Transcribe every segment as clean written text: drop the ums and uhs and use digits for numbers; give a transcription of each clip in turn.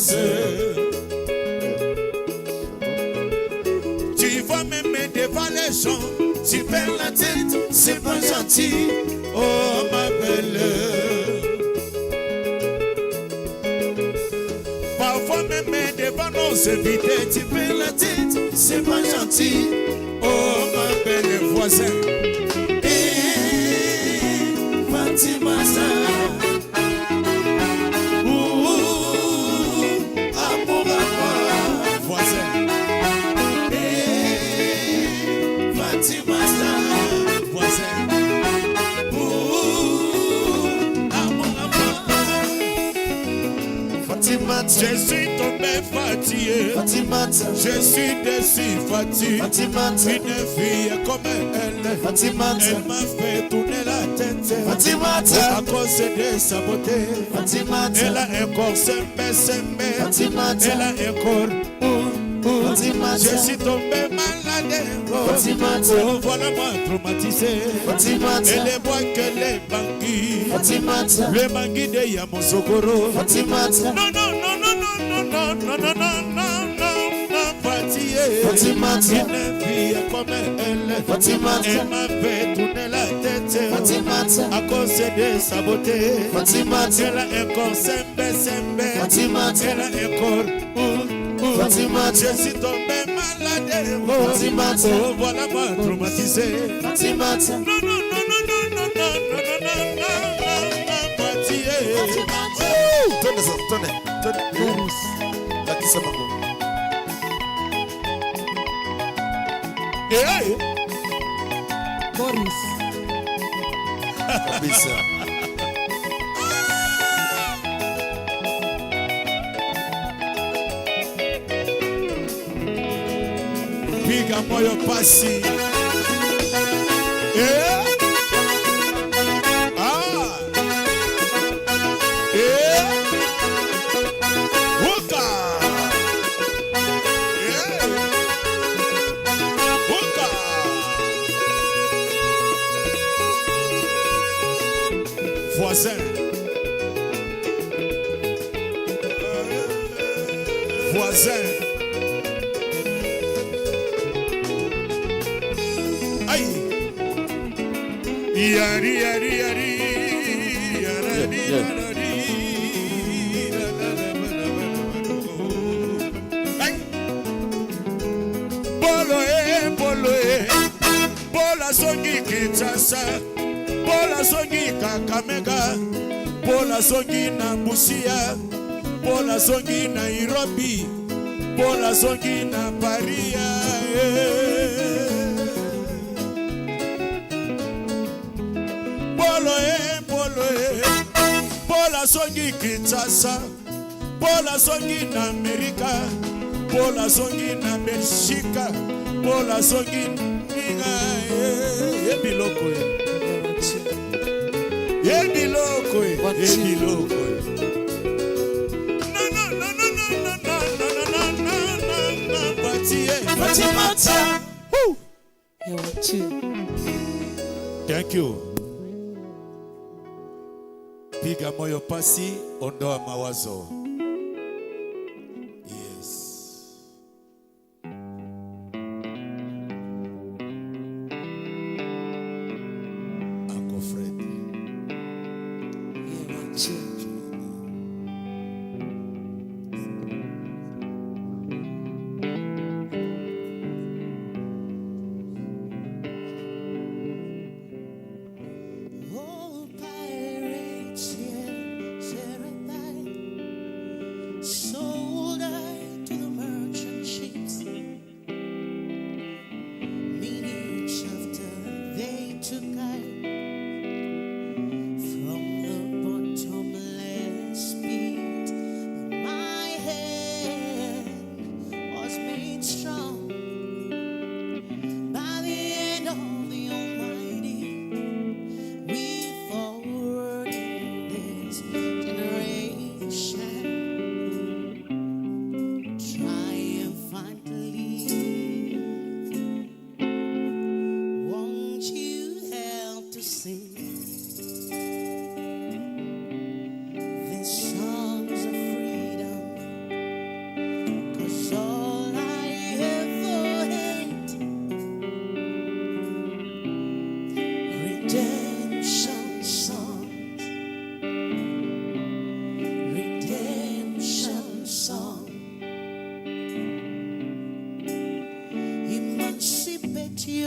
rose. Tu vas m'aimer devant les gens, tu perds la tête, c'est pas gentil, oh ma belle. Parfois m'aimer devant nos invités, tu perds la tête, c'est pas gentil, oh ma belle voisin. Fatima ça. Je suis tombé fatigué, je suis déçu, fatigué. Une fille comme elle, elle m'a fait tourner la tête à cause de sa beauté. Elle a un corps semé, elle a un corps. Je suis tombé malade, oh voilà moi traumatisé. Elle est moi que les banquis, le banqui de Yamoussoukro. Non, Fatima, une fille comme elle, elle m'a fait tourner la tête à cause de sa beauté. Elle a un corps semé, elle a un corps. Je suis tombé malade, oh voilà moi traumatisé. Non, Hey! Boris. Kabisa. Piga moyo pasi. Voisin. Aïe. Yari, yari, yari. Yari, yari. Aïe. Boloe. Bola songi Kinshasa. Bola songi Kakamega. Bola songi Nambusia. Bola songi Nairobi. Bola songi na Paris. Boloe. Bola songi Kinshasa. Bola songi na Amerika. Bola songi na Belgique. Bola songi Ninga. Yebiloko. Thank you. Piga moyo pasi, ondoa mawazo. Yes. Uncle Fred.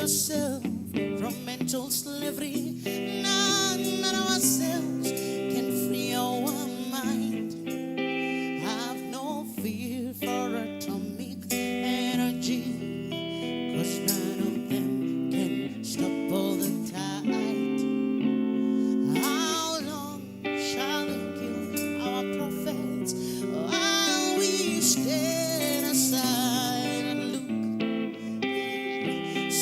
yourself from mental slavery. None of ourselves can free our mind. Have no fear for atomic energy, 'cause none of them can stop all the tide. How long shall we kill our prophets while we stand aside and look?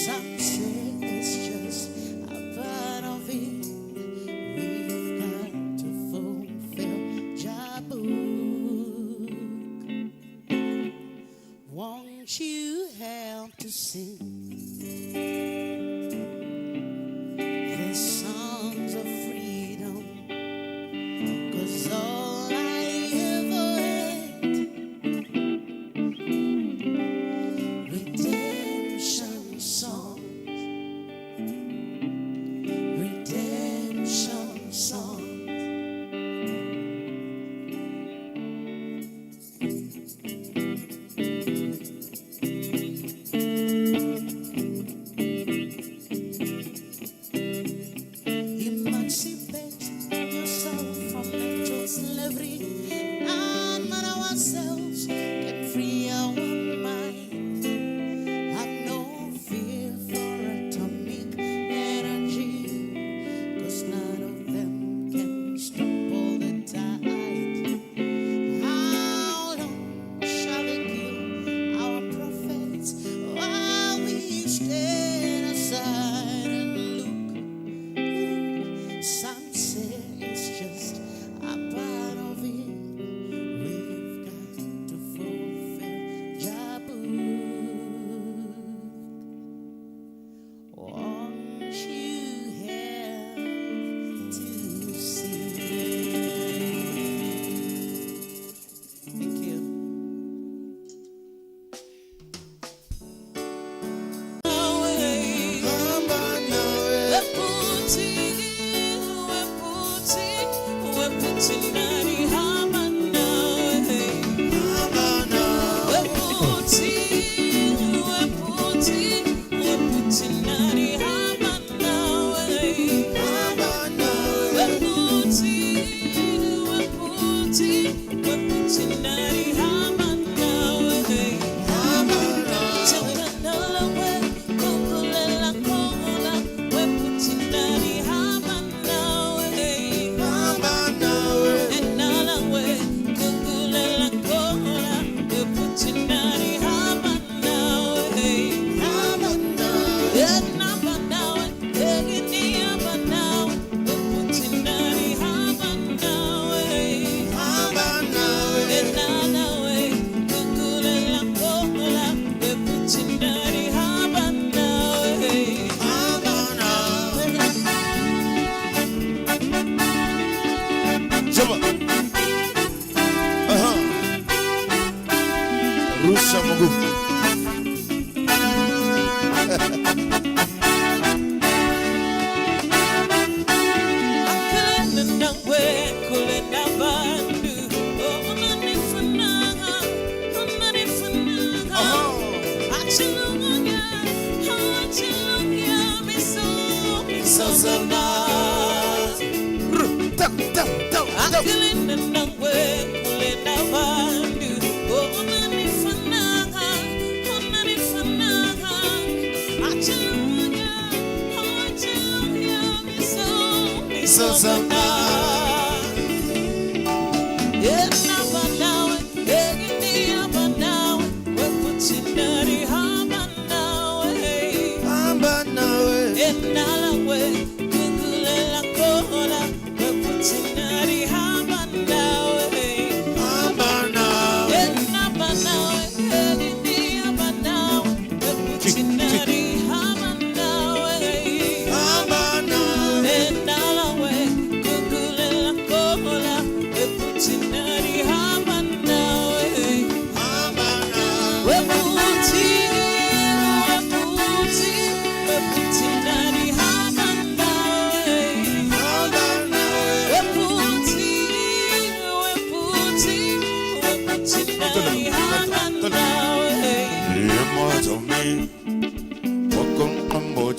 Some say it's just a part of it. We've got to fulfill Jabuk. Won't you help to sing the songs of freedom? 'Cause all I ever had, redemption songs, redemption songs. Emancipate yourself from mental slavery. None of ourselves can free our mind. Have no fear for atomic energy, 'cause none of them can stop all the tide. How long shall we kill our prophets while we stand aside and look? Some say it's just a part of it. We've got to fulfill Jabuk. Won't you help to see? Thank you. Rusha Mungu.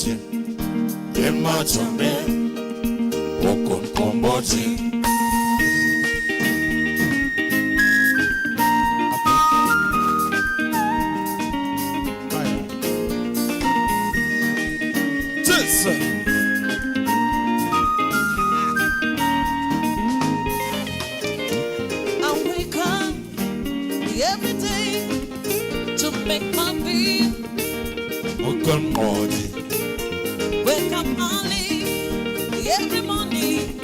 komboji, yema chombe, okon komboji. Every day to make my being. Wake up early every morning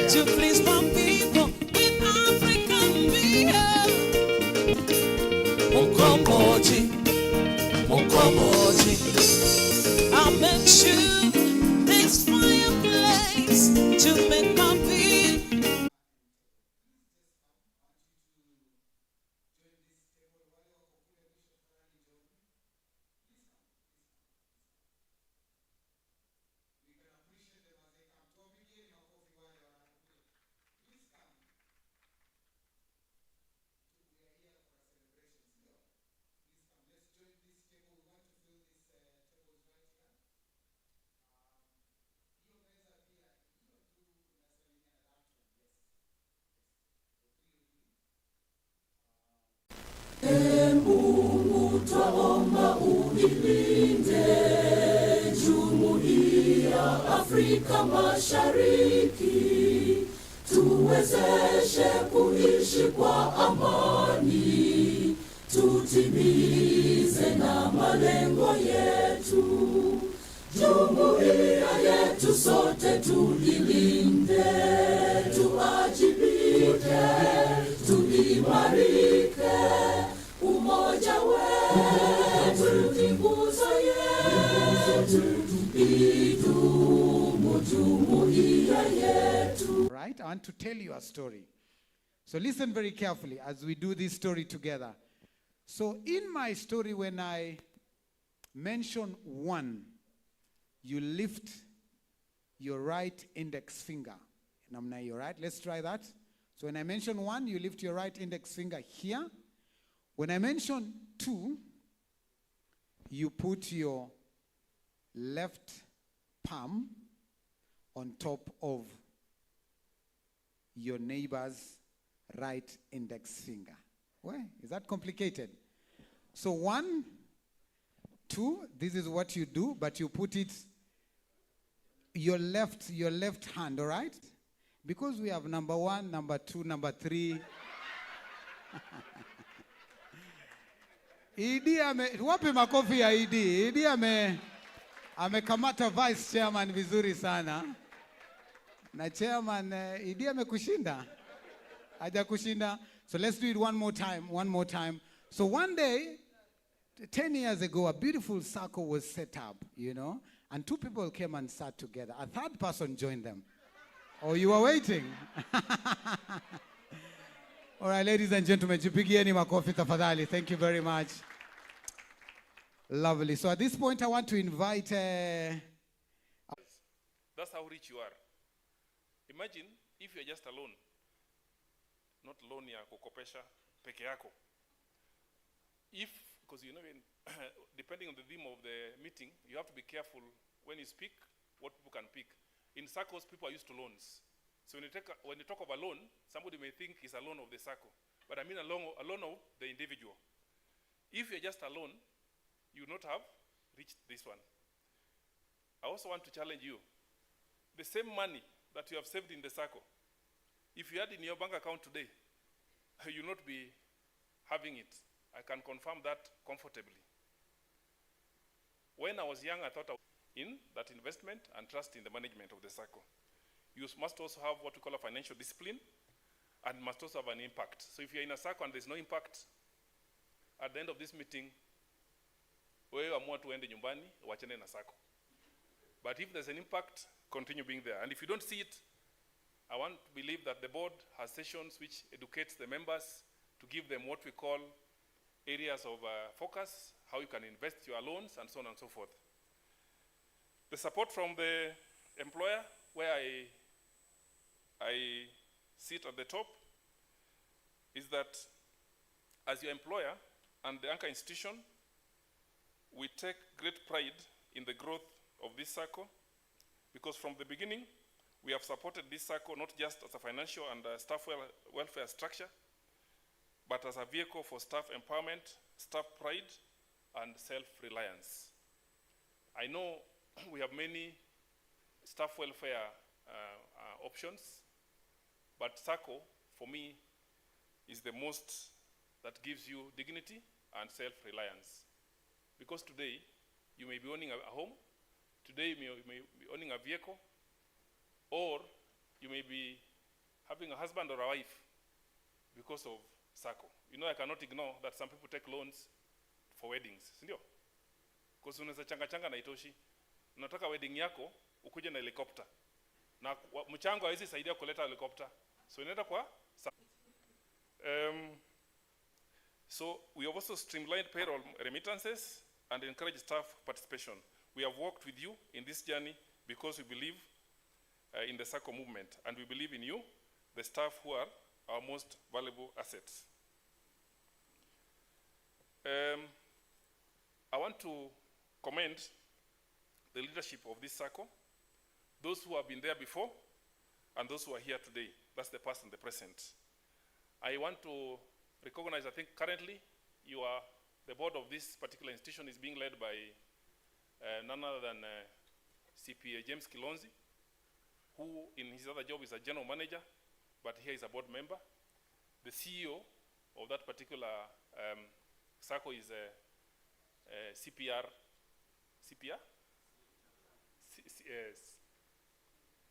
to please my people with African beer. I make sure this fireplace to make my being. Mungu twaomba uilinde Jumuiya Afrika Mashariki, tuwezeshe kuishi kwa amani, tutimize na malengo yetu. Jumuiya yetu sote tuilinde, tuajibike, tuimarike. Umoja wetu ni nguzo yetu, idumu jumuiya yetu. Right, I want to tell you a story. So listen very carefully as we do this story together. So in my story, when I mention 1, you lift your right index finger. Namna hiyo, right? Let's try that. So when I mention 1, you lift your right index finger here. When I mention 2, you put your left palm on top of your neighbor's right index finger. Well, is that complicated? So 1, 2, this is what you do, but you put it your left hand, all right? Because we have number 1, number 2, number 3. Idi wapi makofi ya Idi? Idi amekamata vice chairman vizuri sana. Na chairman Idi amekushinda. Hajakushinda. So let's do it one more time. So one day 10 years ago a beautiful Sacco was set up, you know, and 2 people came and sat together. A 3rd person joined them. Oh, you were waiting. All right, ladies and gentlemen, jipigieni makofi tafadhali. Thank you very much. Lovely. So at this point, I want to invite... That's how rich you are. Imagine if you're just alone. Not alone ya kukopesha peke yako. If, because you know, depending on the theme of the meeting, you have to be careful when you speak, what people can pick. In Saccos, people are used to loans. So when you talk of a loan, somebody may think it's a loan of the Sacco. But I mean a loan of the individual. If you're just alone, you would not have reached this one. I also want to challenge you. The same money that you have saved in the Sacco, if you had in your bank account today, you will not be having it. I can confirm that comfortably. When I was young, I thought in that investment and trust in the management of the Sacco. You must also have what we call a financial discipline and must also have an impact. So if you're in a Sacco and there's no impact, at the end of this meeting, wewe amua tuende nyumbani, wachane na Sacco. But if there's an impact, continue being there. And if you don't see it, I want to believe that the board has sessions which educates the members to give them what we call areas of focus, how you can invest your loans, and so on and so forth. The support from the employer, where I sit at the top, is that as your employer and the anchor institution, we take great pride in the growth of this Sacco, because from the beginning, we have supported this Sacco not just as a financial and staff welfare structure, but as a vehicle for staff empowerment, staff pride, and self-reliance. I know we have many staff welfare options, but Sacco, for me, is the most that gives you dignity and self-reliance. Because today, you may be owning a home, today you may be owning a vehicle, or you may be having a husband or a wife because of Sacco. You know, I cannot ignore that some people take loans for weddings, sindio? Because unaweza changa na itoshi, unataka wedding yako, ukuje na helicopter. Na mchango hawezi saidia kuleta helicopter. So inaenda kwa so we have also streamlined payroll remittances and encourage staff participation. We have worked with you in this journey because we believe in the Sacco movement, and we believe in you, the staff who are our most valuable assets. I want to commend the leadership of this Sacco, those who have been there before, and those who are here today. That's the past and the present. I want to recognize, I think currently, the board of this particular institution is being led by none other than CPA James Kilonzi, who in his other job is a general manager, but here is a board member. The CEO of that particular Sacco is CPR,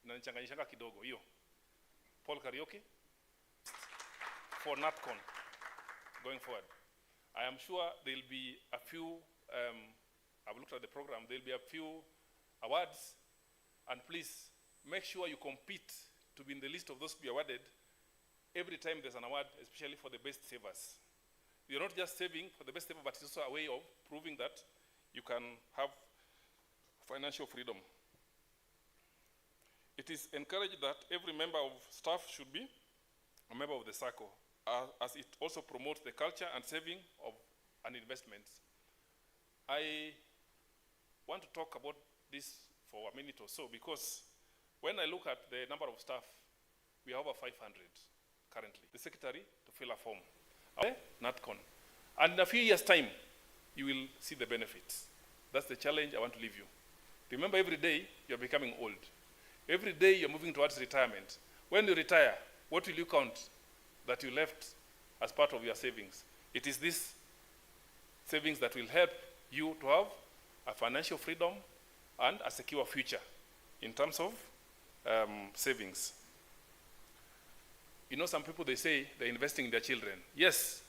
nanchanganyishanga kidogo hiyo, Paul Karaoke, for Natcon going forward. I am sure there'll be a few, I've looked at the program, there'll be a few awards, and please make sure you compete to be in the list of those to be awarded every time there's an award, especially for the best savers. You're not just saving for the best saver, but it's also a way of proving that you can have financial freedom. It is encouraged that every member of staff should be a member of the Sacco, as it also promotes the culture and saving of and investments. I want to talk about this for a minute or so, because when I look at the number of staff, we have over 500 currently. The secretary to fill a form. Natcon. And in a few years' time, you will see the benefits. That's the challenge I want to leave you. Remember, every day you're becoming old. Every day you're moving towards retirement. When you retire, what will you count that you left as part of your savings? It is this savings that will help you to have a financial freedom and a secure future in terms of savings. You know, some people, they say they're investing in their children. Yes,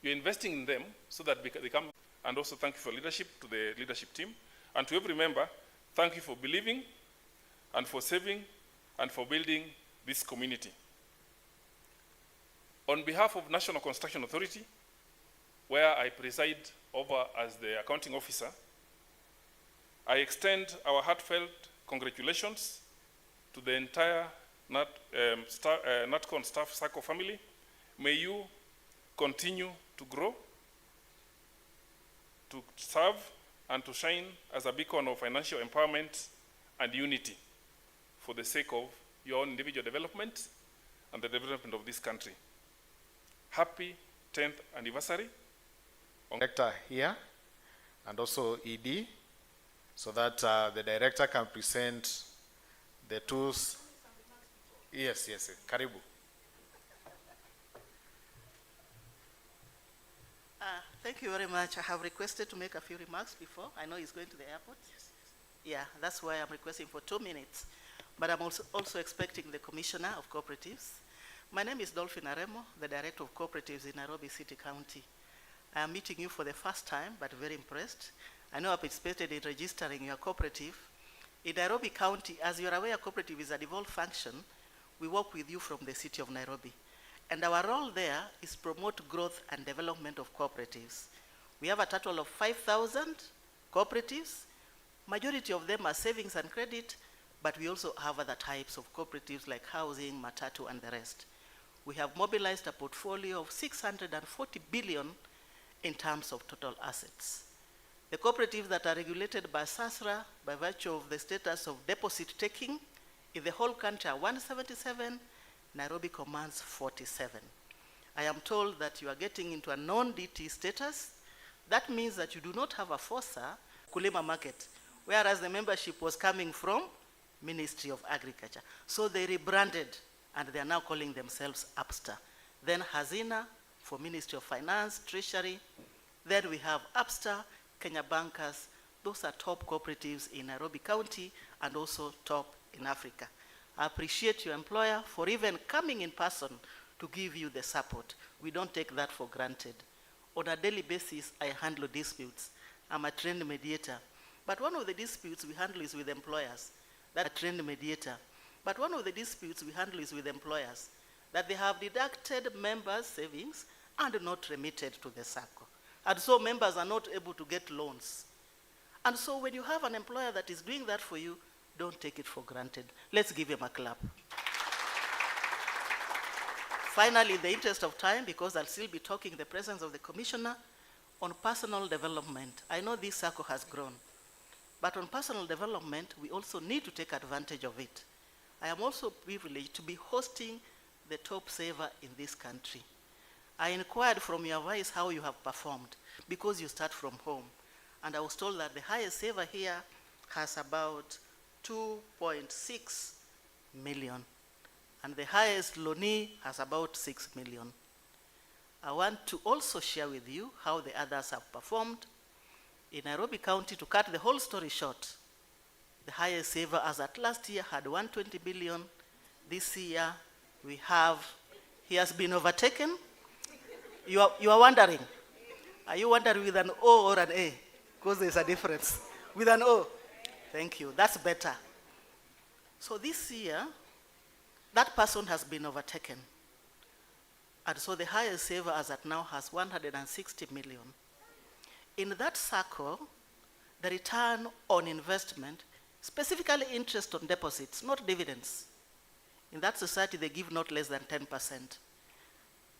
you're investing in them so that they come. And also thank you for leadership, to the leadership team. And to every member, thank you for believing and for saving and for building this community. On behalf of National Construction Authority, where I preside over as the accounting officer, I extend our heartfelt congratulations to the entire Natcon staff Sacco family. May you continue to grow, to serve, and to shine as a beacon of financial empowerment and unity for the sake of your own individual development and the development of this country. Happy 10th anniversary. Director here, and also ED, so that the director can present the tools. Yes, Karibu. Thank you very much. I have requested to make a few remarks before. I know he's going to the airport. Yes. Yeah, that's why I'm requesting for 2 minutes. But I'm also expecting the Commissioner of Cooperatives. My name is Dolphin Aremo, the Director of Cooperatives in Nairobi City County. I am meeting you for the first time, but very impressed. I know I participated in registering your cooperative. In Nairobi County, as you're aware, cooperative is a devolved function. We work with you from the city of Nairobi. And our role there is to promote growth and development of cooperatives. We have a total of 5,000 cooperatives. Majority of them are savings and credit, but we also have other types of cooperatives like housing, matatu, and the rest. We have mobilized a portfolio of 640 billion in terms of total assets. The cooperatives that are regulated by SASRA by virtue of the status of deposit taking in the whole country are 177, Nairobi commands 47. I am told that you are getting into a non-DT status. That means that you do not have a FOSA Kulima market, whereas the membership was coming from Ministry of Agriculture. So they rebranded and they are now calling themselves Upstar. Then Hazina for Ministry of Finance, Treasury. Then we have Upstar, Kenya Bankers. Those are top cooperatives in Nairobi County and also top in Africa. I appreciate your employer for even coming in person to give you the support. We don't take that for granted. On a daily basis, I handle disputes. I'm a trained mediator. But one of the disputes we handle is with employers. That a trained mediator. But one of the disputes we handle is with employers, that they have deducted members' savings and not remitted to the Sacco. And so members are not able to get loans. And so when you have an employer that is doing that for you, don't take it for granted. Let's give him a clap. Finally, in the interest of time, because I'll still be talking in the presence of the commissioner, on personal development. I know this Sacco has grown, but on personal development, we also need to take advantage of it. I am also privileged to be hosting the top saver in this country. I inquired from your vice how you have performed, because you start from home. And I was told that the highest saver here has about 2.6 million. And the highest loanee has about 6 million. I want to also share with you how the others have performed. In Nairobi County, to cut the whole story short, the highest saver as at last year had 120 billion. This year, he has been overtaken. You are wondering, are you wondering with an O or an A? Because there's a difference. With an O. Thank you, that's better. So this year, that person has been overtaken. And so the highest saver as at now has 160 million. In that Sacco, the return on investment, specifically interest on deposits, not dividends. In that society, they give not less than 10%.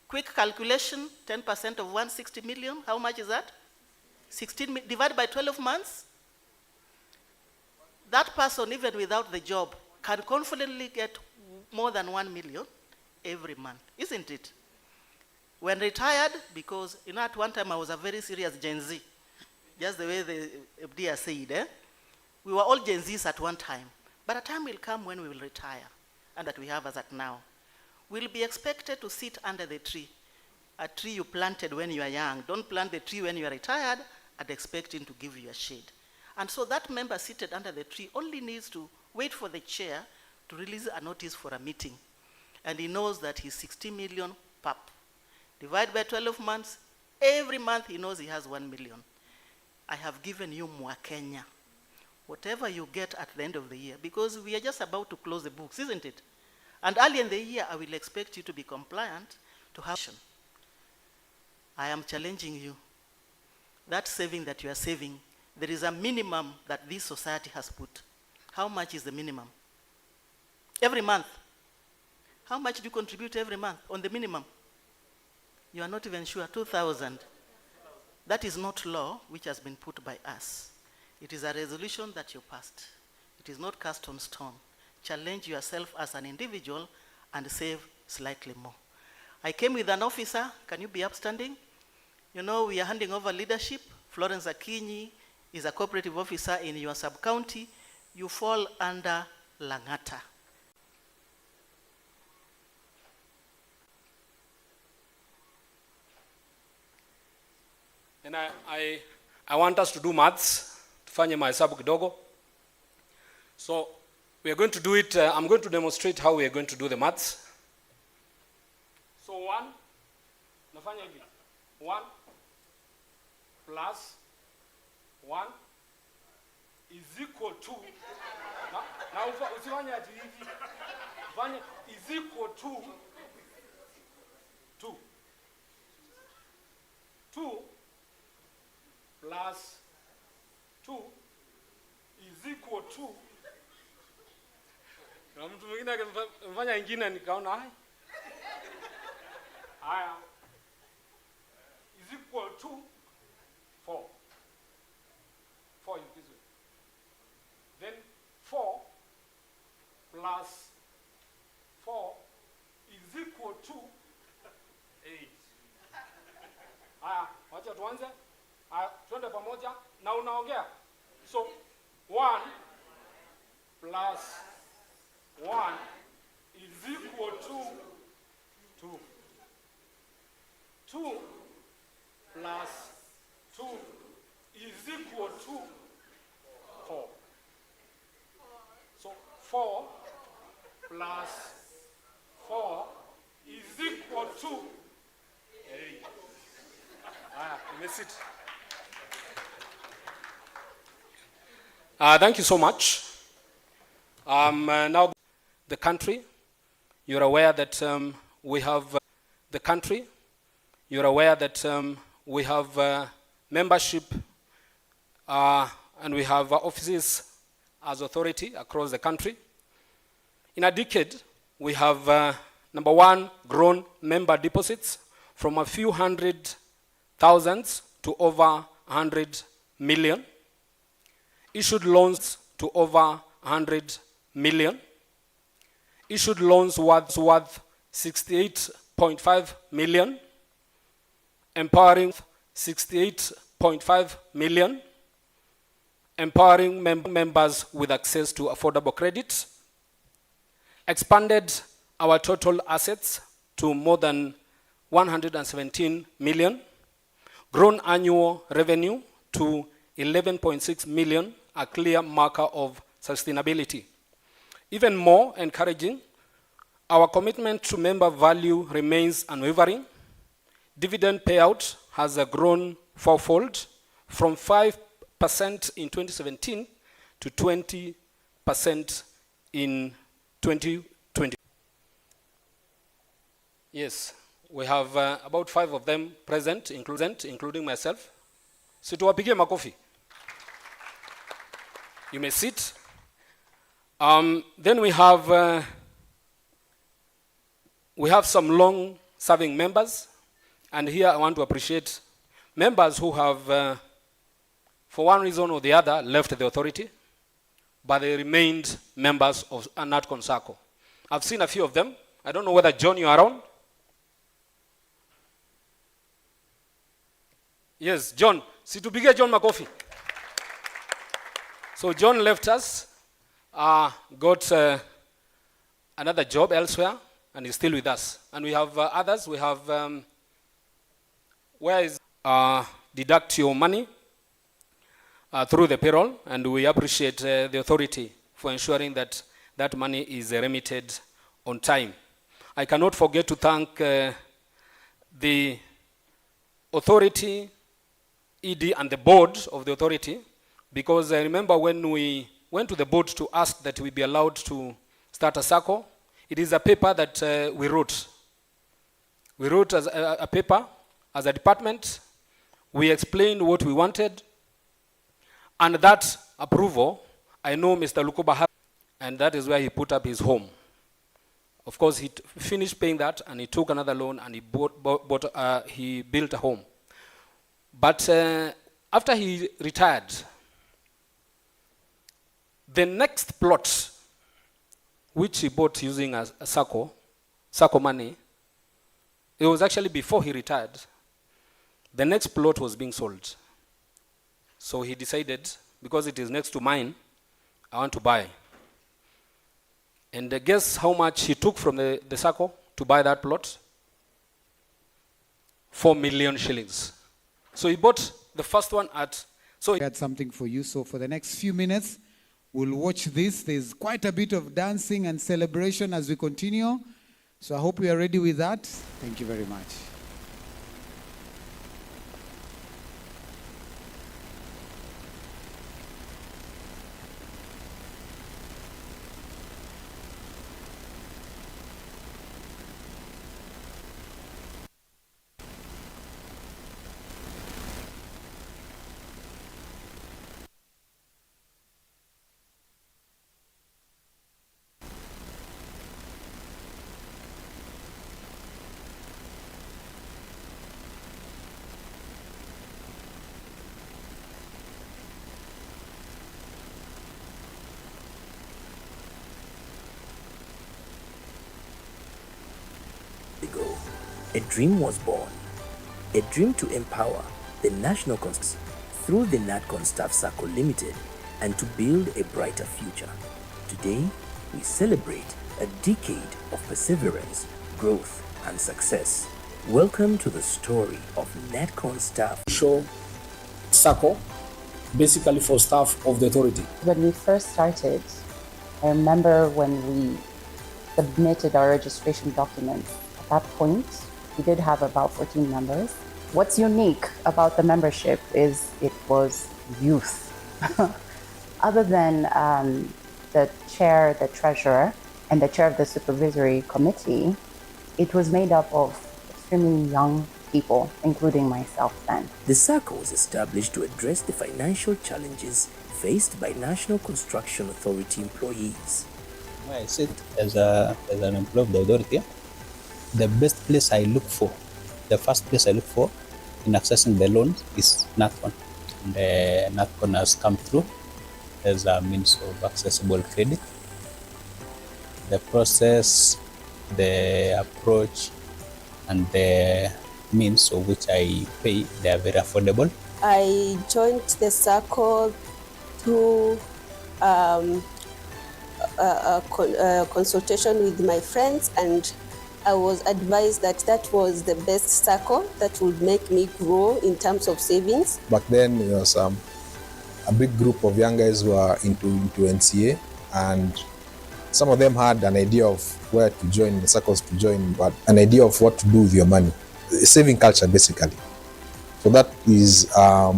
Quick calculation, 10% of 160 million, how much is that? 16 divided by 12 months. That person, even without the job, can confidently get more than 1 million every month, isn't it? When retired, because at one time I was a very serious Gen Z, just the way the FD said, we were all Gen Zs at one time, but a time will come when we will retire, and that we have as at now. We'll be expected to sit under the tree, a tree you planted when you are young. Don't plant the tree when you are retired and expect him to give you a shade. And so that member seated under the tree only needs to wait for the chair to release a notice for a meeting. And he knows that he's 60 million PAP. Divide by 12 months, every month he knows he has 1 million. I have given you Mwa Kenya. Whatever you get at the end of the year, because we are just about to close the books, isn't it? And early in the year, I will expect you to be compliant to have. I am challenging you. That saving that you are saving, there is a minimum that this society has put. How much is the minimum? Every month. How much do you contribute every month on the minimum? You are not even sure, 2,000. That is not law which has been put by us. It is a resolution that you passed. It is not cast on stone. Challenge yourself as an individual and save slightly more. I came with an officer. Can you be upstanding? You know, we are handing over leadership. Florence Akinyi is a cooperative officer in your sub-county. You fall under Langata. And I want us to do maths, tufanye mahesabu kidogo. So we are going to do it, I'm going to demonstrate how we are going to do the maths. So 1, nafanya hivi, 1 plus 1 is equal to, na usifanye ati hivi, fanya is equal to 2. 2 plus 2 is equal to, na mtu mwingine akifanya ingine nikaona haya is equal to 4. tuanze. Twende pamoja na unaongea. So 1 plus 1 is equal to 2. 2 plus 2 is equal to 4. So 4 plus 4 is equal to 8. You may sit. Thank you so much. Now, the country, you're aware that we have the country, you're aware that we have membership and we have offices as authority across the country. In a decade, we have, number one, grown member deposits from a few hundred thousands to over 100 million. Issued loans to over 100 million. Issued loans worth 68.5 million. Empowering 68.5 million. Empowering members with access to affordable credit. Expanded our total assets to more than 117 million. Grown annual revenue to 11.6 million, a clear marker of sustainability. Even more encouraging, our commitment to member value remains unwavering. Dividend payout has grown fourfold from 5% in 2017 to 20% in 2020. Yes, we have about 5 of them present, including myself. Situwapigie makofi. You may sit. Then we have some long-serving members, and here I want to appreciate members who have, for one reason or the other, left the authority, but they remained members of Natcon Sacco. I've seen a few of them. I don't know whether John, you are around. Yes, John. Situpigie John makofi. So John left us, got another job elsewhere, and is still with us. And we have others. We have, where is deduct your money through the payroll, and we appreciate the authority for ensuring that that money is remitted on time. I cannot forget to thank the authority, ED, and the board of the authority, because I remember when we went to the board to ask that we be allowed to start a Sacco, it is a paper that we wrote. We wrote as a paper as a department. We explained what we wanted, and that approval, I know Mr. Lukuba had, and that is where he put up his home. Of course, he finished paying that, and he took another loan, and he built a home. But after he retired, the next plot, which he bought using a Sacco money, it was actually before he retired. The next plot was being sold. So he decided, because it is next to mine, I want to buy. And guess how much he took from the Sacco to buy that plot? 4 million shillings. So he bought the first one at... So I had something for you. So for the next few minutes, we'll watch this. There's quite a bit of dancing and celebration as we continue. So I hope we are ready with that. Thank you very much. Ago, a dream was born, a dream to empower, the national consensus through the Natcon Staff Sacco Limited and to build a brighter future. Today, we celebrate a decade of perseverance, growth, and success. Welcome to the story of Natcon Staff. Show Sacco, basically for staff of the authority. When we first started, I remember when we submitted our registration documents. At that point, we did have about 14 members. What's unique about the membership is it was youth. Other than the chair, the treasurer, and the chair of the supervisory committee, it was made up of extremely young people, including myself then. The Sacco was established to address the financial challenges faced by National Construction Authority employees. I sit as an employee of the authority. The best place I look for, the first place I look for in accessing the loans is Natcon. And Natcon has come through as a means of accessible credit. The process, the approach, and the means of which I pay, they are very affordable. I joined the Sacco through a consultation with my friends, and I was advised that that was the best Sacco that would make me grow in terms of savings. Back then, there was a big group of young guys who were into NCA, and some of them had an idea of where to join, the circles to join, but an idea of what to do with your money. A saving culture, basically. So that is a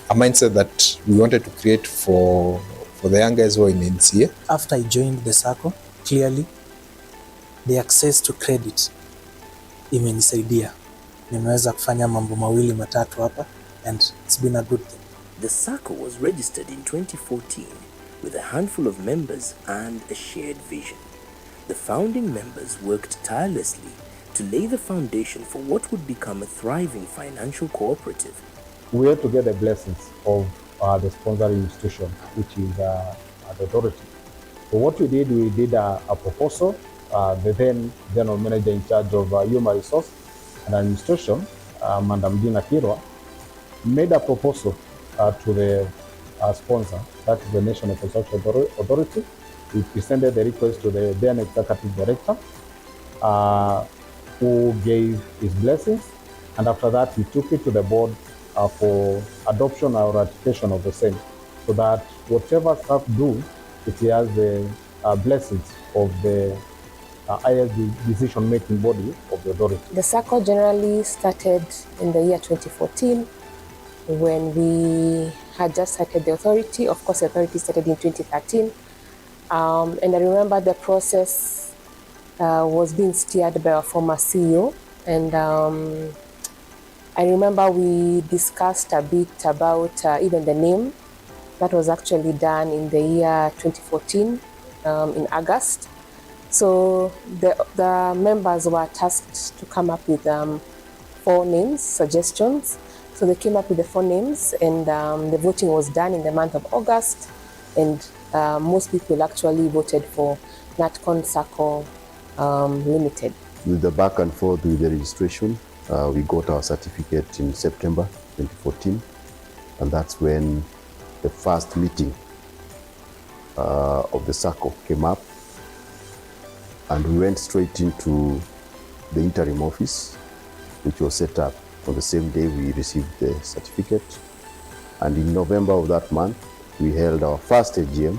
mindset that we wanted to create for the young guys who are in NCA. After I joined the Sacco, clearly, the access to credit imenisaidia. Nimeweza kufanya mambo mawili matatu hapa, and it's been a good thing. The Sacco was registered in 2014 with a handful of members and a shared vision. The founding members worked tirelessly to lay the foundation for what would become a thriving financial cooperative. We had to get the blessings of the sponsoring institution, which is the authority. So what we did a proposal. The then general manager in charge of human resource and administration, Madam Dina Kirwa, made a proposal to the sponsor, that is the National Construction Authority. We presented the request to the then executive director, who gave his blessings, and after that we took it to the board for adoption or ratification of the same, so that whatever staff do, it has the blessings of the highest decision-making body of the authority. The Sacco generally started in the year 2014 when we had just started the authority. Of course, the authority started in 2013. And I remember the process was being steered by our former CEO. And I remember we discussed a bit about even the name. That was actually done in the year 2014 in August. So the members were tasked to come up with 4 names, suggestions. So they came up with the 4 names, and the voting was done in the month of August, and most people actually voted for Natcon Sacco Limited. With the back and forth with the registration, we got our certificate in September 2014, and that's when the first meeting of the Sacco came up. And we went straight into the interim office, which was set up on the same day we received the certificate. And in November of that month, we held our first AGM,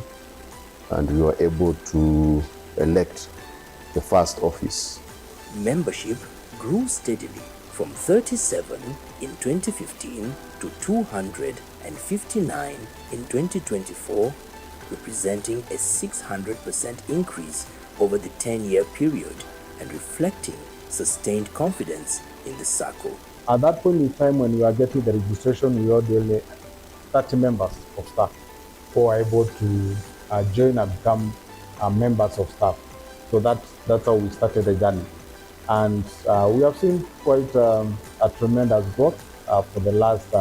and we were able to elect the first office. Membership grew steadily from 37 in 2015 to 259 in 2024, representing a 600% increase over the 10-year period and reflecting sustained confidence in the Sacco. At that point in time, when we were getting the registration, we had only 30 members of staff who were able to join and become members of staff. So that's how we started the journey. And we have seen quite a tremendous growth for the last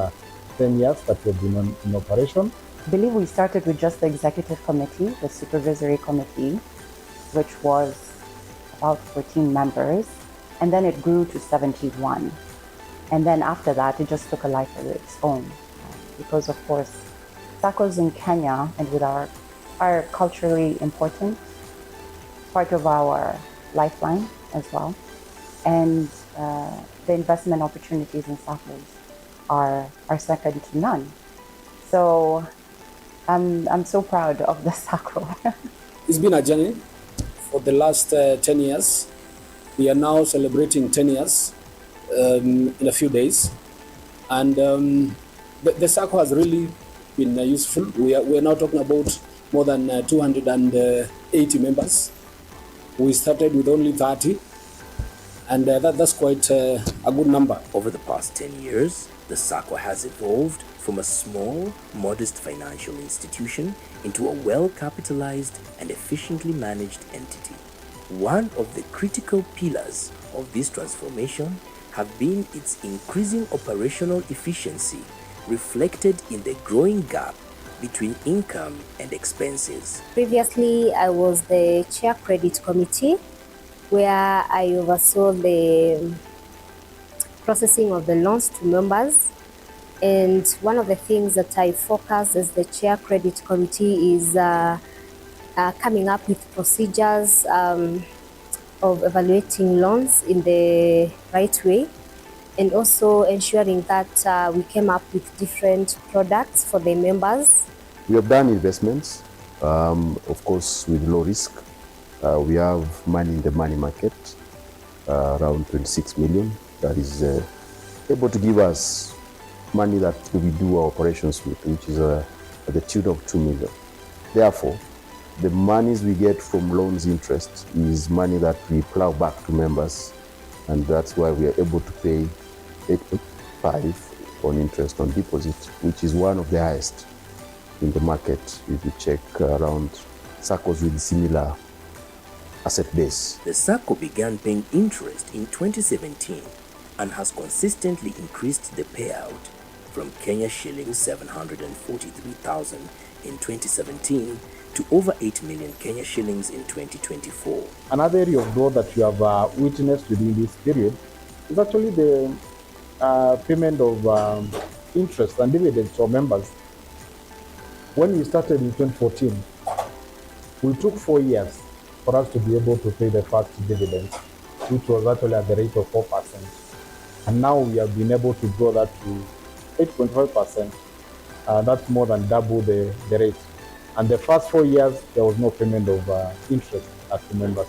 10 years that we've been in operation. I believe we started with just the executive committee, the supervisory committee, which was about 14 members, and then it grew to 71. And then after that, it just took a life of its own. Because, of course, Saccos in Kenya and with are culturally important, part of our lifeline as well. And the investment opportunities in Saccos are second to none. So I'm so proud of the Sacco. It's been a journey for the last 10 years. We are now celebrating 10 years in a few days. And the Sacco has really been useful. We are now talking about more than 280 members. We started with only 30, and that's quite a good number. Over the past 10 years, the Sacco has evolved from a small, modest financial institution into a well-capitalized and efficiently managed entity. One of the critical pillars of this transformation have been its increasing operational efficiency, reflected in the growing gap between income and expenses. Previously, I was the chair credit committee, where I oversaw the processing of the loans to members. And one of the things that I focus as the chair credit committee is coming up with procedures of evaluating loans in the right way, and also ensuring that we came up with different products for the members. We have done investments, of course, with low risk. We have money in the money market, around 26 million. That is able to give us money that we do our operations with, which is at the tune of 2 million. Therefore, the monies we get from loans interest is money that we plow back to members, and that's why we are able to pay 8.5 on interest on deposit, which is one of the highest in the market if you check around Saccos with similar asset base. The Sacco began paying interest in 2017 and has consistently increased the payout from Kenya shillings 743,000 in 2017 to over 8 million Kenya shillings in 2024. Another area of growth that you have witnessed within this period is actually the payment of interest and dividends to our members. When we started in 2014, we took 4 years for us to be able to pay the first dividends, which was actually at the rate of 4%. And now we have been able to grow that to 8.5%. That's more than double the rate. And the first 4 years, there was no payment of interest to members.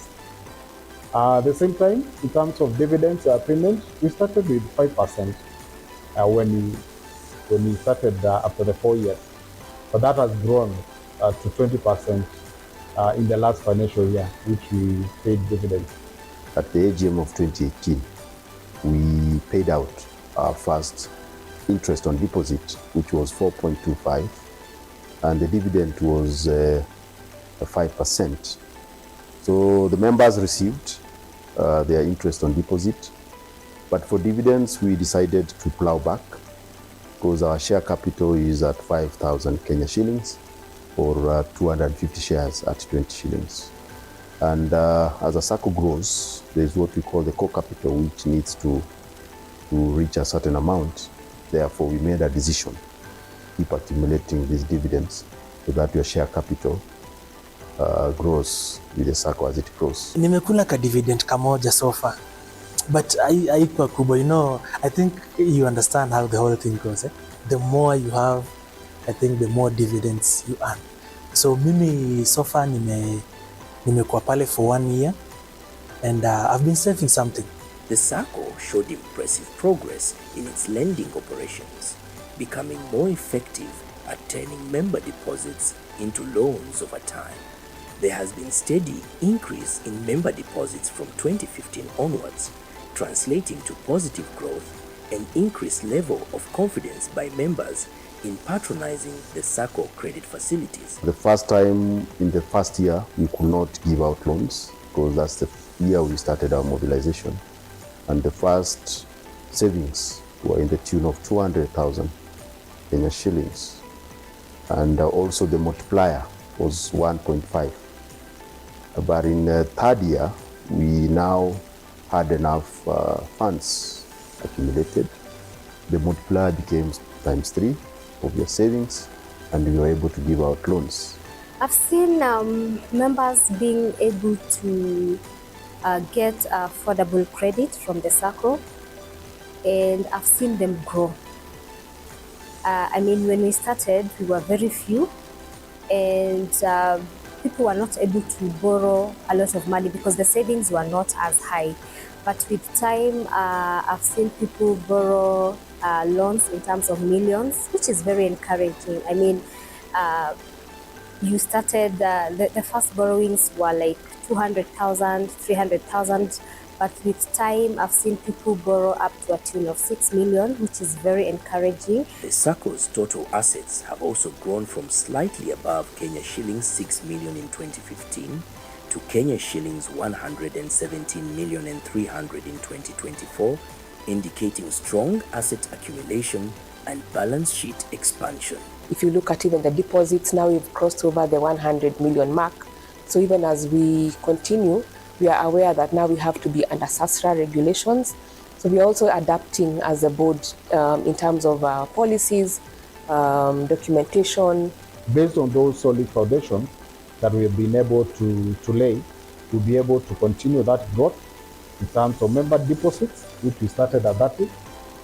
At the same time, in terms of dividends payment, we started with 5% when we started after the 4 years. But that has grown to 20% in the last financial year, which we paid dividends. At the AGM of 2018, we paid out our first interest on deposit, which was 4.25, and the dividend was 5%. So the members received their interest on deposit, but for dividends, we decided to plow back because our share capital is at 5,000 Kenya shillings for 250 shares at 20 shillings. And as a Sacco grows, there's what we call the core capital, which needs to reach a certain amount. Therefore, we made a decision, keep accumulating these dividends so that your share capital grows with the Sacco as it grows. Nimekula ka dividend kamoja so far, but haikuwa kubwa. You know, I think you understand how the whole thing goes. The more you have, I think the more dividends you earn. So mimi so far nimekuwa pale for 1 year, and I've been saving something. The Sacco showed impressive progress in its lending operations, becoming more effective at turning member deposits into loans over time. There has been steady increase in member deposits from 2015 onwards, translating to positive growth and increased level of confidence by members in patronizing the Sacco credit facilities. The first time in the first year, we could not give out loans because that's the year we started our mobilization. And the first savings were in the tune of 200,000 Kenya shillings. And also the multiplier was 1.5. But in the third year, we now had enough funds accumulated the multiplier became times 3 of your savings, and you were able to give out loans. I've seen members being able to get affordable credit from the Sacco, and I've seen them grow. I mean, when we started, we were very few, and people were not able to borrow a lot of money because the savings were not as high. But with time, I've seen people borrow loans in terms of millions, which is very encouraging. I mean, you started, the first borrowings were like 200,000, 300,000, but with time, I've seen people borrow up to a tune of 6 million, which is very encouraging. The Sacco's total assets have also grown from slightly above Kenya shillings 6 million in 2015 to Kenya shillings 117 million and 300 in 2024, indicating strong asset accumulation and balance sheet expansion. If you look at even the deposits, now we've crossed over the 100 million mark. So even as we continue, we are aware that now we have to be under SASRA regulations. So we are also adapting as a board in terms of policies, documentation. Based on those solid foundations that we have been able to lay, we'll be able to continue that growth in terms of member deposits, which we started at 30.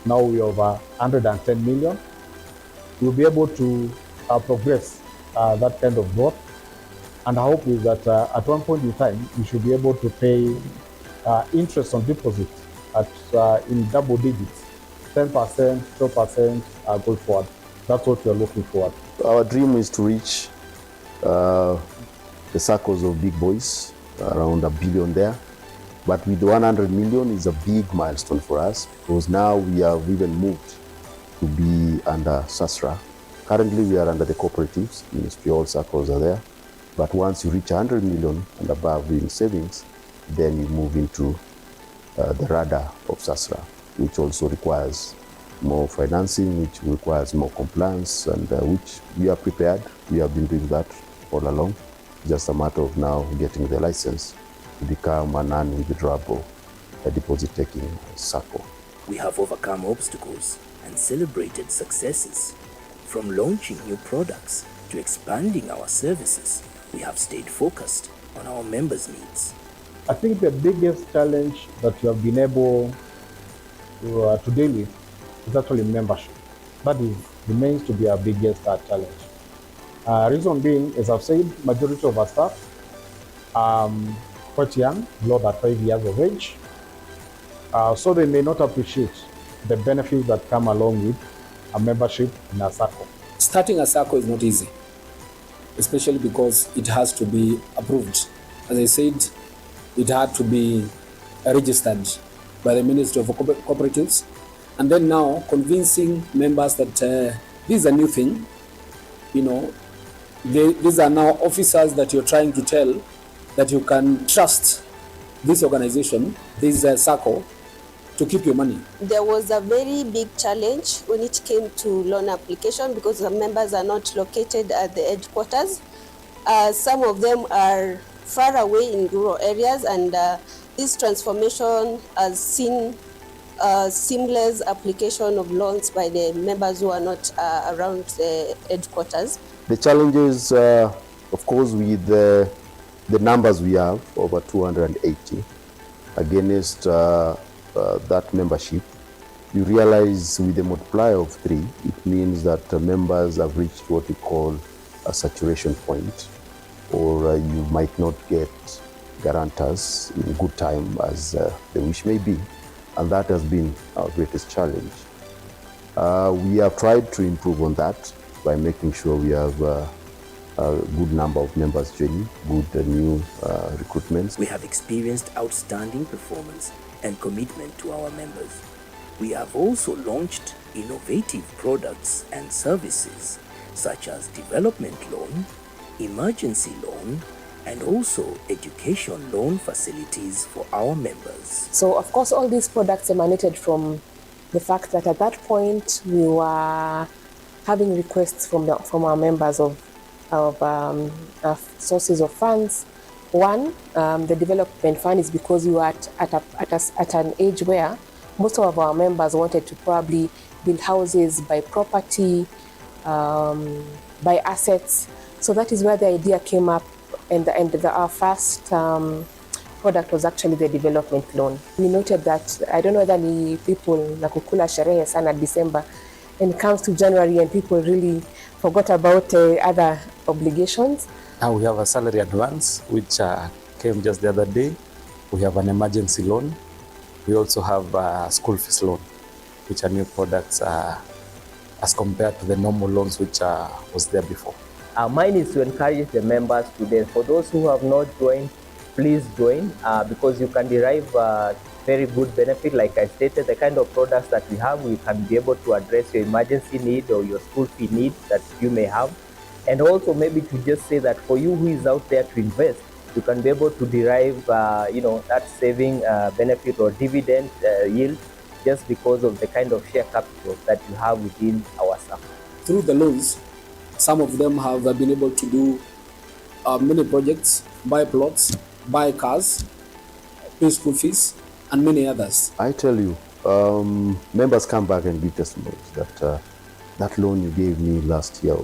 Now we are over 110 million. We'll be able to progress that kind of growth. And our hope is that at one point in time, we should be able to pay interest on deposits at in double digits, 10%, 12% going forward. That's what we're looking for. Our dream is to reach the circles of big boys, around $1 billion there. But with 100 million is a big milestone for us, because now we have even moved to be under SASRA. Currently we are under the cooperatives, Ministry, all circles are there. But once you reach 100 million and above in savings, then you move into the radar of SASRA, which also requires more financing, which requires more compliance, and which we are prepared. We have been doing that all along. Just a matter of now getting the license to become a non-withdrawable deposit-taking Sacco. We have overcome obstacles and celebrated successes. From launching new products to expanding our services, we have stayed focused on our members' needs. I think the biggest challenge that we have been able to deal with is actually membership. That remains to be our biggest challenge. Reason being, as I've said, majority of our staff quite young, below that 5 years of age, so they may not appreciate the benefits that come along with a membership in a Sacco. Starting a Sacco is not easy, especially because it has to be approved. As I said, it had to be registered by the Ministry of Cooperatives, and then now convincing members that this is a new thing. You know, these are now officers that you're trying to tell that you can trust this organization, this Sacco, to keep your money. There was a very big challenge when it came to loan application because the members are not located at the headquarters. Some of them are far away in rural areas, and this transformation has seen seamless application of loans by the members who are not around the headquarters. The challenges, of course, with the numbers we have, over 280, against that membership, you realize with a multiplier of 3, it means that members have reached what we call a saturation point, or you might not get guarantors in good time as the wish may be, and that has been our greatest challenge. We have tried to improve on that by making sure we have a good number of members joining, good new recruitments. We have experienced outstanding performance and commitment to our members. We have also launched innovative products and services such as development loan, emergency loan, and also education loan facilities for our members. So of course all these products emanated from the fact that at that point we were having requests from our members of sources of funds. One, the development fund is because we were at an age where most of our members wanted to probably build houses, buy property, buy assets. So that is where the idea came up, and our first product was actually the development loan. We noted that, I don't know whether ni people na kukula sherehe sana December, and it comes to January and people really forgot about other obligations. Now we have a salary advance, which came just the other day. We have an emergency loan. We also have a school fees loan, which are new products as compared to the normal loans which was there before. Mine is to encourage the members today. For those who have not joined, please join because you can derive very good benefit. Like I stated, the kind of products that we have, we can be able to address your emergency need or your school fee need that you may have. And also maybe to just say that for you who is out there to invest, you can be able to derive that saving benefit or dividend yield just because of the kind of share capital that you have within our Sacco. Through the loans, some of them have been able to do many projects, buy plots, buy cars, pay school fees, and many others. I tell you, members come back and give testimonies that that loan you gave me last year,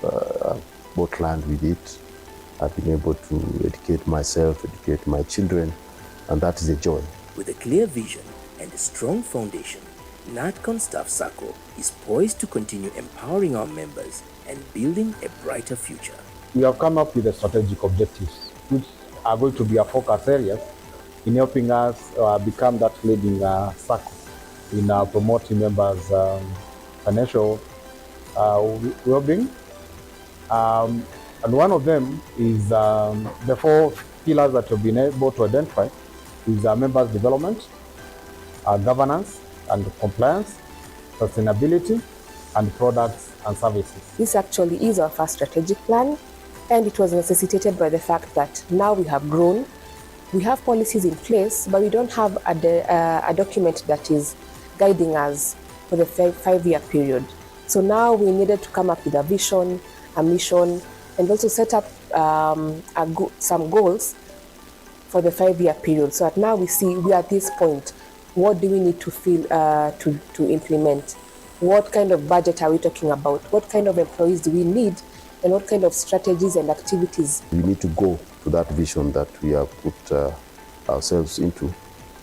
I bought land with it. I've been able to educate myself, educate my children, and that is a joy. With a clear vision and a strong foundation, Natcon Staff Sacco is poised to continue empowering our members and building a brighter future. We have come up with the strategic objectives, which are going to be our focus areas in helping us become that leading Sacco in promoting members' financial well-being. And one of them is the 4 pillars that we've been able to identify is members' development, governance and compliance, sustainability, and products and services. This actually is our first strategic plan, and it was necessitated by the fact that now we have grown, we have policies in place, but we don't have a document that is guiding us for the 5-year period. So now we needed to come up with a vision, a mission, and also set up some goals for the 5-year period. So that now we are at this point. What do we need to implement? What kind of budget are we talking about? What kind of employees do we need? And what kind of strategies and activities? We need to go to that vision that we have put ourselves into.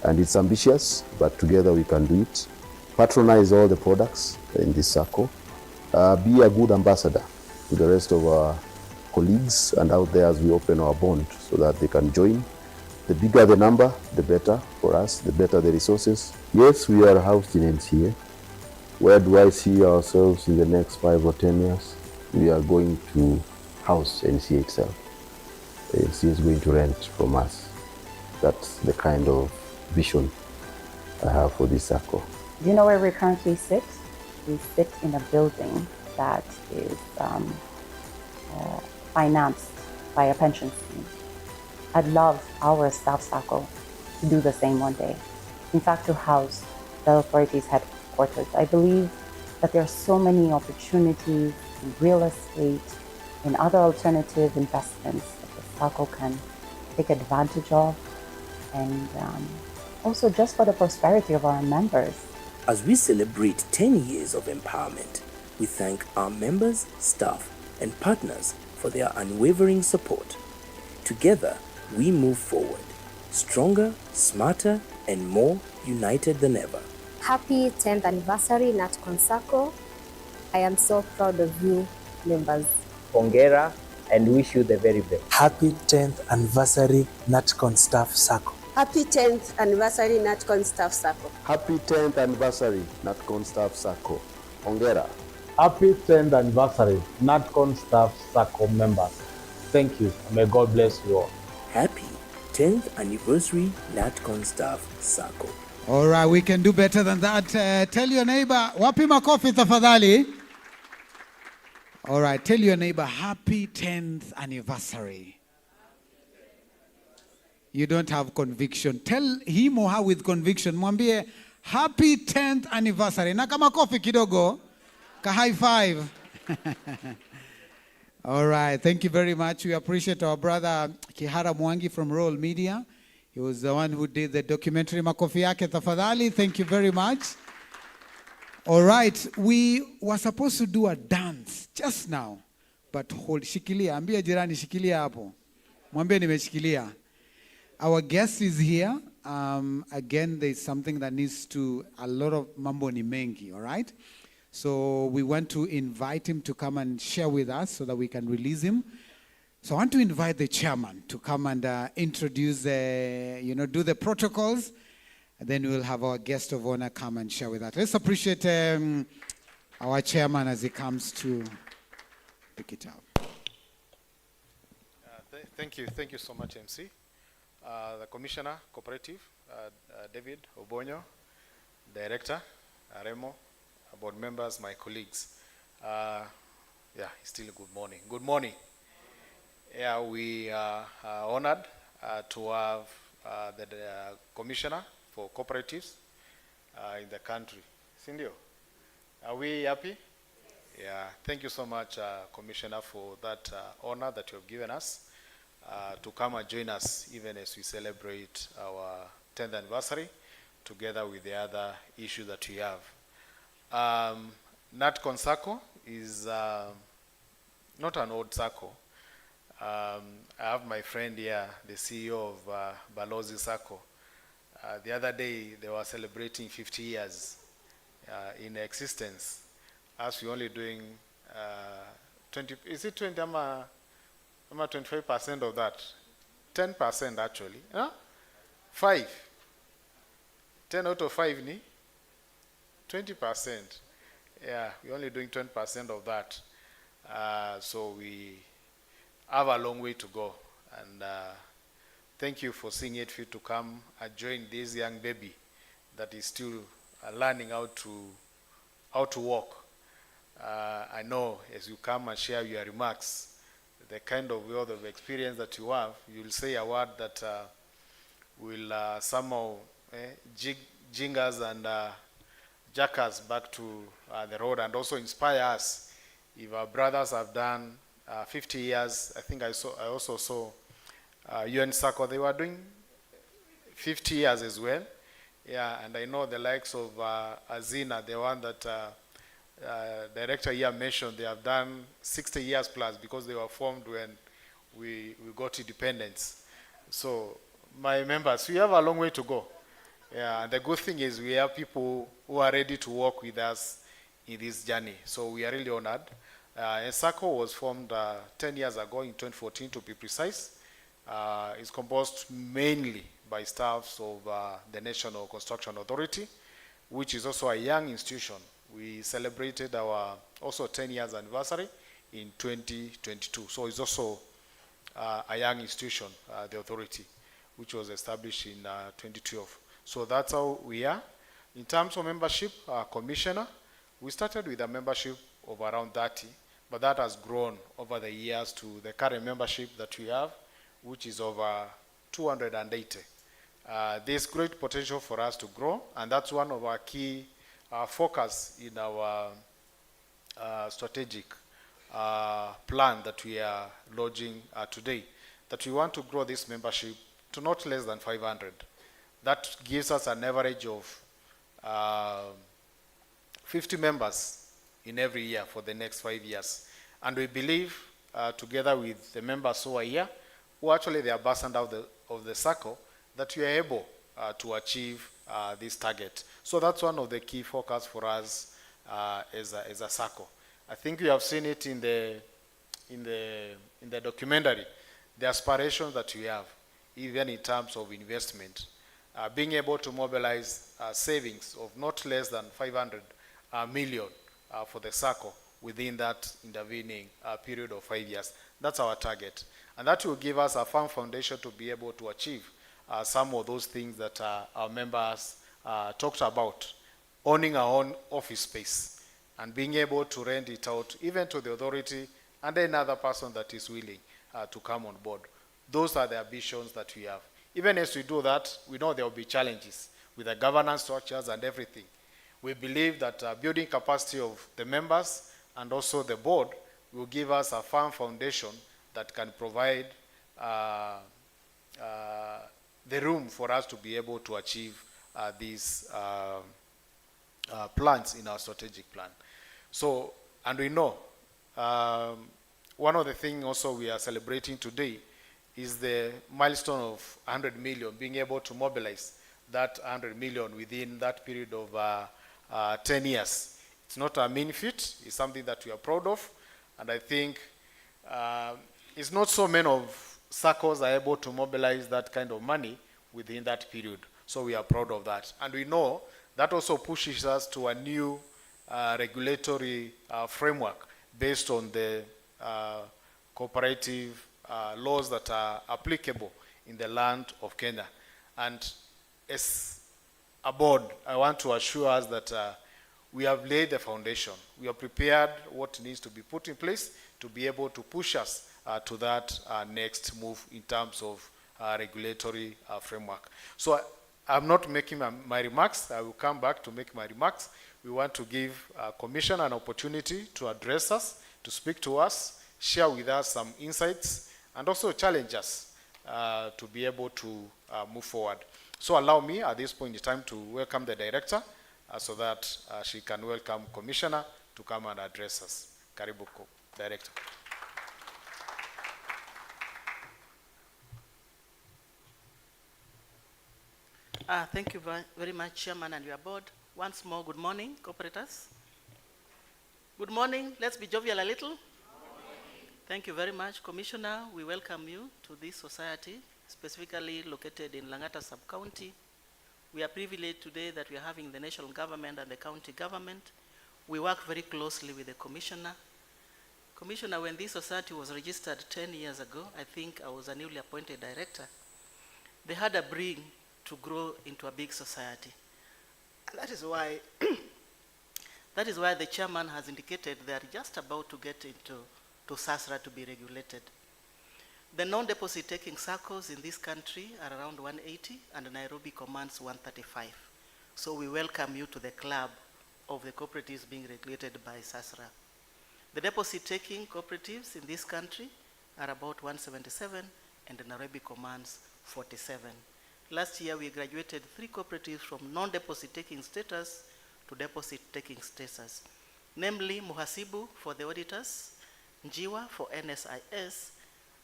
And it's ambitious, but together we can do it. Patronize all the products in this Sacco. Be a good ambassador to the rest of our colleagues and out there as we open our bond so that they can join. The bigger the number, the better for us, the better the resources. Yes, we are housed in NCA. Where do I see ourselves in the next 5 or 10 years? We are going to house NCA itself. NCA is going to rent from us. That's the kind of vision I have for this Sacco. Do you know where we currently sit? We sit in a building that is financed by a pension scheme. I'd love our staff Sacco to do the same one day. In fact, to house the authority's headquarters. I believe that there are so many opportunities in real estate, in other alternative investments that the Sacco can take advantage of, and also just for the prosperity of our members. As we celebrate 10 years of empowerment, we thank our members, staff, and partners for their unwavering support. Together, we move forward, stronger, smarter, and more united than ever. Happy 10th anniversary, Natcon Sacco. I am so proud of you, members. Hongera, and wish you the very best. Happy 10th anniversary, Natcon Staff Sacco. Happy 10th anniversary, Natcon Staff Sacco. Happy 10th anniversary, Natcon Staff Sacco. Hongera. Happy 10th anniversary, Natcon Staff Sacco members. Thank you. May God bless you all. Happy 10th anniversary, Natcon Staff Sacco. All right, we can do better than that. Tell your neighbor, wapi makofi tafadhali. All right, tell your neighbor, happy 10th anniversary. You don't have conviction. Tell him or her with conviction. Mwambie, happy 10th anniversary. Na kama kofi kidogo, ka high five. All right, thank you very much. We appreciate our brother Kihara Mwangi from Royal Media. He was the one who did the documentary Makofi Yake Tafadhali. Thank you very much. All right, we were supposed to do a dance just now, but hold, shikilia, ambia jirani shikilia hapo. Mwambie nimeshikilia. Our guest is here. Again, there's something that needs to, a lot of mambo ni mengi, all right? So we want to invite him to come and share with us so that we can release him. So I want to invite the chairman to come and introduce, do the protocols. And then we'll have our guest of honor come and share with us. Let's appreciate our chairman as he comes to pick it up. Thank you so much, MC. The Commissioner, Cooperative, David Obonyo, Director, Remo, board members, my colleagues. It's still good morning. Good morning. Yeah, we are honored to have the Commissioner for Cooperatives in the country. Cindy, are we happy? Yeah, thank you so much, Commissioner, for that honor that you have given us to come and join us even as we celebrate our 10th anniversary together with the other issues that we have. Natcon Sacco is not an old Sacco. I have my friend here, the CEO of Balozi Sacco. The other day, they were celebrating 50 years in existence. As we're only doing 20, is it 20, I'm 25% of that. 10% actually. Huh? 5. 10 out of 5, ni? 20%. Yeah, we're only doing 20% of that. So we have a long way to go. And thank you for seeing it fit to come and join this young baby that is still learning how to walk. I know as you come and share your remarks, the kind of world of experience that you have, you'll say a word that will somehow jing us and jack us back to the road and also inspire us. If our brothers have done 50 years, I think I also saw UN Sacco, they were doing 50 years as well. Yeah, and I know the likes of Azina, the one that director here mentioned, they have done 60 years plus because they were formed when we got independence. So my members, we have a long way to go. Yeah, and the good thing is we have people who are ready to work with us in this journey. So we are really honored. Sacco was formed 10 years ago in 2014 to be precise. It's composed mainly by staffs of the National Construction Authority, which is also a young institution. We celebrated our also 10 years anniversary in 2022. So it's also a young institution, the authority, which was established in 2012. So that's how we are. In terms of membership, commissioner, we started with a membership of around 30, but that has grown over the years to the current membership that we have, which is over 280. There's great potential for us to grow, and that's one of our key focus in our strategic plan that we are launching today, that we want to grow this membership to not less than 500. That gives us an average of 50 members in every year for the next 5 years. And we believe, together with the members who are here, who are actually the ambassador of the Sacco, that we are able to achieve this target. So that's one of the key focus for us as a Sacco. I think you have seen it in the documentary, the aspirations that we have, even in terms of investment. Being able to mobilize savings of not less than 500 million for the Sacco within that intervening period of 5 years. That's our target. And that will give us a firm foundation to be able to achieve some of those things that our members talked about. Owning our own office space and being able to rent it out even to the authority and another person that is willing to come on board. Those are the ambitions that we have. Even as we do that, we know there will be challenges with the governance structures and everything. We believe that building capacity of the members and also the board will give us a firm foundation that can provide the room for us to be able to achieve these plans in our strategic plan. So, and we know, one of the things also we are celebrating today is the milestone of 100 million, being able to mobilize that 100 million within that period of 10 years. It's not a mean feat, it's something that we are proud of, and I think it's not so many of SACCOs are able to mobilize that kind of money within that period. So we are proud of that. And we know that also pushes us to a new regulatory framework based on the cooperative laws that are applicable in the land of Kenya. And as a board, I want to assure us that we have laid the foundation. We are prepared what needs to be put in place to be able to push us to that next move in terms of regulatory framework. So I'm not making my remarks. I will come back to make my remarks. We want to give Commission an opportunity to address us, to speak to us, share with us some insights, and also challenge us to be able to move forward. So allow me at this point in time to welcome the Director so that she can welcome Commissioner to come and address us. Karibu, Director. Thank you very much, Chairman and your board. Once more, good morning, cooperators. Good morning. Let's be jovial a little. Thank you very much, Commissioner. We welcome you to this society, specifically located in Langata Sub-County. We are privileged today that we are having the national government and the county government. We work very closely with the Commissioner. Commissioner, when this society was registered 10 years ago, I think I was a newly appointed director, they had a bring to grow into a big society. And that is why the chairman has indicated they are just about to get into SASRA to be regulated. The non-deposit taking SACCOs in this country are around 180 and Nairobi commands 135. So we welcome you to the club of the cooperatives being regulated by SASRA. The deposit taking cooperatives in this country are about 177 and Nairobi commands 47. Last year, we graduated 3 cooperatives from non-deposit taking status to deposit taking status, namely Muhasibu for the auditors, Njiwa for NSIS,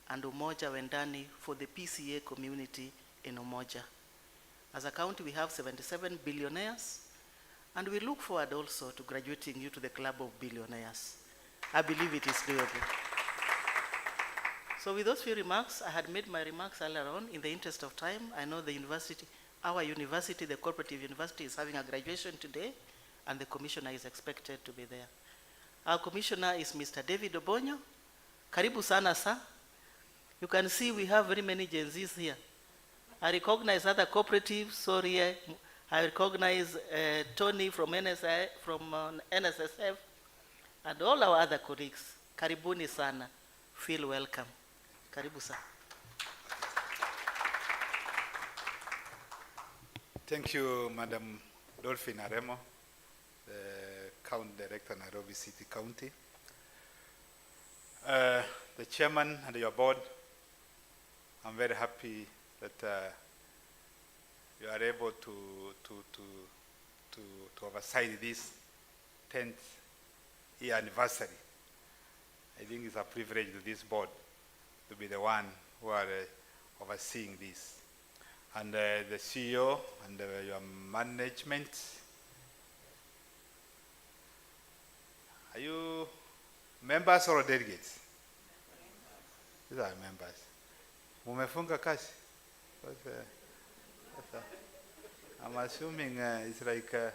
and Umoja Wendani for the PCA community in Umoja. As a county, we have 77 billionaires, and we look forward also to graduating you to the club of billionaires. I believe it is doable. So with those few remarks, I had made my remarks earlier on. In the interest of time, I know the university, our university, the cooperative university, is having a graduation today, and the commissioner is expected to be there. Our commissioner is Mr. David Obonyo. Karibu sana, sir. You can see we have very many Gen Zs here. I recognize other cooperatives, sorry, I recognize Tony from NSSF, and all our other colleagues. Karibuni sana. Feel welcome. Karibu sana. Thank you, Madam Dolphin Aremo, the County Director, Nairobi City County. The Chairman and your board, I'm very happy that you are able to oversight this 10th year anniversary. I think it's a privilege to this board to be the one who are overseeing this. And the CEO and your management, are you members or delegates? These are members. Mumefunga kazi? I'm assuming it's like the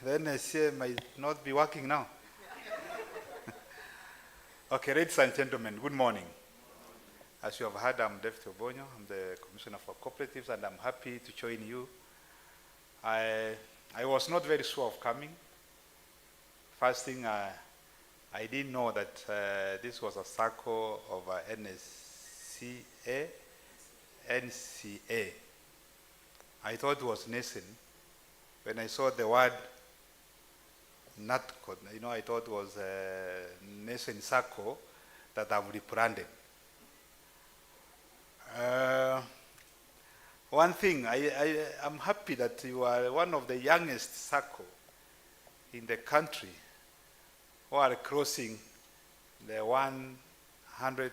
NSA might not be working now. Okay, ladies and gentlemen, good morning. As you have heard, I'm David Obonyo. I'm the Commissioner for Cooperatives, and I'm happy to join you. I was not very sure of coming. First thing, I didn't know that this was a Sacco of NCA. I thought it was Natcon. When I saw the word Natcon, I thought it was Natcon Sacco that I've rebranded. One thing, I'm happy that you are one of the youngest Sacco in the country who are crossing the 100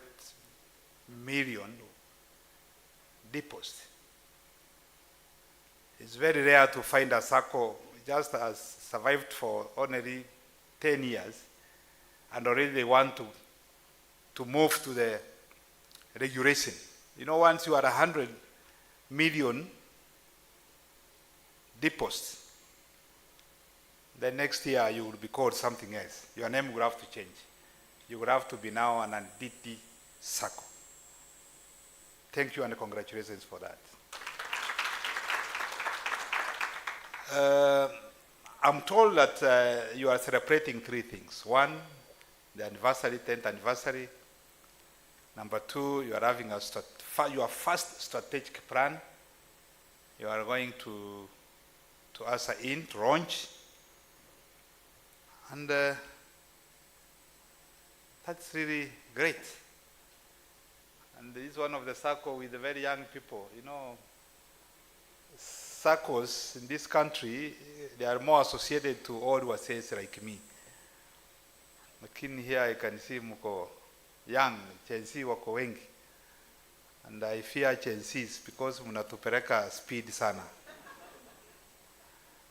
million deposit. It's very rare to find a Sacco just has survived for only 10 years and already they want to move to the regulation. You know, once you are 100 million deposit, the next year you will be called something else. Your name will have to change. You will have to be now an Nditi Sacco. Thank you and congratulations for that. I'm told that you are celebrating 3 things. 1, the anniversary, 10th anniversary. Number 2, you are having your first strategic plan. You are going to usher in, to launch. And that's really great. And this is one of the Sacco with the very young people. You know, Saccos in this country, they are more associated to old wasses like me. Lakini here I can see mko young, Gen Z wako wengi. And I fear Gen Zs because mnatupeleka speed sana.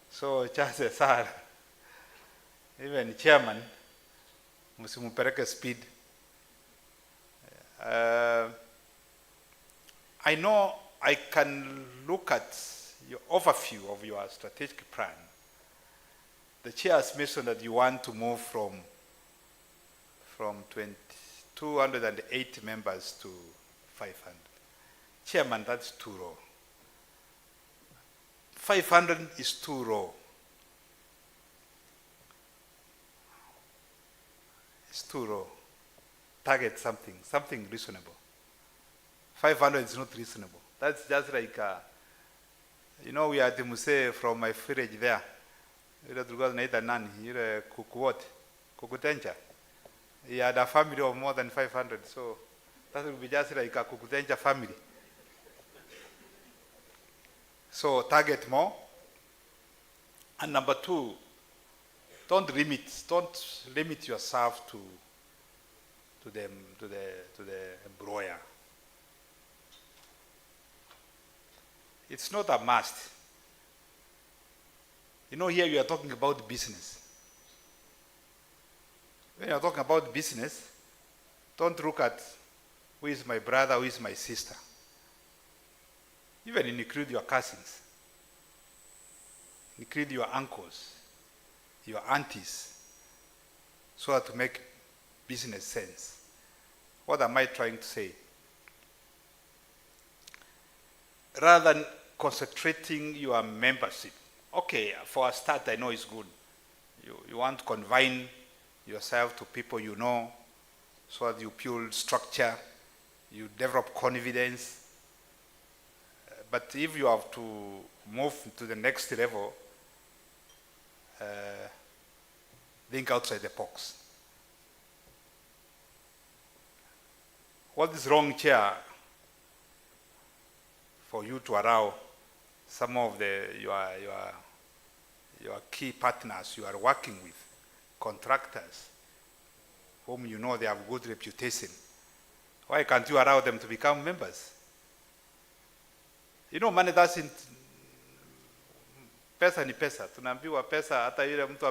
So chances are, even chairman, msimupeleke speed. I know I can look at your overview of your strategic plan. The chair has mentioned that you want to move from 208 members to 500. Chairman, that's too low. 500 is too low. It's too low. Target something reasonable. 500 is not reasonable. That's just like, you know, we are at Muse from my village there. Kukutencha. He had a family of more than 500, so that would be just like a Kukutencha family. So target more. And number 2, don't limit yourself to the employer. It's not a must. You know, here you are talking about business. When you are talking about business, don't look at who is my brother, who is my sister. Even include your cousins. Include your uncles, your aunties, so as to make business sense. What am I trying to say? Rather than concentrating your membership, okay, for a start, I know it's good. You want to confine yourself to people you know, so that you build structure, you develop confidence. But if you have to move to the next level, think outside the box. What is wrong, Chair, for you to allow some of your key partners you are working with, contractors, whom you know they have good reputation, why can't you allow them to become members? You know, money doesn't, pesa ni pesa. Tunaambiwa pesa, hata yule mtu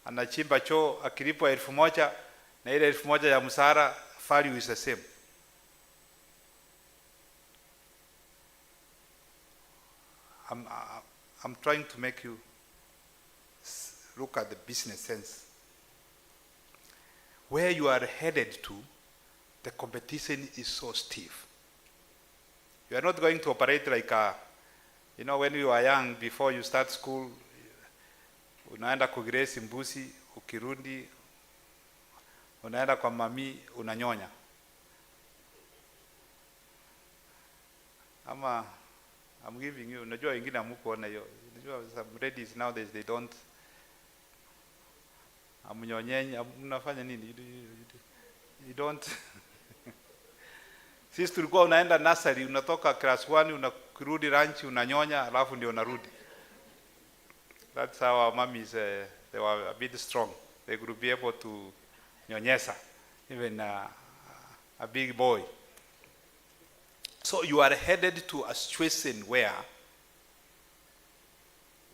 anachimba choo akilipwa 1,000 na ile 1,000 ya msara, value is the same. I'm trying to make you look at the business sense. Where you are headed to, the competition is so stiff. You are not going to operate like you know, when you are young, before you start school, unaenda kugrace mbuzi, ukirundi, unaenda kwa mami, unanyonya. I'm giving you, unajua wengine hamukuona hiyo. Unajua some ladies nowadays, they don't, amunyonyenye, unafanya nini? You don't. Sisi tulikuwa unaenda nursery, unatoka class 1 unarudi lunch unanyonya alafu ndio unarudi. That's how our mummies, they were a bit strong. They could be able to nyonyesa, even a big boy. So you are headed to a situation where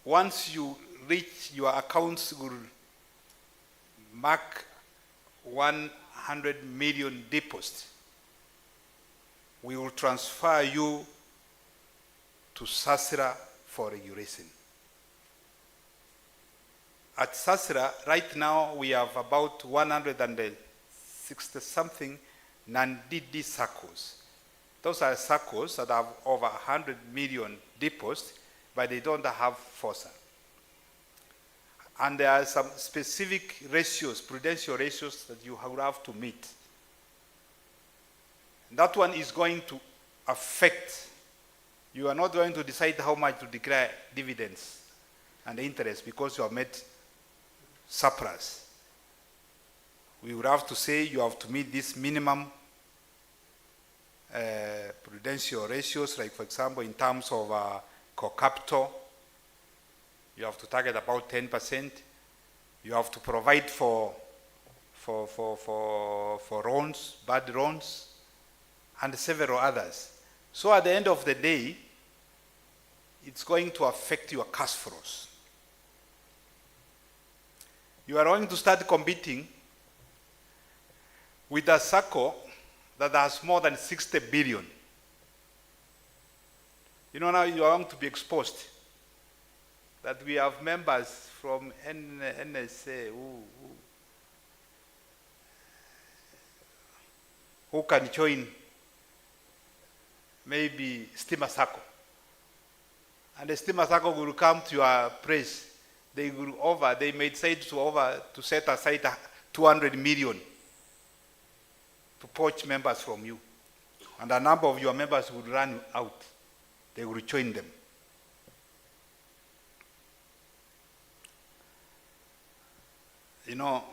once you reach your accounts will mark 100 million deposit, we will transfer you to Sasra for regulation. At Sasra, right now, we have about 160 something non-DD Saccos. Those are Saccos that have over 100 million deposits, but they don't have FOSA. And there are some specific ratios, prudential ratios that you have to meet. That one is going to affect, you are not going to decide how much to declare dividends and interest because you have met surplus. We would have to say you have to meet this minimum prudential ratios, like for example, in terms of core capital, you have to target about 10%. You have to provide for loans, bad loans, and several others. So at the end of the day, it's going to affect your cash flows. You are going to start competing with a Sacco that has more than 60 billion. You know, now you are going to be exposed. That we have members from NSA who can join maybe Stima Sacco. And the Stima Sacco will come to your place. They may decide to set aside 200 million to poach members from you. And a number of your members will run out. They will join them. You know,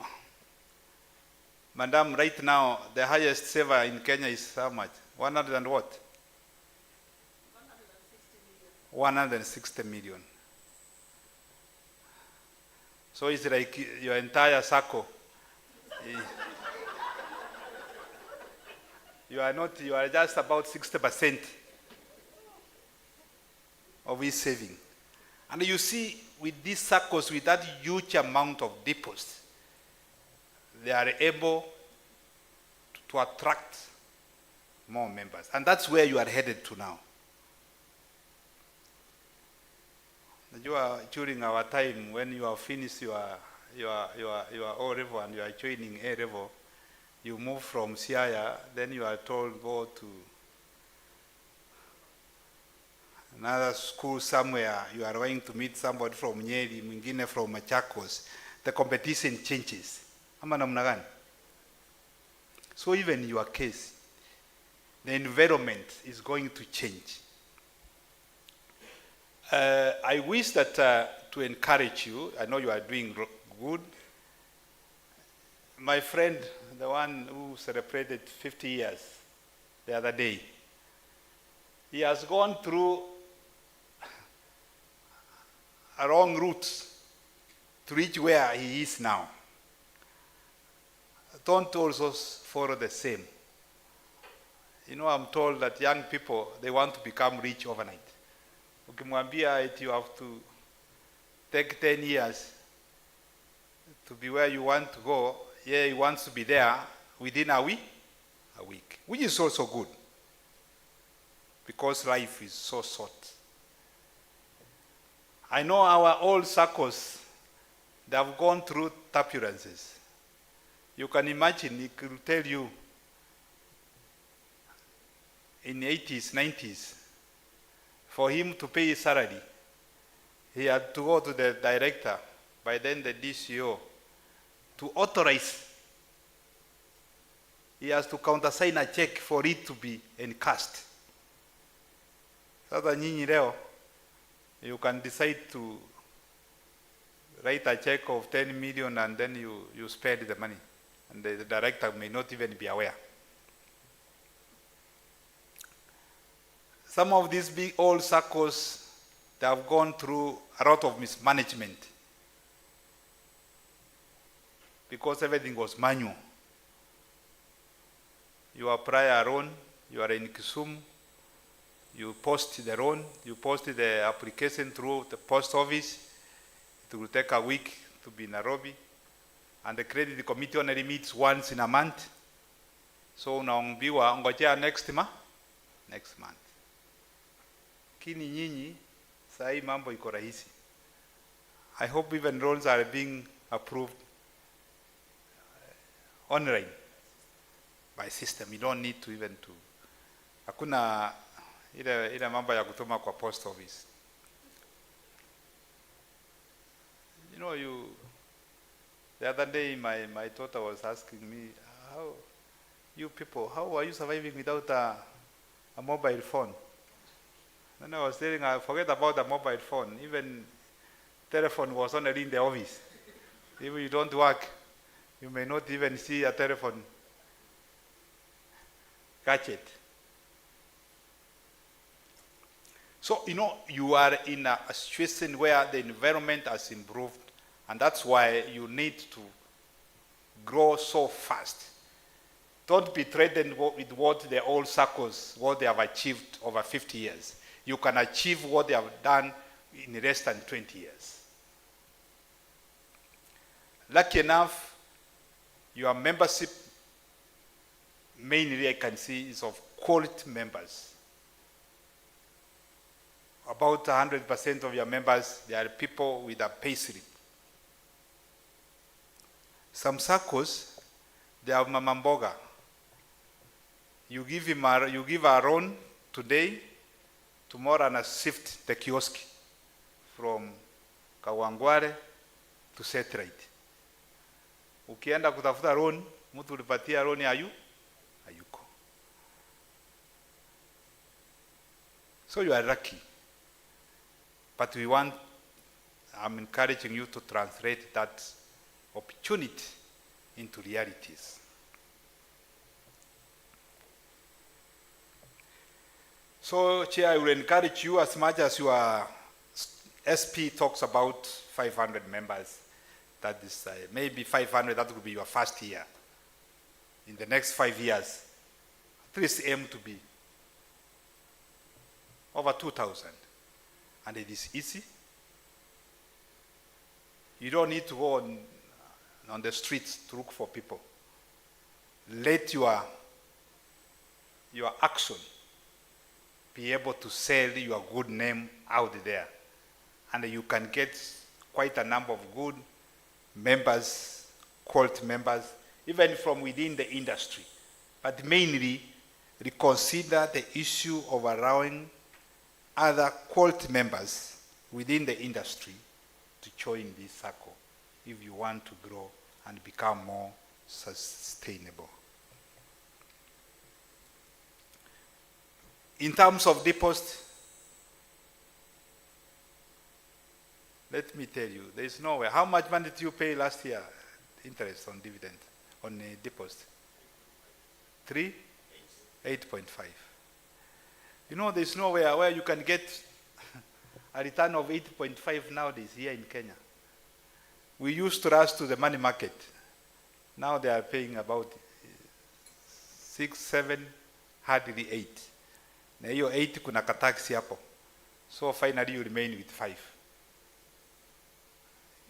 Madam, right now, the highest saver in Kenya is how much? 100 and what? 160 million. So it's like your entire Sacco. You are just about 60% of his saving. And you see, with these Saccos, with that huge amount of deposits, they are able to attract more members. And that's where you are headed to now. You are, during our time, when you have finished your O level and you are joining A level, you move from Siaya, then you are told go to another school somewhere. You are going to meet somebody from Nyeri, mwingine from Machakos. The competition changes. Ama namna gani? So even in your case, the environment is going to change. I wish that to encourage you, I know you are doing good. My friend, the one who celebrated 50 years the other day, he has gone through a wrong route to reach where he is now. Don't also follow the same. You know, I'm told that young people, they want to become rich overnight. Ukimwambia you have to take 10 years to be where you want to go, he wants to be there within a week, which is also good because life is so short. I know our old Saccos, they have gone through turbulences. You can imagine, he could tell you in the 80s, 90s, for him to pay his salary, he had to go to the director, by then the DCO, to authorize. He has to countersign a check for it to be encashed. Sasa nyinyi leo, you can decide to write a check of 10 million and then you spend the money. And the director may not even be aware. Some of these big old SACCOs, they have gone through a lot of mismanagement because everything was manual. You apply a loan, you are in Kisumu, you post the loan, you post the application through the post office. It will take a week to be in Nairobi. And the credit committee only meets once in a month. So unaambiwa ngojea next month. Kini nyinyi, saa hii mambo iko rahisi. I hope even loans are being approved online by system. You don't need to even to. Hakuna ile mambo ya kutuma kwa post office. You know, the other day my daughter was asking me, how you people, how are you surviving without a mobile phone? And I was telling her, forget about the mobile phone. Even telephone was only in the office. If you don't work, you may not even see a telephone gadget. So, you know, you are in a situation where the environment has improved, and that's why you need to grow so fast. Don't be threatened with what the old SACCOs, what they have achieved over 50 years. You can achieve what they have done in less than 20 years. Lucky enough, your membership, mainly I can see, is of quality members. About 100% of your members, they are people with a pay slip. Some SACCOs, they have mama mboga. You give a loan today, tomorrow and shift the kiosk from Kawangware to Satellite. Ukienda kutafuta loan, mtu ulipatia loan hayuko. So you are lucky. But I'm encouraging you to translate that opportunity into realities. So, Chair, I will encourage you as much as your SP talks about 500 members. That is maybe 500, that will be your first year. In the next 5 years, at least aim to be over 2,000. And it is easy. You don't need to go on the streets to look for people. Let your action be able to sell your good name out there. And you can get quite a number of good members, quality members, even from within the industry. But mainly, reconsider the issue of allowing other quality members within the industry to join this circle if you want to grow and become more sustainable. In terms of deposit, let me tell you, there is nowhere. How much money did you pay last year? Interest on dividend, on a deposit? 3? 8.5. You know, there's nowhere where you can get a return of 8.5 nowadays here in Kenya. We used to rush to the money market. Now they are paying about 6, 7, hardly 8. Na hiyo 8 kuna kataxi hapo. So finally you remain with 5.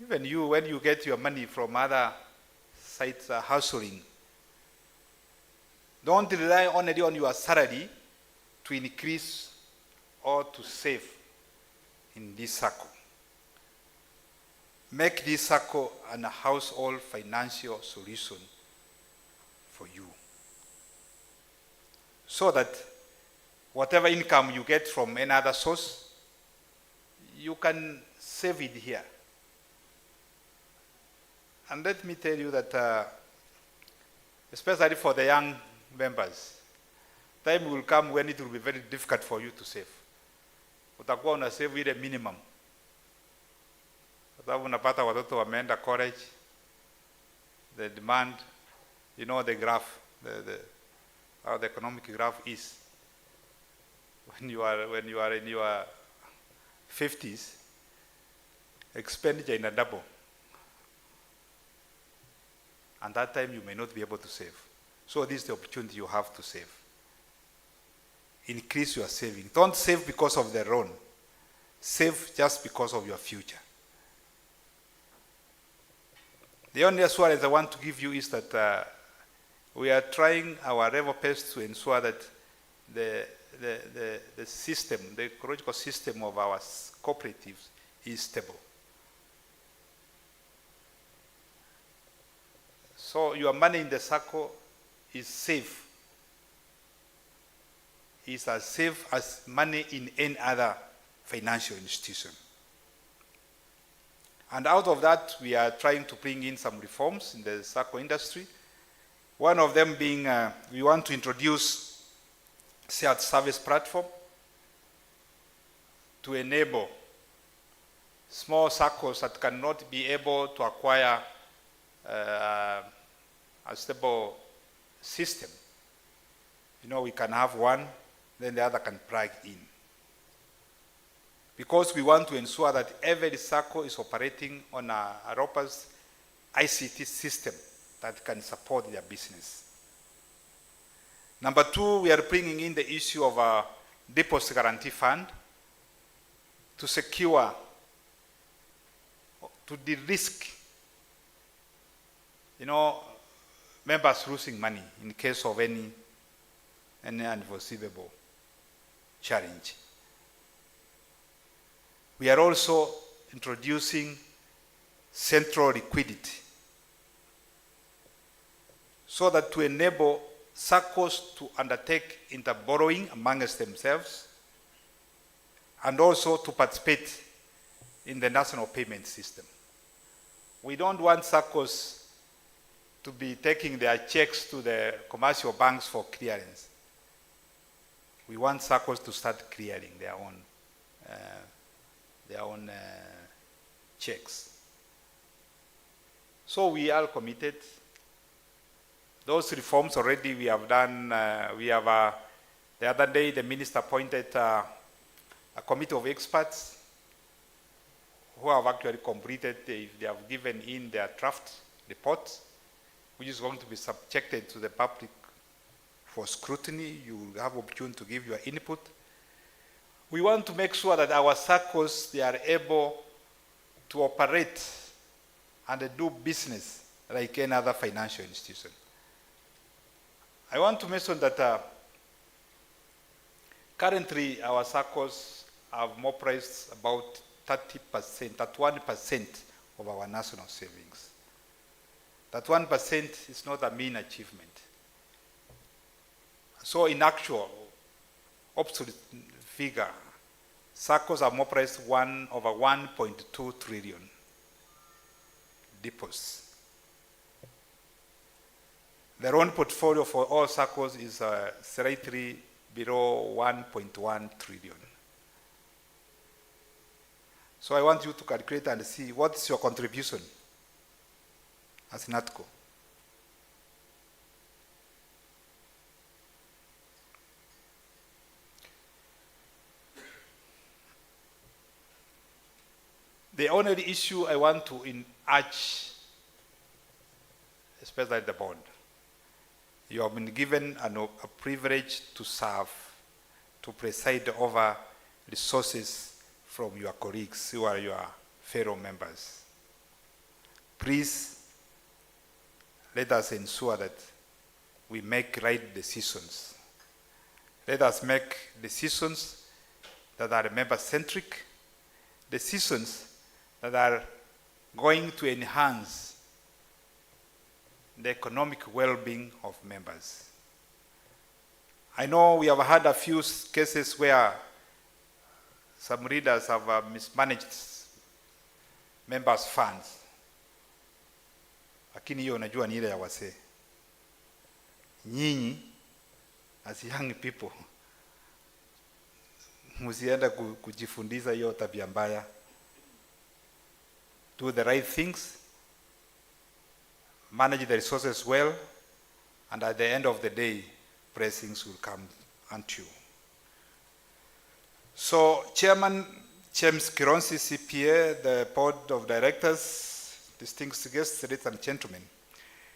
Even you, when you get your money from other sites hustling, don't rely only on your salary to increase or to save in this circle. Make this circle a household financial solution for you. So that whatever income you get from any other source, you can save it here. And let me tell you that, especially for the young members, time will come when it will be very difficult for you to save. Utakuwa una save ile minimum. Kwa sababu unapata watoto wameenda college, the demand, you know the graph, how the economic graph is. when you are in your 50s, expenditure in a double. And that time you may not be able to save. So this is the opportunity you have to save. Increase your saving. Don't save because of the loan. Save just because of your future. The only assurance I want to give you is that we are trying our level best to ensure that the system, the ecological system of our cooperatives is stable. So your money in the Sacco is safe. It's as safe as money in any other financial institution. And out of that, we are trying to bring in some reforms in the Sacco industry. One of them being, we want to introduce shared service platform to enable small Saccos that cannot be able to acquire a stable system. You know, we can have one, then the other can plug in. Because we want to ensure that every Sacco is operating on a robust ICT system that can support their business. Number two, we are bringing in the issue of a deposit guarantee fund to secure, to de-risk, members losing money in case of any unforeseeable challenge. We are also introducing central liquidity so that to enable Saccos to undertake inter-borrowing amongst themselves and also to participate in the national payment system. We don't want Saccos to be taking their checks to the commercial banks for clearance. We want Saccos to start clearing their own checks. So we are committed. Those reforms already we have done. The other day the minister appointed a committee of experts who have actually completed, they have given in their draft report, which is going to be subjected to the public for scrutiny. You will have opportunity to give your input. We want to make sure that our Saccos, they are able to operate and do business like any other financial institution. I want to mention that currently our Saccos have mobilized about 30%, 31% of our national savings. That 1% is not a mean achievement. So in actual, absolute figure, Saccos have mobilized over 1.2 trillion deposits. The loan portfolio for all Saccos is slightly below 1.1 trillion. So I want you to calculate and see what's your contribution as Natco. The only issue I want to urge, especially the bond, you have been given a privilege to serve, to preside over resources from your colleagues who are your fellow members. Please let us ensure that we make right decisions. Let us make decisions that are member-centric, decisions that are going to enhance the economic well-being of members. I know we have had a few cases where some leaders have mismanaged members' funds. Lakini hiyo unajua ni ile ya wasee. Nyinyi as young people msiende kujifundisha hiyo tabia mbaya. Do the right things, manage the resources well, and at the end of the day, blessings will come unto you. So, Chairman James Kironsi, CPA, the Board of Directors, distinguished guests, ladies and gentlemen,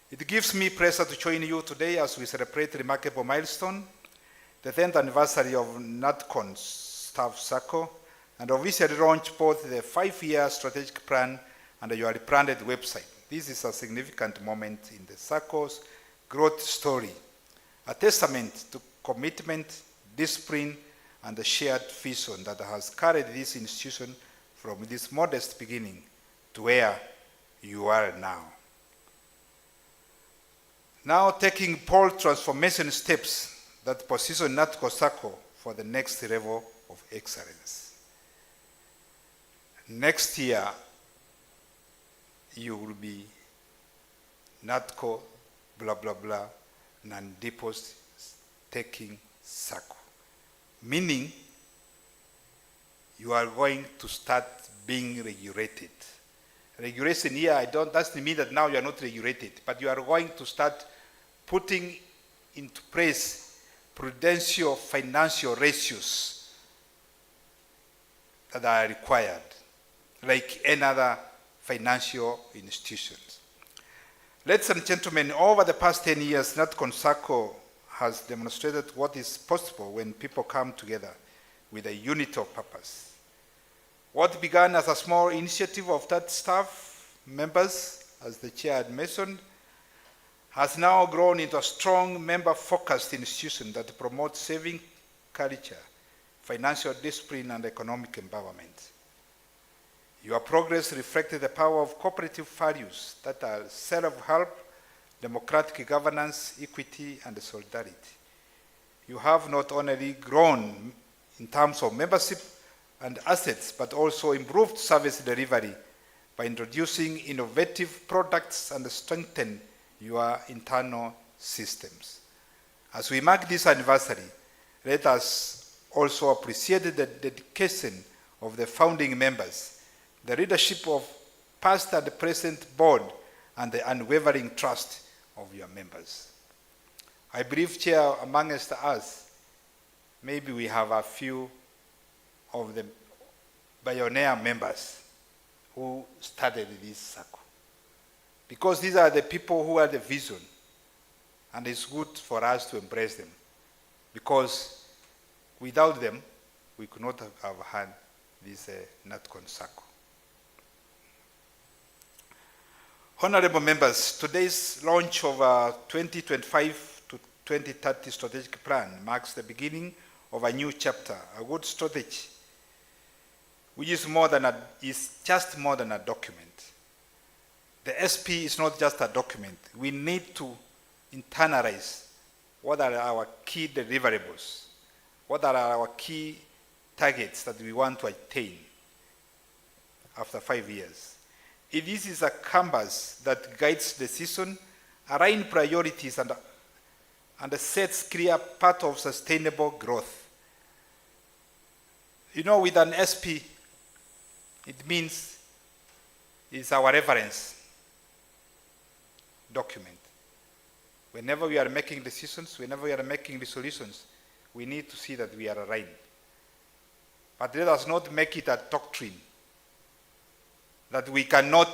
it gives me pleasure to join you today as we celebrate a remarkable milestone, the 10th anniversary of Natcon Staff Sacco, and officially launch both the 5-year strategic plan and your rebranded website. This is a significant moment in the Sacco's growth story, a testament to commitment, discipline, and the shared vision that has carried this institution from this modest beginning to where you are now. Now taking bold transformation steps that position Natcon Sacco for the next level of excellence. Next year, you will be Natcon blah blah blah non-deposit taking Sacco. Meaning, you are going to start being regulated. Regulation here, doesn't mean that now you are not regulated, but you are going to start putting into place prudential financial ratios that are required, like any other financial institutions. Ladies and gentlemen, over the past 10 years, Natcon Sacco has demonstrated what is possible when people come together with a unity of purpose. What began as a small initiative of 30 staff members, as the chair had mentioned, has now grown into a strong member-focused institution that promotes saving culture, financial discipline, and economic empowerment. Your progress reflected the power of cooperative values that are self-help, democratic governance, equity, and solidarity. You have not only grown in terms of membership and assets, but also improved service delivery by introducing innovative products and strengthen your internal systems. As we mark this anniversary, let us also appreciate the dedication of the founding members, the leadership of past and present board, and the unwavering trust of your members. I believe, Chair, amongst us, maybe we have a few of the pioneer members who started this Sacco. Because these are the people who are the vision, and it's good for us to embrace them. Because without them, we could not have had this Natcon Sacco. Honorable members, today's launch of our 2025 to 2030 strategic plan marks the beginning of a new chapter, a good strategy, which is just more than a document. The SP is not just a document. We need to internalize what are our key deliverables, what are our key targets that we want to attain after 5 years. This is a canvas that guides decision, aligns priorities, and sets clear path of sustainable growth. You know, with an SP, it means it's our reference document. Whenever we are making decisions, whenever we are making resolutions, we need to see that we are aligned. But let us not make it a doctrine that we cannot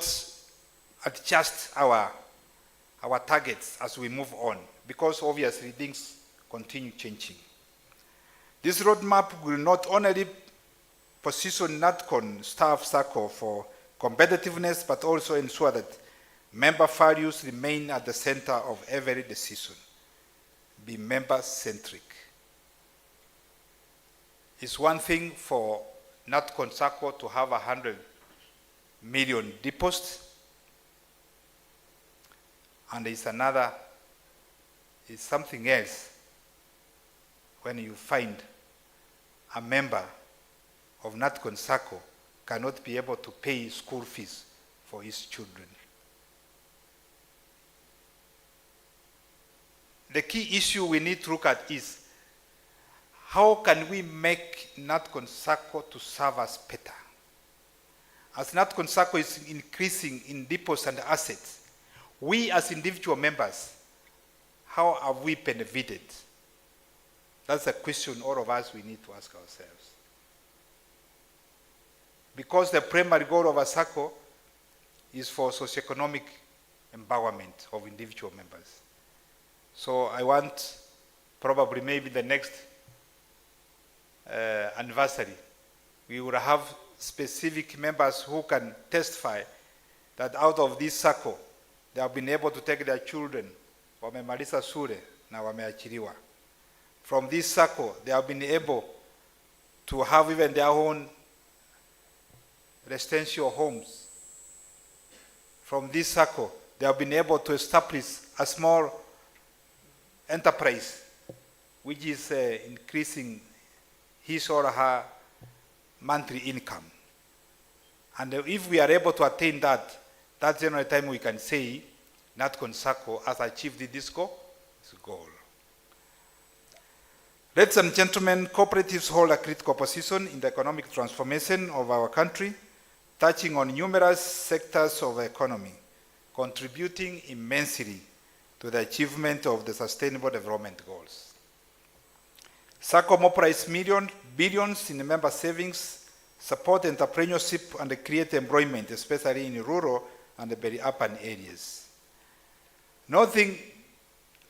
adjust our targets as we move on, because obviously things continue changing. This roadmap will not only position Natcon Staff Sacco for competitiveness, but also ensure that member values remain at the center of every decision. Be member-centric. It's one thing for Natcon Sacco to have 100 million deposits, and it's something else when you find a member of Natcon Sacco cannot be able to pay school fees for his children. The key issue we need to look at is how can we make Natcon Sacco to serve us better? As Natcon Sacco is increasing in deposits and assets, we as individual members, how have we benefited? That's a question all of us we need to ask ourselves. because the primary goal of a Sacco is for socioeconomic empowerment of individual members. So I want probably maybe the next anniversary, we will have specific members who can testify that out of this Sacco, they have been able to take their children, wamemaliza shule na wameachiliwa. From this Sacco, they have been able to have even their own residential homes. From this Sacco, they have been able to establish a small enterprise which is increasing his or her monthly income. And if we are able to attain that, that's the only time we can say Natcon Sacco has achieved this goal. Ladies and gentlemen, cooperatives hold a critical position in the economic transformation of our country, touching on numerous sectors of the economy, contributing immensely to the achievement of the Sustainable Development Goals. Sacco mobilize billions in member savings, support entrepreneurship, and create employment, especially in rural and very urban areas. Noting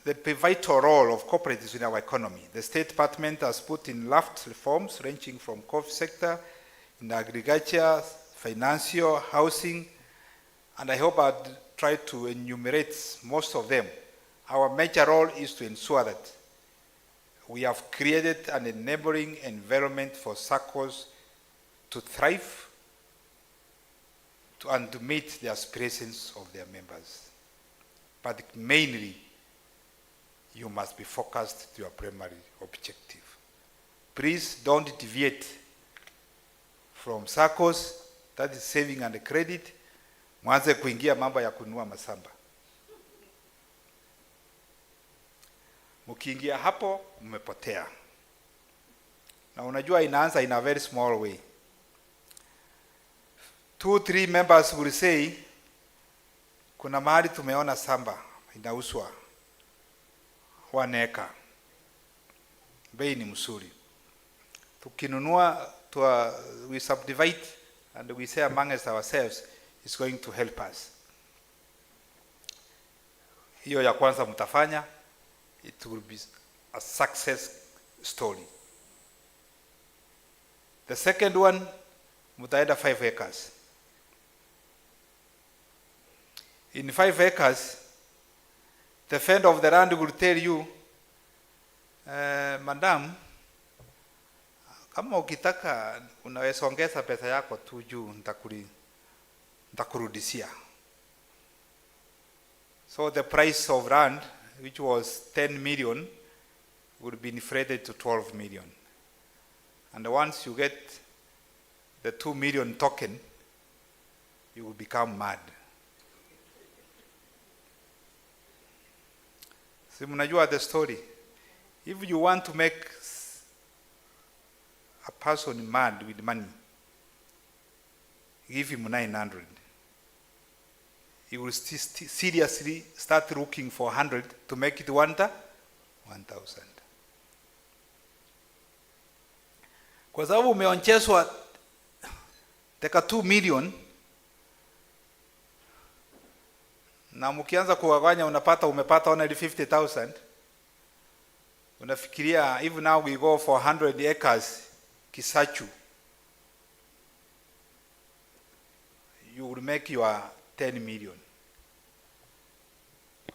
the pivotal role of cooperatives in our economy, the State Department has put in raft reforms ranging from coffee sector, in agriculture, financial, housing, and I hope I'd try to enumerate most of them. Our major role is to ensure that we have created an enabling environment for Saccos to thrive and to meet the aspirations of their members. But mainly, you must be focused to your primary objective. Please don't deviate from Saccos, that is saving and credit, mwanze kuingia mambo ya kununua masamba. Mukiingia hapo, mmepotea. Na unajua inaanza in a very small way. 2-3 members will say, kuna mahali tumeona samba, inauswa 1 acre. Bei ni mzuri. Tukinunua, we subdivide and we say among ourselves, it's going to help us. Hiyo ya kwanza mtafanya, it will be a success story. The second one, mutaenda 5 acres. In 5 acres, the friend of the land will tell you, Madam, kama ukitaka unaweza ongeza pesa yako tu juu nitakurudishia. So the price of land, which was 10 million, would be inflated to 12 million. And once you get the 2 million token, you will become mad. So mnajua the story. If you want to make a person mad with money, give him 900. He will seriously start looking for 100 to make it 1,000. Kwa sababu umeonchezwa teka 2 million, na mkianza kuwaganya umepata only 50,000. Unafikiria, if now we go for 100 acres Kisachu, you will make your 10 million.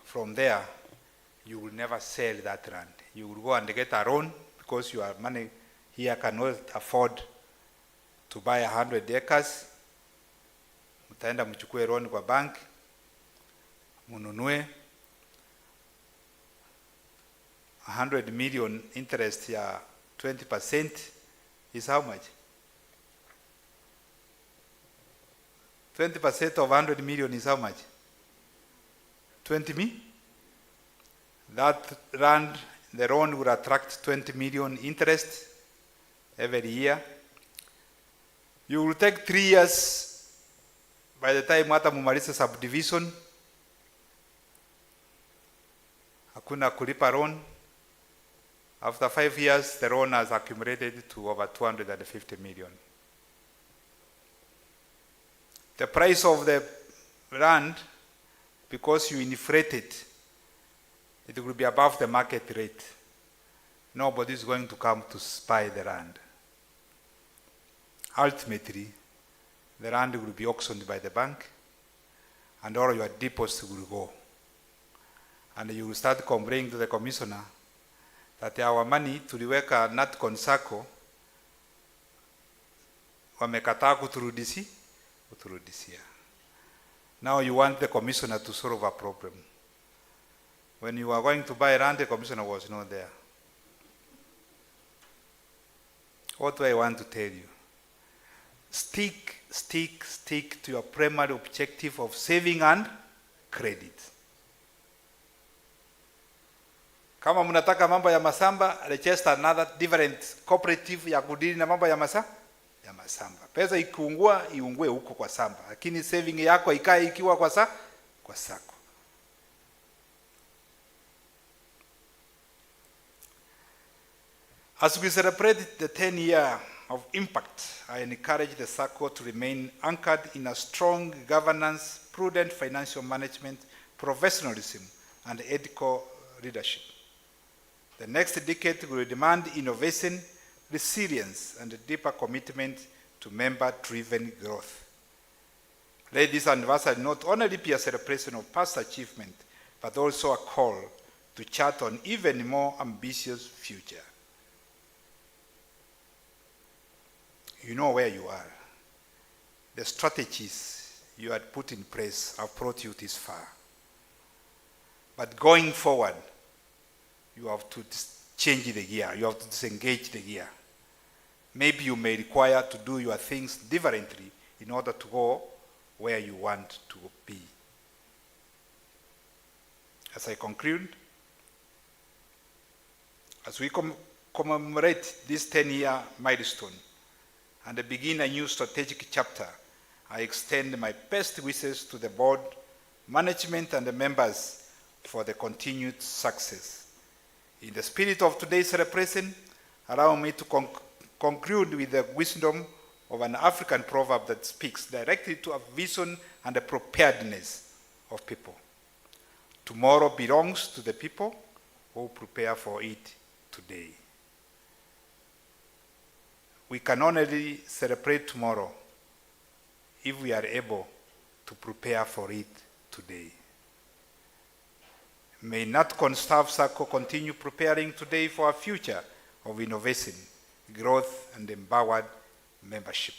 From there, you will never sell that land. You will go and get a loan because your money here cannot afford to buy 100 acres. Mtaenda mchukue loan kwa bank, mununue 100 million, interest ya 20% is how much? 20% of 100 million is how much? 20 million? That land, the loan will attract 20 million interest every year. You will take 3 years by the time hata mumalize subdivision. Hakuna kulipa loan. After 5 years, the loan has accumulated to over 250 million. the price of the rand, because you inflate it will be above the market rate. Nobody is going to come to buy the rand. Ultimately, the rand will be auctioned by the bank, and all your deposits will go. And you will start complaining to the commissioner that our money tuliweka Natcon Sacco wamekataa kuturudishia. Now you want the commissioner to solve a problem. When you are going to buy land, the commissioner was not there. What do I want to tell you? Stick to your primary objective of saving and credit. Kama mnataka mambo ya masamba, register another different cooperative ya kudili na mambo ya masamba. Pesa ikiungua, iungue huko kwa samba. Lakini saving yako ikae ikiwa kwa Sacco. As we celebrate the 10 year of impact, I encourage the Sacco to remain anchored in a strong governance, prudent financial management, professionalism, and ethical leadership. The next decade will demand innovation, resilience, and a deeper commitment to member-driven growth. Let this anniversary not only be a celebration of past achievement, but also a call to chart an even more ambitious future. You know where you are. The strategies you had put in place have brought you this far. But going forward, you have to change the gear. You have to disengage the gear. Maybe you may require to do your things differently in order to go where you want to be. As I conclude, as we commemorate this 10-year milestone and begin a new strategic chapter, I extend my best wishes to the board, management, and the members for the continued success. In the spirit of today's celebration, allow me to conclude with the wisdom of an African proverb that speaks directly to a vision and a preparedness of people. Tomorrow belongs to the people who prepare for it today. We can only celebrate tomorrow if we are able to prepare for it today. May Natcon Staff Sacco continue preparing today for a future of innovation, growth, and empowered membership.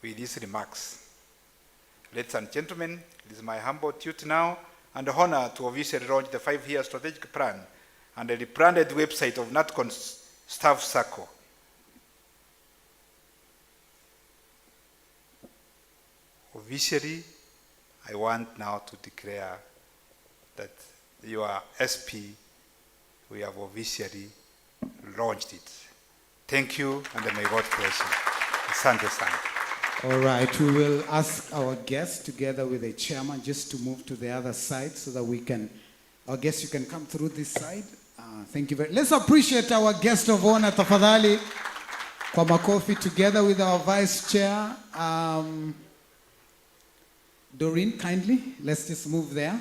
With these remarks, ladies and gentlemen, it is my humble duty now and honor to officially launch the 5-year strategic plan and the rebranded website of Natcon Staff Sacco. Officially, I want now to declare that your SP, we have officially launched it. Thank you, and may God bless you. Asante sana. All right, we will ask our guests together with the chairman just to move to the other side so that we can, our guests, you can come through this side. Thank you very much. Let's appreciate our guest of honor, tafadhali, kwa makofi, together with our vice chair. Doreen, kindly, let's just move there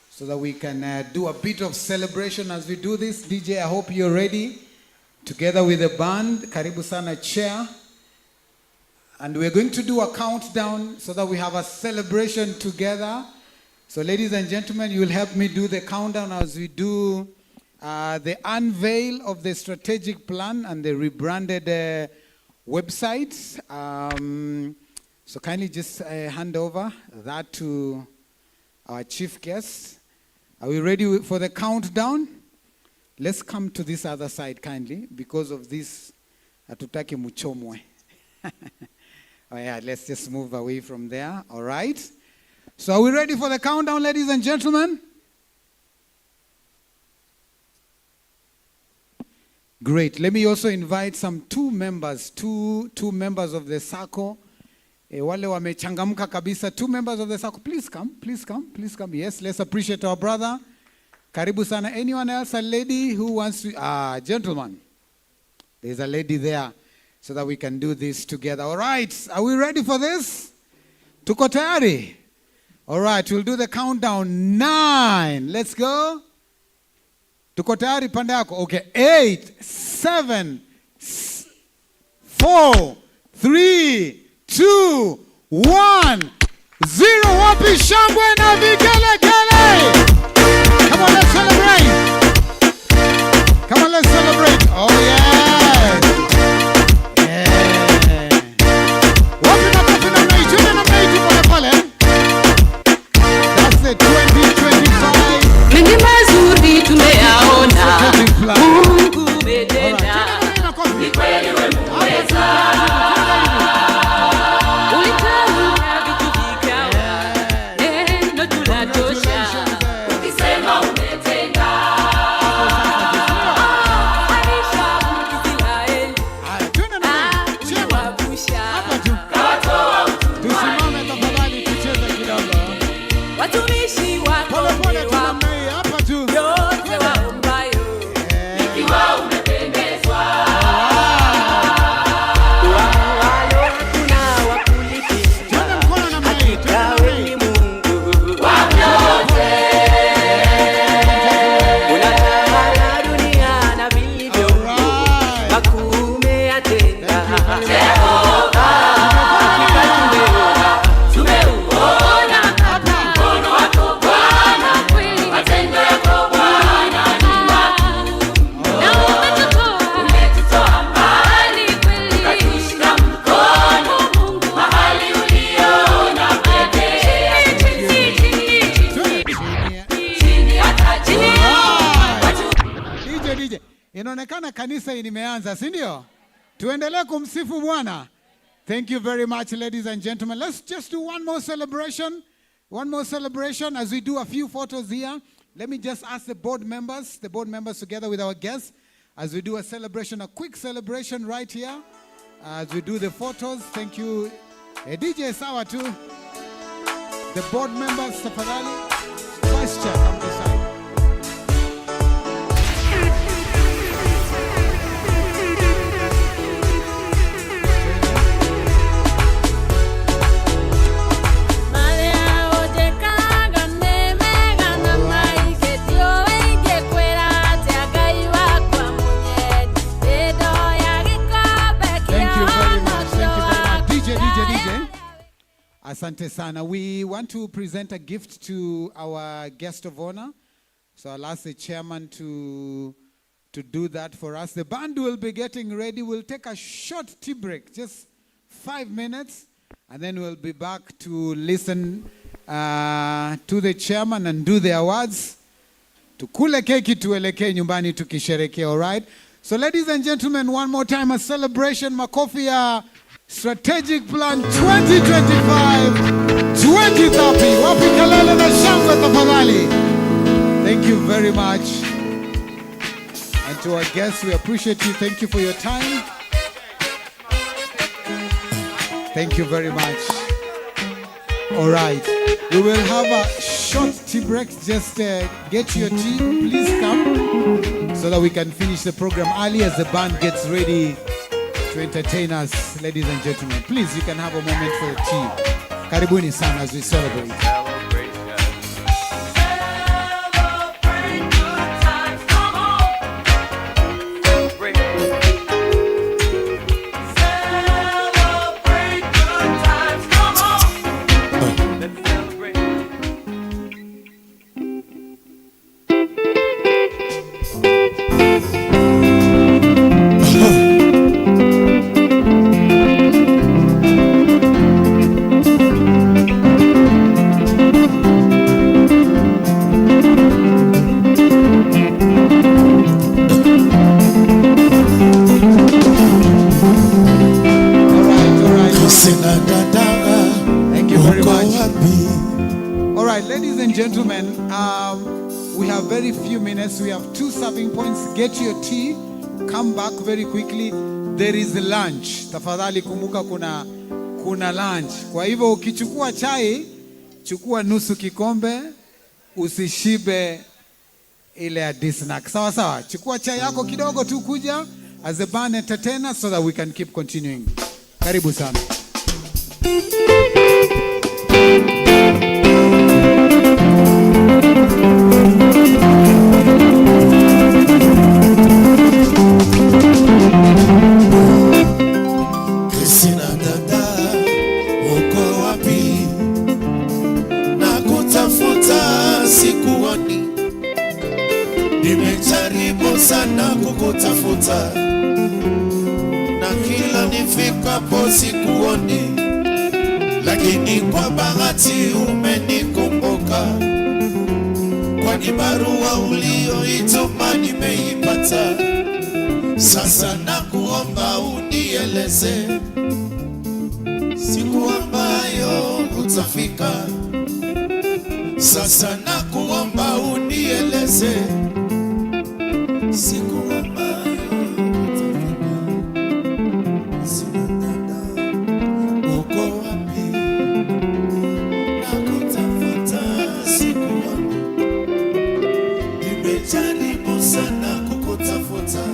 so that we can do a bit of celebration as we do this. DJ, I hope you're ready. Together with the band, karibu sana chair. And we're going to do a countdown so that we have a celebration together. So ladies and gentlemen, you will help me do the countdown as we do the unveil of the strategic plan and the rebranded websites. So kindly just hand over that to our chief guest. Are we ready for the countdown? Let's come to this other side kindly because of this hatutaki muchomwe. Oh yeah, let's just move away from there. All right. So are we ready for the countdown, ladies and gentlemen? Great. Let me also invite some two members of the Sacco. Wale wamechangamka kabisa. 2 members of the Sacco. Please come, please come, please come. Yes, let's appreciate our brother. Karibu sana. Anyone else? A lady who wants to... gentleman. There's a lady there. so that we can do this together. All right, are we ready for this? Tuko tayari? All right, we'll do the countdown. 9. Let's go. Tuko tayari pande yako? Okay. 8, 7, 4, 3, 2, 1, 0. Wapi shangwe na vigelegele? Come on, let's celebrate. Come on, let's celebrate. Oh, yes. Yeah. Wapi makofi na mnaitu pole pole. That's the 2025. Mengi mazuri tumeyaona, Mungu umetenda, ni kweli wewe umeweza. Ulitamka vitu vikawa, neno tunatosha, ukisema umetenda. Alisha Israeli, aliwavusha, kawatoa utumwani. Tusimame tafadhali tucheze kidogo. Watumishi wako yote waombayo, ikiwa umependezwa. Walo hakuna wa kulipia, hakika wewe ni Mungu wa vyote. Unatawala dunia na vilivyomo, makuu umeyatenda. Jehova, hakika tumeuona mkono wako Bwana, matendo yako Bwana ni makuu. Na umetutoa mbali, ukatushika mkono mahali uliona pekee. Chini hata chini. DJ, inaonekana kanisa limeanza, si ndio? Tuendelee kumsifu Bwana. Thank you very much, ladies and gentlemen. Let's just do one more celebration. One more celebration as we do a few photos here. Let me just ask the board members together with our guests, as we do a celebration, a quick celebration right here, as we do the photos. Thank you. DJ Sawa too. The board members, tafadhali. Vice Chair, come this side. Asante sana. We want to present a gift to our guest of honor. So I'll ask the chairman to do that for us. The band will be getting ready. We'll take a short tea break, just 5 minutes, and then we'll be back to listen to the chairman and do the awards. Tukule keki tuelekee nyumbani tukisherekea, all right? So ladies and gentlemen, one more time, a celebration, makofi ya Strategic Plan 2025, 2030. Wapi kelele na shangwe tafadhali. Thank you very much. And to our guests, we appreciate you. Thank you for your time. Thank you very much. All right. We will have a short tea break. Just get your tea. Please come so that we can finish the program early as the band gets ready to entertain us, ladies and gentlemen. Please, you can have a moment for the tea. Karibuni sana as we celebrate. Thank you very much. All right, ladies and gentlemen, we have very few minutes. We have 2 serving points. Get your tea. Come back very quickly. There is lunch. Tafadhali kumbuka kuna lunch. Kwa hivyo ukichukua chai, chukua nusu kikombe, usishibe ile ya snack. Sawa sawa. Chukua chai yako kidogo tu kuja, as the band entertain us so that we can keep continuing. Karibu sana. Sina dada, uko wapi? Nakutafuta sikuoni, nimejaribu sana kukutafuta, na kila nifikapo sikuoni, lakini kwa bahati umenikumbuka, kwani barua ulioituma nimeipata. Sasa nakuomba unieleze siku ambayo utafika. Sasa nakuomba unieleze siku ambayo utafika. Sina dada, uko wapi? Nakutafuta sikuoni, nimejaribu sana kukutafuta,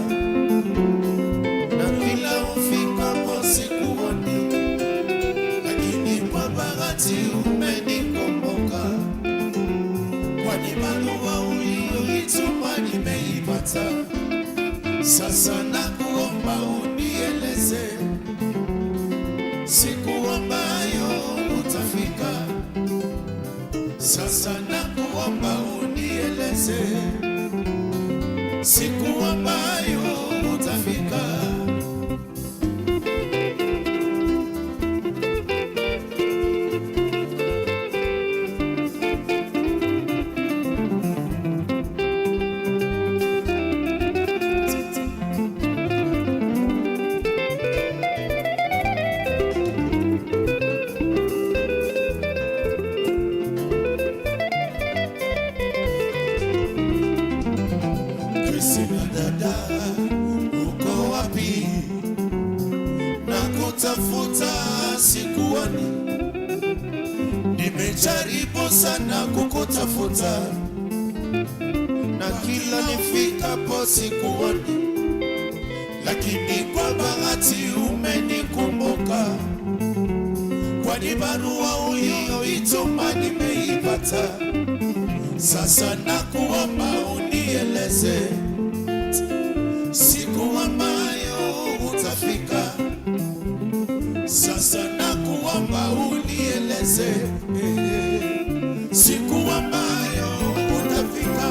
na kila ufikapo sikuoni, lakini kwa bahati umenikumbuka, kwani barua ulioituma nimeipata. Sasa nakuomba unieleze siku ambayo utafika. Sasa nakuomba unieleze siku ambayo utafika. Sina dada, uko wapi? Nakutafuta sikuoni, nimejaribu sana kukutafuta, na kila nifikapo sikuoni, lakini kwa bahati umenikumbuka, kwani barua ulioituma nimeipata. Sasa nakuomba unieleze siku ambayo utafika. Sasa nakuomba unieleze siku ambayo utafika.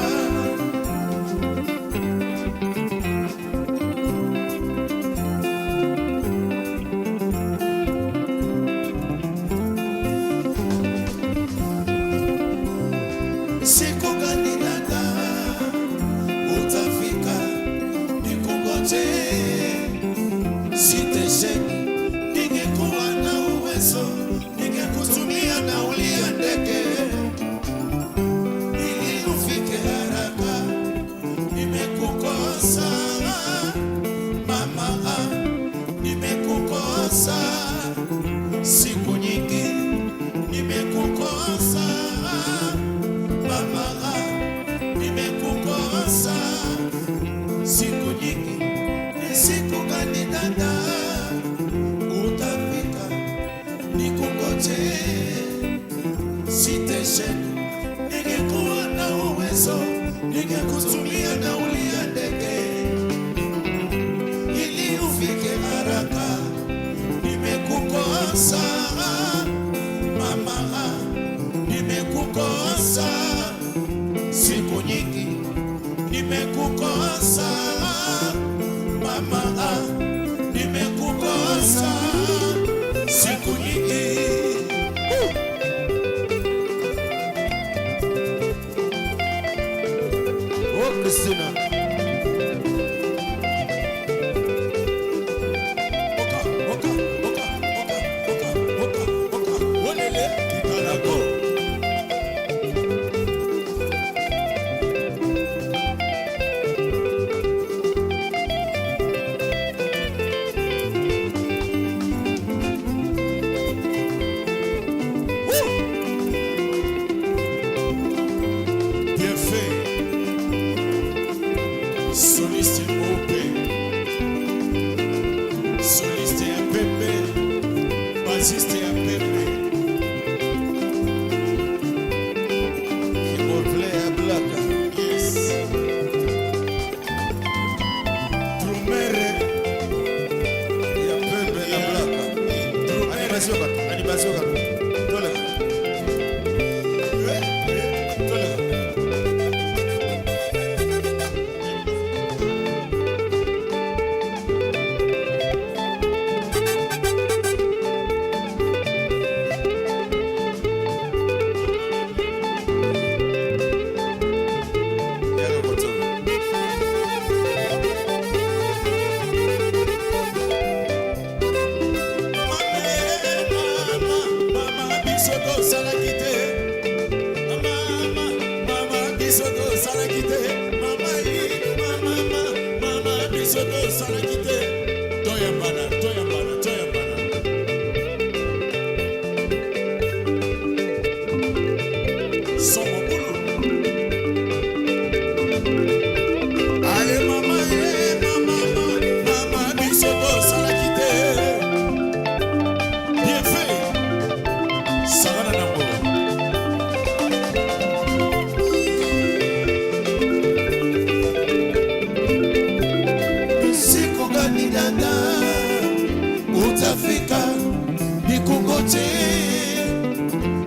Siku gani dada utafika? Nikungoje sitesheni, ningekuwa na uwezo ningekutumia nauli ya ndege ili ufike haraka. Nimekukosa mama, nimekukosa siku nyingi, nimekukosa mama, nimekukosa siku nyingi. Ni siku gani dada utafika? Nikungoje sitesheni, ningekuwa na uwezo ningekutumia nauli ya ndege ili ufike haraka. Nimekukosa mama, nimekukosa siku nyingi, nimekukosa mama, nimekukosa siku nyingi. Oh, Christina. Olele, Kitanago. Bien fait. salakite. Mama bisoto salakite. Toyambana.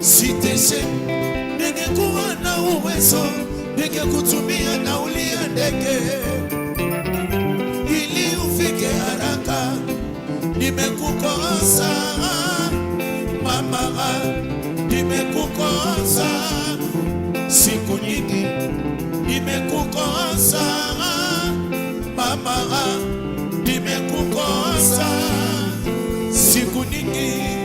Siteshe ningekuwa na uwezo ningekutumia nauli ya ndege ili ufike haraka. Nimekukosa mama, nimekukosa siku nyingi, nimekukosa mama, nimekukosa siku nyingi.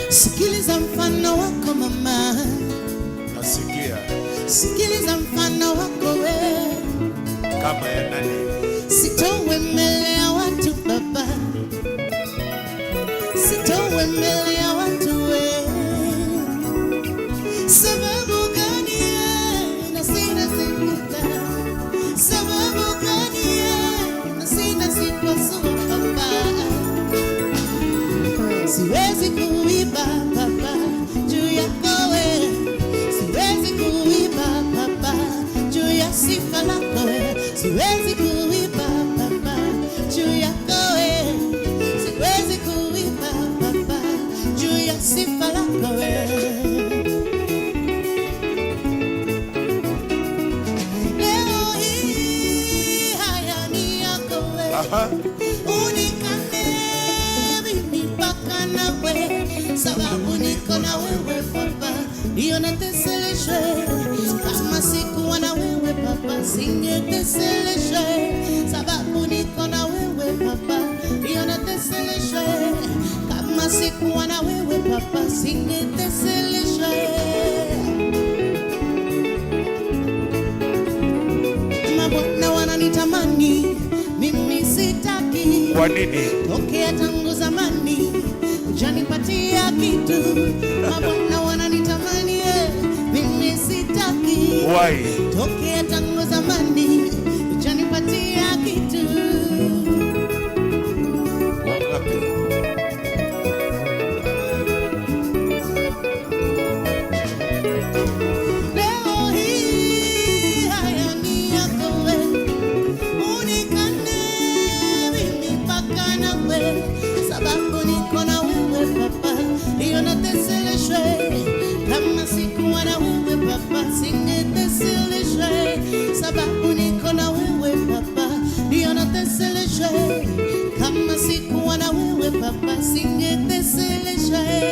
Sikiliza mfano wako mama, nasikia. Sikiliza mfano wako we, kama ya nani? Sitowe mbele ya watu baba, sitowe mbele ya watu we. Sababu gani na sina sikuta, sababu gani na sina sikuwa baba. Siwezi kuiba baba juu yako we, siwezi kuiba baba juu ya sifa lako we, siwezi kuiba baba juu yako we, siwezi kuiba baba juu ya sifa lako we. Leo hii haya ni yako we, unikane mimi mpaka nawe, sababu niko na wewe baba, ndio nateseleshwe. Kama sikuwa na wewe baba, singeteseleshwe, sababu niko na wewe baba, ndio nateseleshwe. Kama sikuwa na wewe baba, singeteseleshwe. Mabwana wananitamani, mimi sitaki. Kwa nini? Tokea tangu zamani, hujanipatia kitu. Mabwana wananitamani, mimi sitaki. Why? Tokea tangu zamani, hujanipatia kitu. Leo hii haya ni yako wewe, unikane mimi mpaka nawe, sababu niko na wewe Papa, ndiyo nateseleshwe. Kama sikuwa na wewe Papa, singeteseleshwe, sababu niko na wewe Papa, ndiyo nateseleshwe. Kama sikuwa na wewe Papa, singeteseleshwe.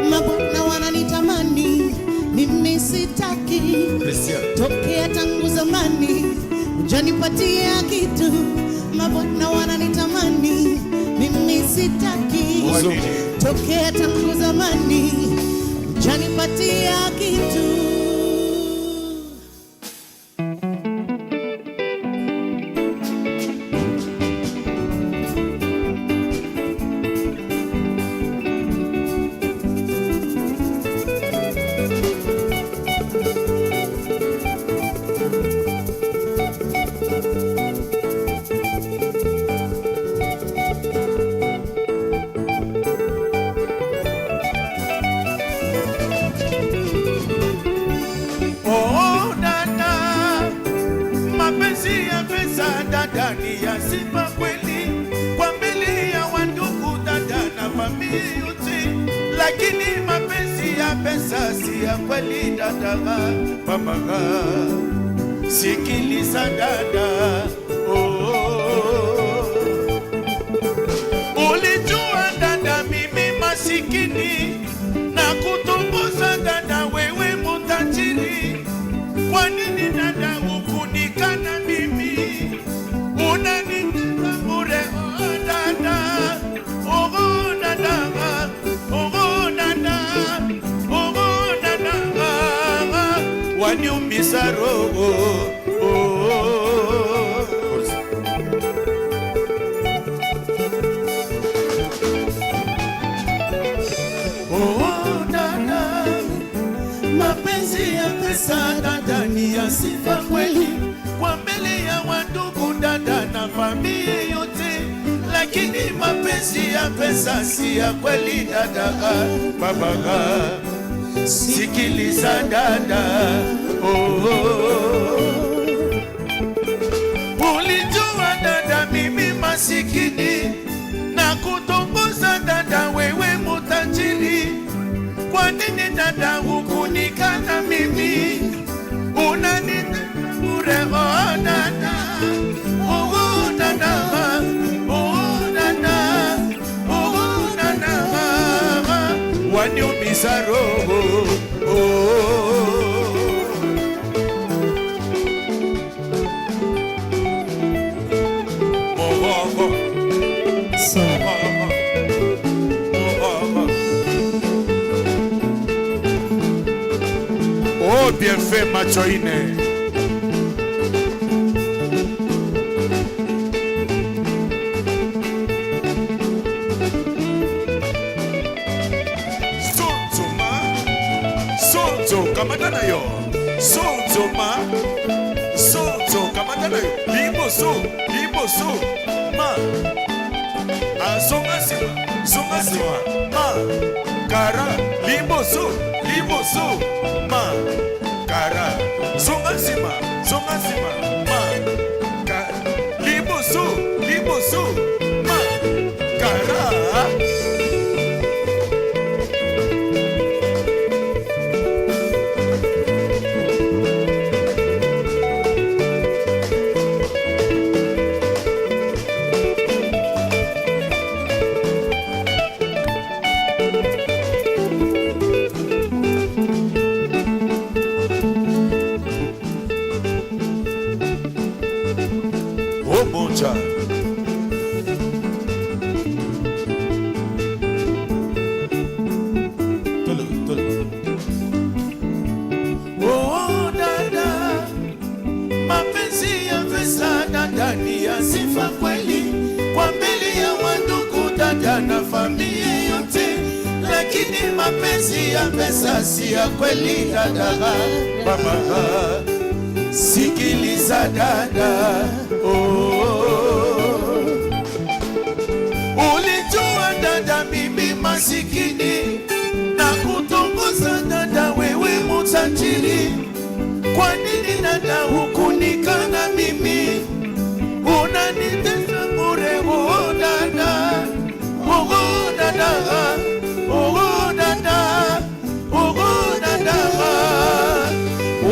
Mabwana wananitamani, mimi sitaki. Tokea tangu zamani, hujanipatia kitu. Mabwana wananitamani, mimi sitaki. Tokea tangu zamani, hujanipatia kitu. Oh dada, mapenzi ya pesa dada ni ya sifa kweli, kwa mbele ya wandugu dada na familia yote, lakini mapenzi ya pesa si ya kweli dada. Mama, sikiliza dada. Ulijua dada mimi masikini na kutongoza dada wewe mutajiri. Kwa nini dada hukunikana mimi, unanitenda bure? Oh dada, oh dada, oh dada, oh dada, waniumiza roho. Oh dada, mapenzi ya pesa dada ni ya sifa kweli, kwa mbele ya wandugu dada na familia yote, lakini mapenzi ya pesa si ya kweli dada. Baba, sikiliza dada. Ulijua dada mimi masikini na kutongoza dada wewe mutajiri. Kwa nini dada hukunikana mimi, unanitenda bure? Oh dada, oh dada, oh dada, oh dada, waniumiza roho. Oh bien fait macho ine. Sonzo kamata na yo. Sonzo kamata na yo. Liboso ma. Songa sima ma. Kara liboso ma. Kara songa sima ma. Liboso ma. Kara. furaha na familia yote, lakini mapenzi ya pesa si ya kweli dada. Mama, sikiliza dada, ulijua dada mimi masikini na kutongoza dada wewe mutajiri. Kwa nini dada hukunikana mimi, unanitesa bure? Oh dada, oh dada, oh dada, oh dada,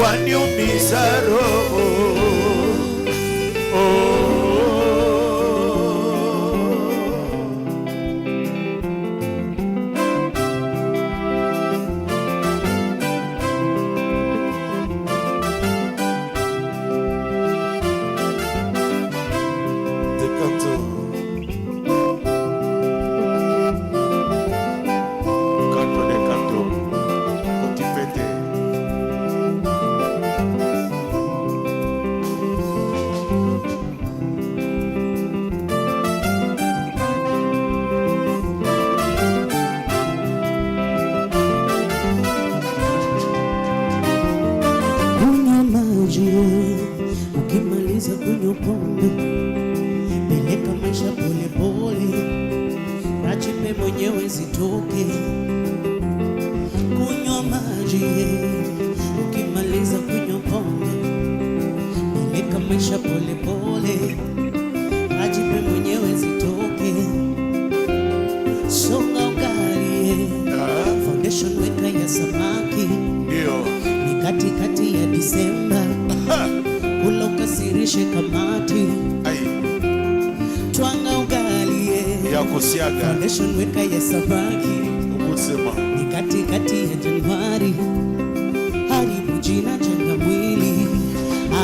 waniumiza roho. Ukimaliza kunywa pombe, peleka maisha pole pole, rajipe mwenyewe zitoke. Kunywa maji, ukimaliza kunywa pombe, peleka maisha pole pole, rajipe mwenyewe zitoke. Songa ugali, foundation weka ya samaki, ni katikati ya Disemba, kula ukasirishe kamati. Twanga ugali ya kusiaga, foundation weka ya samaki, ni katikati ya Januari, haribu jina jenga mwili.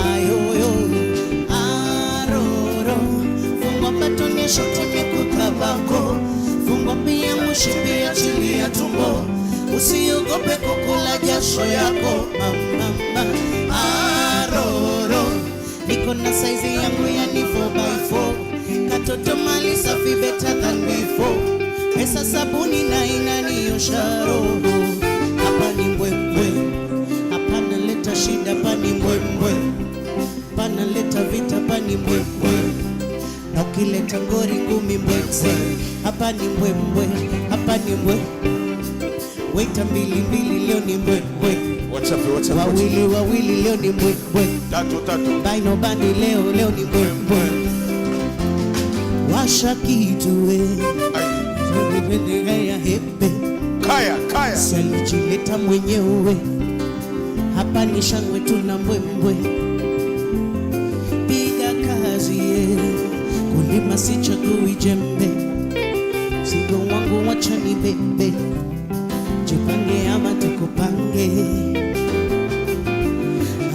Ayoyo aroro, fungwa batoni shote kukabako, fungwa pia mushipi ya chili ya tumbo, usiogope kukula jasho yako. Mama aroro, niko na size yangu ya ni 4x4, katoto mali safi better than before, pesa sabuni na inaniosha roho. Hapa ni mbwembwe, hapa naleta shida, hapa ni mbwembwe, hapa naleta vita, hapa ni mbwembwe, na ukileta ngori ngumi mbwekse. Hapa ni mbwembwe, hapa ni mbwe, waita mbili mbili leo ni mbwembwe, wawili wawili leo ni mbwembwe, tatu baino bandi leo ni mbwembwe. Washa kitu we, ya hepe kaya salijileta mwenyewe. Hapa ni shangwe tuna mbwembwe, piga kazi ye, kulima sichagui jembe, sigo wangu wacha ni bebe, jipange ama tukupange.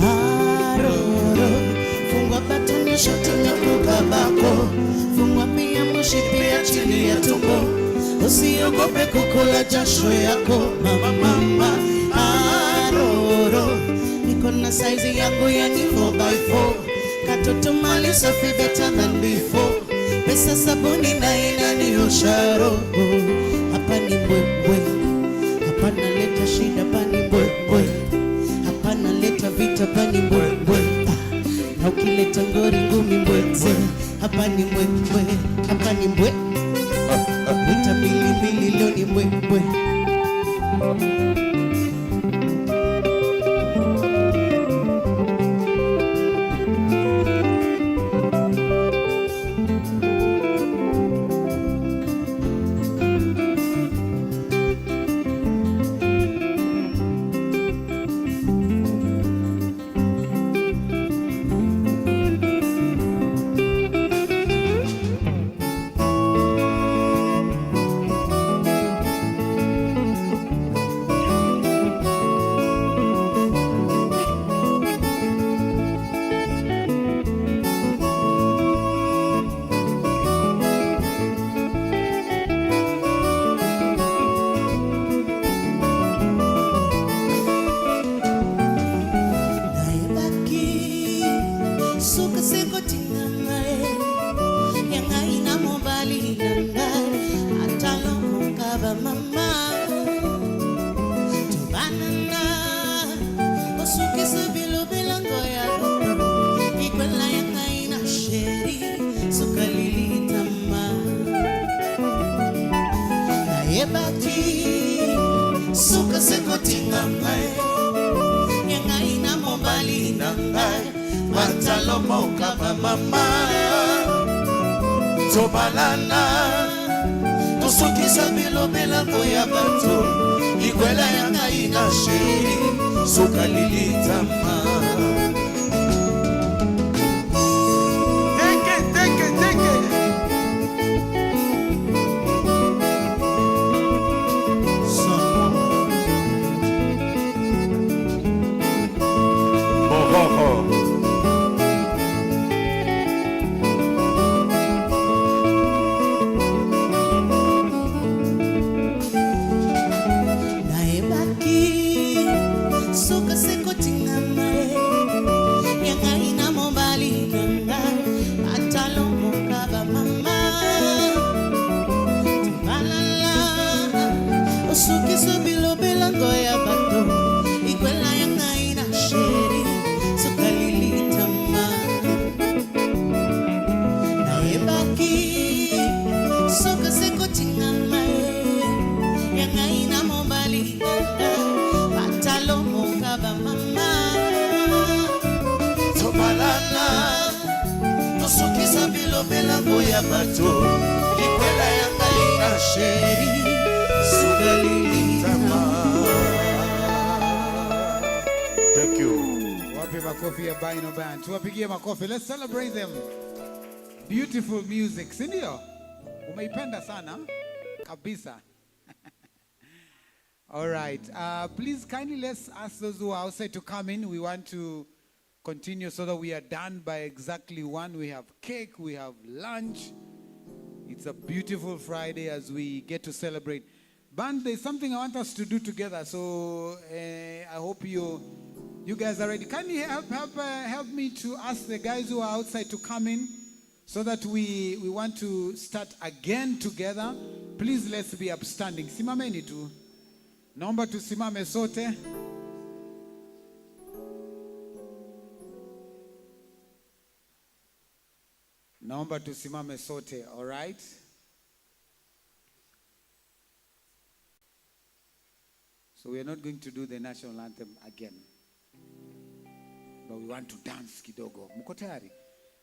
Aroro, fungwa batoni shoti na kukabako, fungwa pia mushipi ya chini ya tumbo, usiogope kukula jasho yako. Mama aroro, niko na size yangu ya ni 4x4, katoto mali safi better than before, pesa sabuni na inaniosha roho. Hapa ni mbwembwe, hapa naleta shida, hapa ni mbwembwe, hapa naleta vita, hapa ni mbwembwe, na ukileta ngori ngumi mbwekse. Hapa ni mbwembwe, hapa ni mbwe, wita mbili mbili leo ni mbwembwe. ebaki suka sekotinga ngai yangai na mobali na ngai batalomoka bamama tobalana tosokisa bilobelango ya bato likwela ya ngai na sheri suka lilitama belango ya bato likwela ya ngai na sheri sugalilitama. Thank you. Wapi makofi ya Bino Band. Tuwapigie makofi. Let's celebrate them. Beautiful music. Si ndio? Umeipenda sana? Kabisa. All right. Please kindly let's ask those who are outside to come in. We want to continue so that we are done by exactly 1. We have cake, we have lunch. It's a beautiful Friday as we get to celebrate. Band, there's something I want us to do together. So I hope you guys are ready. Can you help me to ask the guys who are outside to come in so that we want to start again together. Please let's be upstanding. Simameni tu. Naomba tusimame sote. Naomba tusimame sote, all right? So we are not going to do the national anthem again. But we want to dance kidogo. Mko tayari?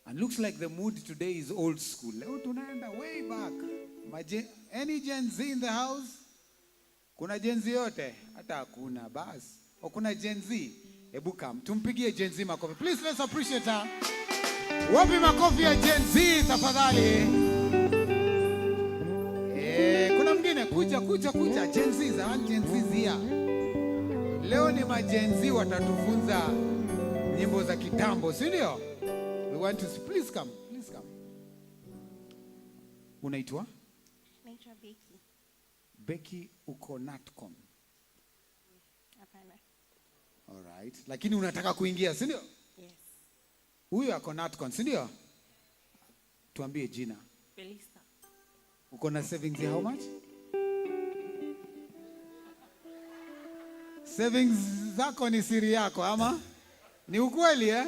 And looks like the mood today is old school. Leo tunaenda way back. Any Gen Z in the house? Kuna Gen Z yote? Hata hakuna basi. O kuna Gen Z? Hebu come. Tumpigie Gen Z makofi. Please let's appreciate her. Wapi makofi ya Gen Z tafadhali? Kuna mwingine kuja Gen Z za Gen Z here. Leo ni ma Gen Z watatufunza nyimbo za kitambo, si ndio? We want to please come. Unaitwa? Naitwa Becky. Becky uko Natcon. Hapana. All right. Lakini unataka kuingia, si ndio? Yes. Huyu ako Natcon, si ndio? Tuambie jina. Felista. Uko na savings ya how much? Savings zako ni siri yako ama? Ni ukweli eh?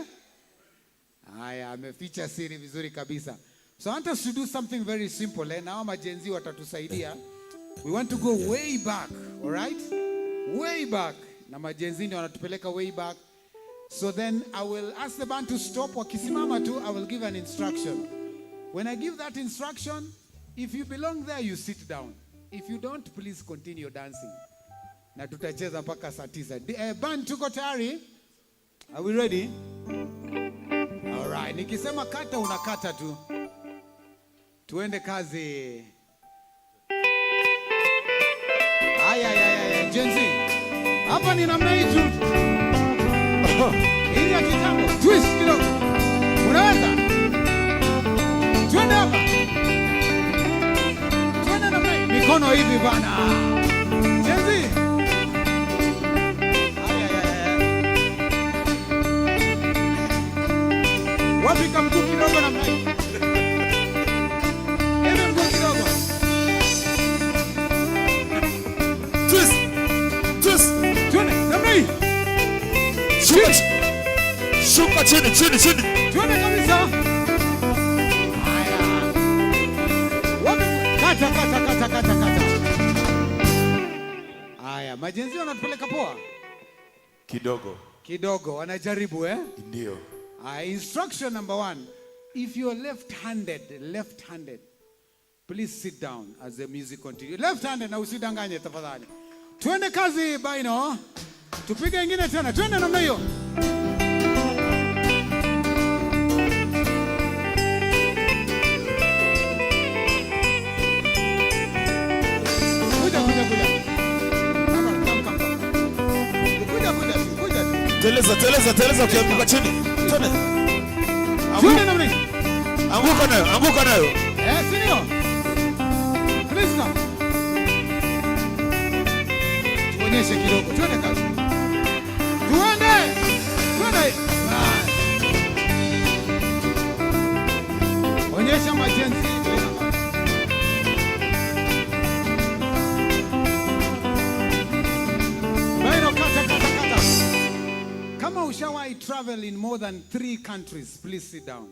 Haya, ameficha siri vizuri kabisa. So I want us to do something very simple eh? Now majenzi watatusaidia. We want to go way back, all right? Way back. Na majenzi ndio wanatupeleka way back. So then I will ask the band to stop. Wakisimama tu, I will give an instruction. When I give that instruction, if you belong there, you sit down. If you don't, please continue dancing. Na tutacheza mpaka saa 9. Band, tuko tayari? Are we ready? All right. Nikisema kata, unakata tu. Tuende kazi. Aya. Gen Z. Hapa ni namna hii tu. Hii ya kitambo. Twist kidogo. Unaweza? Twende hapa. Twende namna hii. Mikono hivi bana. Gen Z. Wapi kamguu kidogo namna hii. Hebu mguu kidogo. Twist. Twende namna hii. Shuka chini. Twende kabisa. Haya. Wapi? Kata. Haya, majenzi wanatupeleka poa? Kidogo. Kidogo, wanajaribu eh? Ndio. Instruction number 1. If you're left-handed, please sit down as the music continues. Left-handed na usidanganye tafadhali. Twende kazi Baino. Tupige ingine tena. Twende namna hiyo. Teleza ukianguka chini. Twende. Twende namna hiyo. Anguka nayo. Si ndio? Please come. Tuonyeshe kidogo. Twende kazi. Twende. Onyesha majenzi. Baino kata. Kama ushawahi travel in more than 3 countries, please sit down.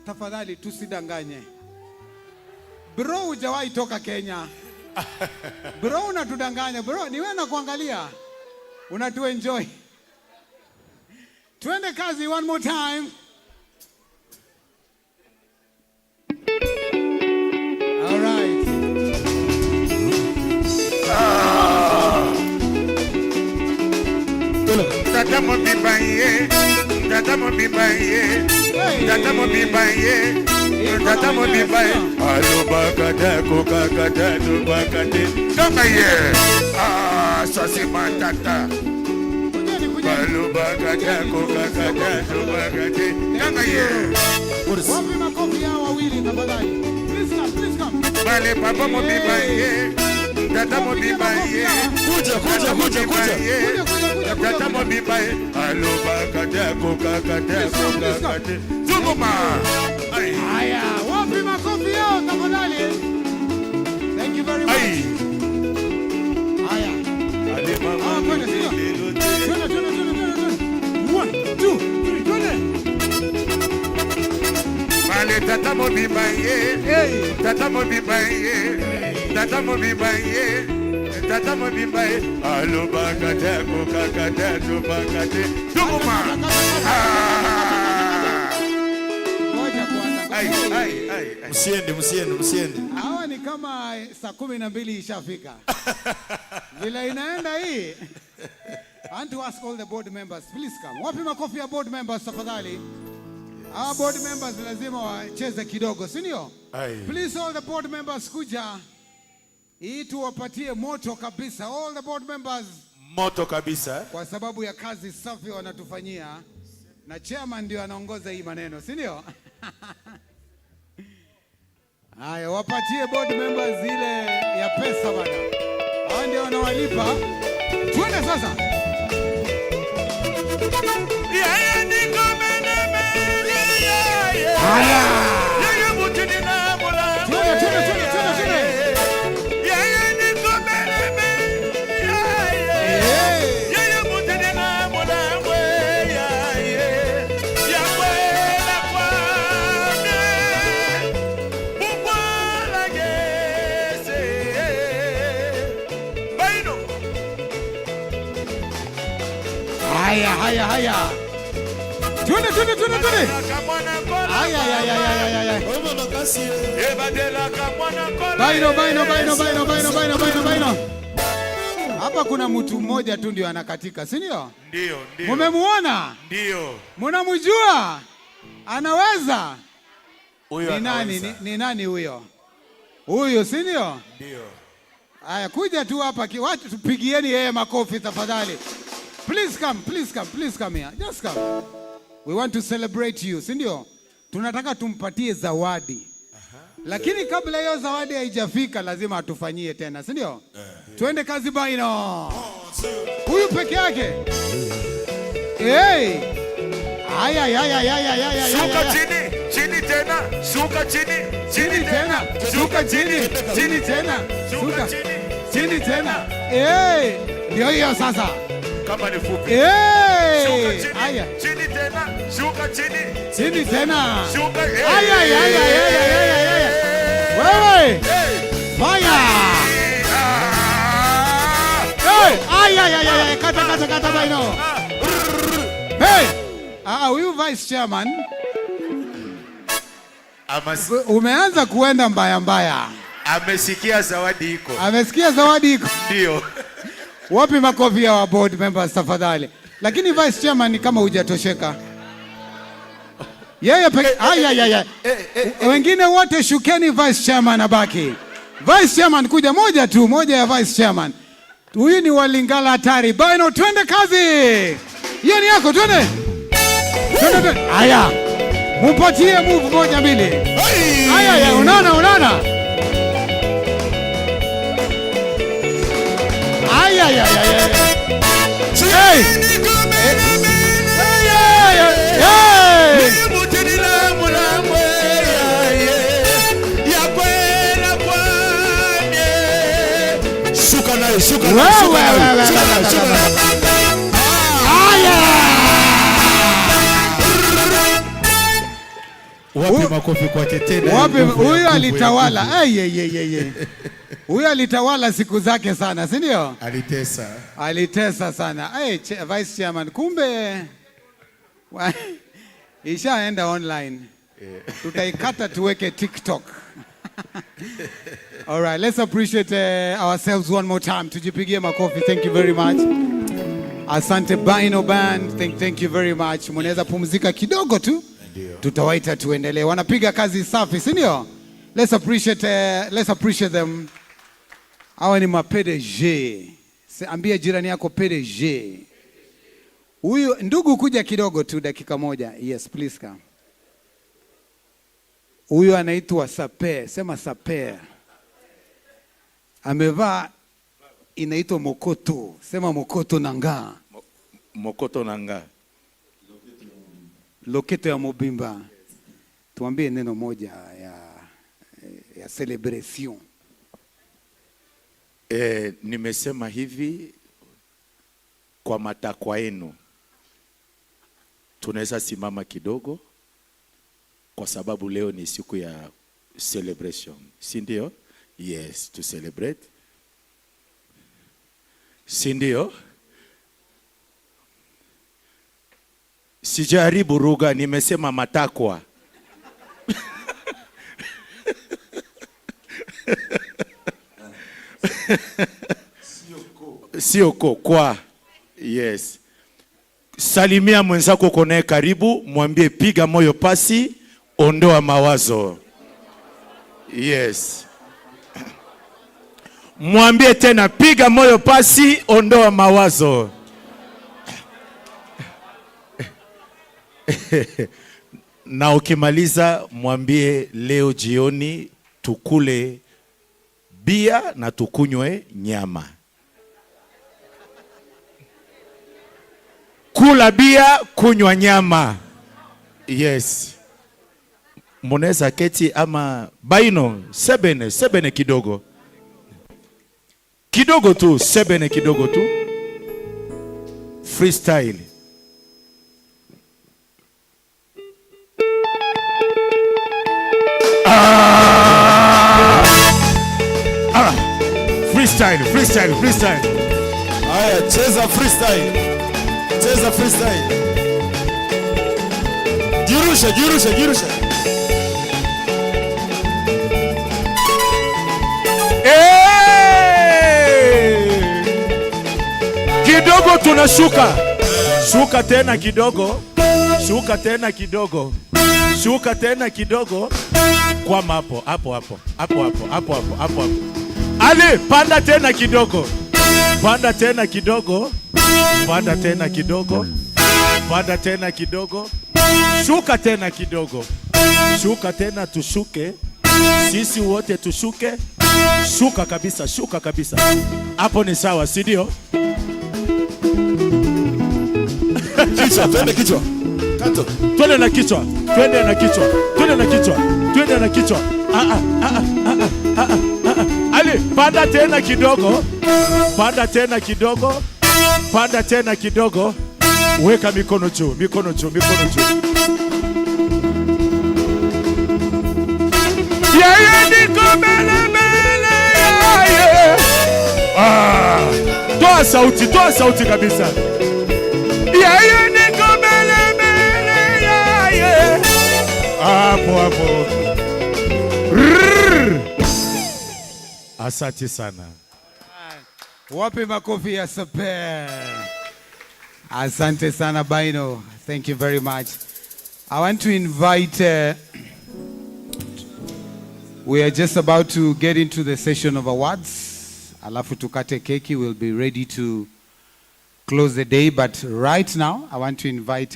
Tafadhali tusidanganye. Bro, hujawahi toka Kenya. Bro, unatudanganya. Bro, ni wewe nakuangalia. Unatu enjoy. Twende kazi one more time. All right. Tata mo bibaye. Alo bakada kokakada do bakade. Kama ye. Sasi matata. Alo bakada kokakada do bakade. Kama ye. Wapi makofi hao wawili tafadhali. Please come. Bale papa mo bibaye. Tata mo bibaye. Kuja. Tata mo bibaye. Alo bakada kokakada. Zunguma. Haya, wapi makofi yao tafadhali. Thank you very much. Haya. Twende sio? Twende. 1, 2, 3, twende. Bale tata mo bibaye. Tata mo bibaye. Alo bakada kokakada do bakade. Zunguma. Msiende. Hawa ni kama saa 12 ishafika. Vile inaenda hii. I want to ask all the board members, please come. Wapi makofi ya board members tafadhali? Our board members lazima wacheze kidogo, si ndio? Please all the board members kuja. Hii tuwapatie moto kabisa. All the board members. Moto kabisa. Kwa sababu ya kazi safi wanatufanyia. Na chairman ndio anaongoza hii maneno, si ndio? Haya, wapatie board members ile ya pesa bana. Hao ndio wanawalipa. Twende sasa. Haya. Haya. Twende. Haya. Baino. Hapa kuna mtu mmoja tu ndio anakatika, si ndio? Ndio. Mumemuona? Ndio. Mnamjua? Anaweza? Huyo ni nani huyo? Huyo, si ndio? Ndio. Haya, kuja tu hapa watu tupigieni yeye makofi tafadhali. Please come here. Just come. We want to celebrate you, si ndio? Tunataka tumpatie zawadi. Lakini kabla hiyo zawadi haijafika lazima atufanyie tena, si ndio? Twende kazi Baino. Huyu peke yake. Haya. Shuka chini tena. Shuka chini tena. Shuka chini tena. Ndio hiyo sasa. Kama ni fupi. Haya. Chini tena. Shuka chini. Chini tena. Shuka. Haya. Wewe. Fire. Ay, kata baino. Hey! Huyu vice chairman umeanza kuenda mbaya. Amesikia zawadi iko. Amesikia zawadi iko. Ndio. Wapi makofi ya wa board members tafadhali? Lakini vice chairman ni kama hujatosheka. Yeye wengine wote shukeni, vice chairman abaki. Vice chairman kuja moja ya vice chairman. Huyu ni Walingala hatari. Baino, twende kazi. Hiyo ni yako, twende. Haya. Mupatie move moja mbili. Haya, unaona. Haya. Hey. Shuka. Wapi makofi kwake tena? Wapi huyu alitawala? Huyu alitawala siku zake sana, si ndio? Alitesa sana. Vice chairman kumbe ishaenda online. Tutaikata tuweke TikTok. All right, let's appreciate ourselves one more time. Tujipigie makofi. Thank you very much. Asante Baino Band. Thank you very much. Mnaweza pumzika kidogo tu. Tutawaita tuendelee. Wanapiga kazi safi, si ndio? Let's appreciate them. Hawa ni PDG. Ambia jirani yako PDG. Huyu ndugu kuja kidogo tu dakika moja. Yes, please come. Huyu anaitwa Saper. Sema Saper. Amevaa inaitwa Mokoto. Sema Mokoto nanga. Mokoto nanga. Loketo ya Mobimba. Tuambie neno moja ya celebration. Nimesema hivi, kwa matakwa yenu tunaweza simama kidogo, kwa sababu leo ni siku ya celebration, si ndio? Yes, to celebrate, si ndio? Sijaribu ruga, nimesema matakwa. Sio kwa. Yes. Salimia mwenzako kone karibu, mwambie piga moyo pasi, ondoa mawazo. Yes. Mwambie tena piga moyo pasi, ondoa mawazo. Na ukimaliza mwambie leo jioni tukule bia na tukunywe nyama. Kula bia, kunywa nyama. Yes. Muneza keti ama Baino, sebene kidogo. Kidogo tu, sebene kidogo tu. Freestyle. Freestyle. Haya, cheza freestyle. Jirusha. Kidogo tunashuka. Shuka tena kidogo. Kwa hapo. Ali, panda tena kidogo. Panda tena kidogo. Shuka tena tushuke. Sisi wote tushuke. Shuka kabisa. Hapo ni sawa, si ndio? Kichwa. Kanto. Twende na kichwa. Ali, panda tena kidogo. Weka mikono juu. Yeye niko mbele. toa sauti kabisa. Yeye niko mbele yeye. Hapo. Asante sana. Wape makofi ya Saper. Asante sana Baino. Thank you very much. I want to invite, we are just about to get into the session of awards. Alafu tukate keki, we'll be ready to close the day. But right now, I want to invite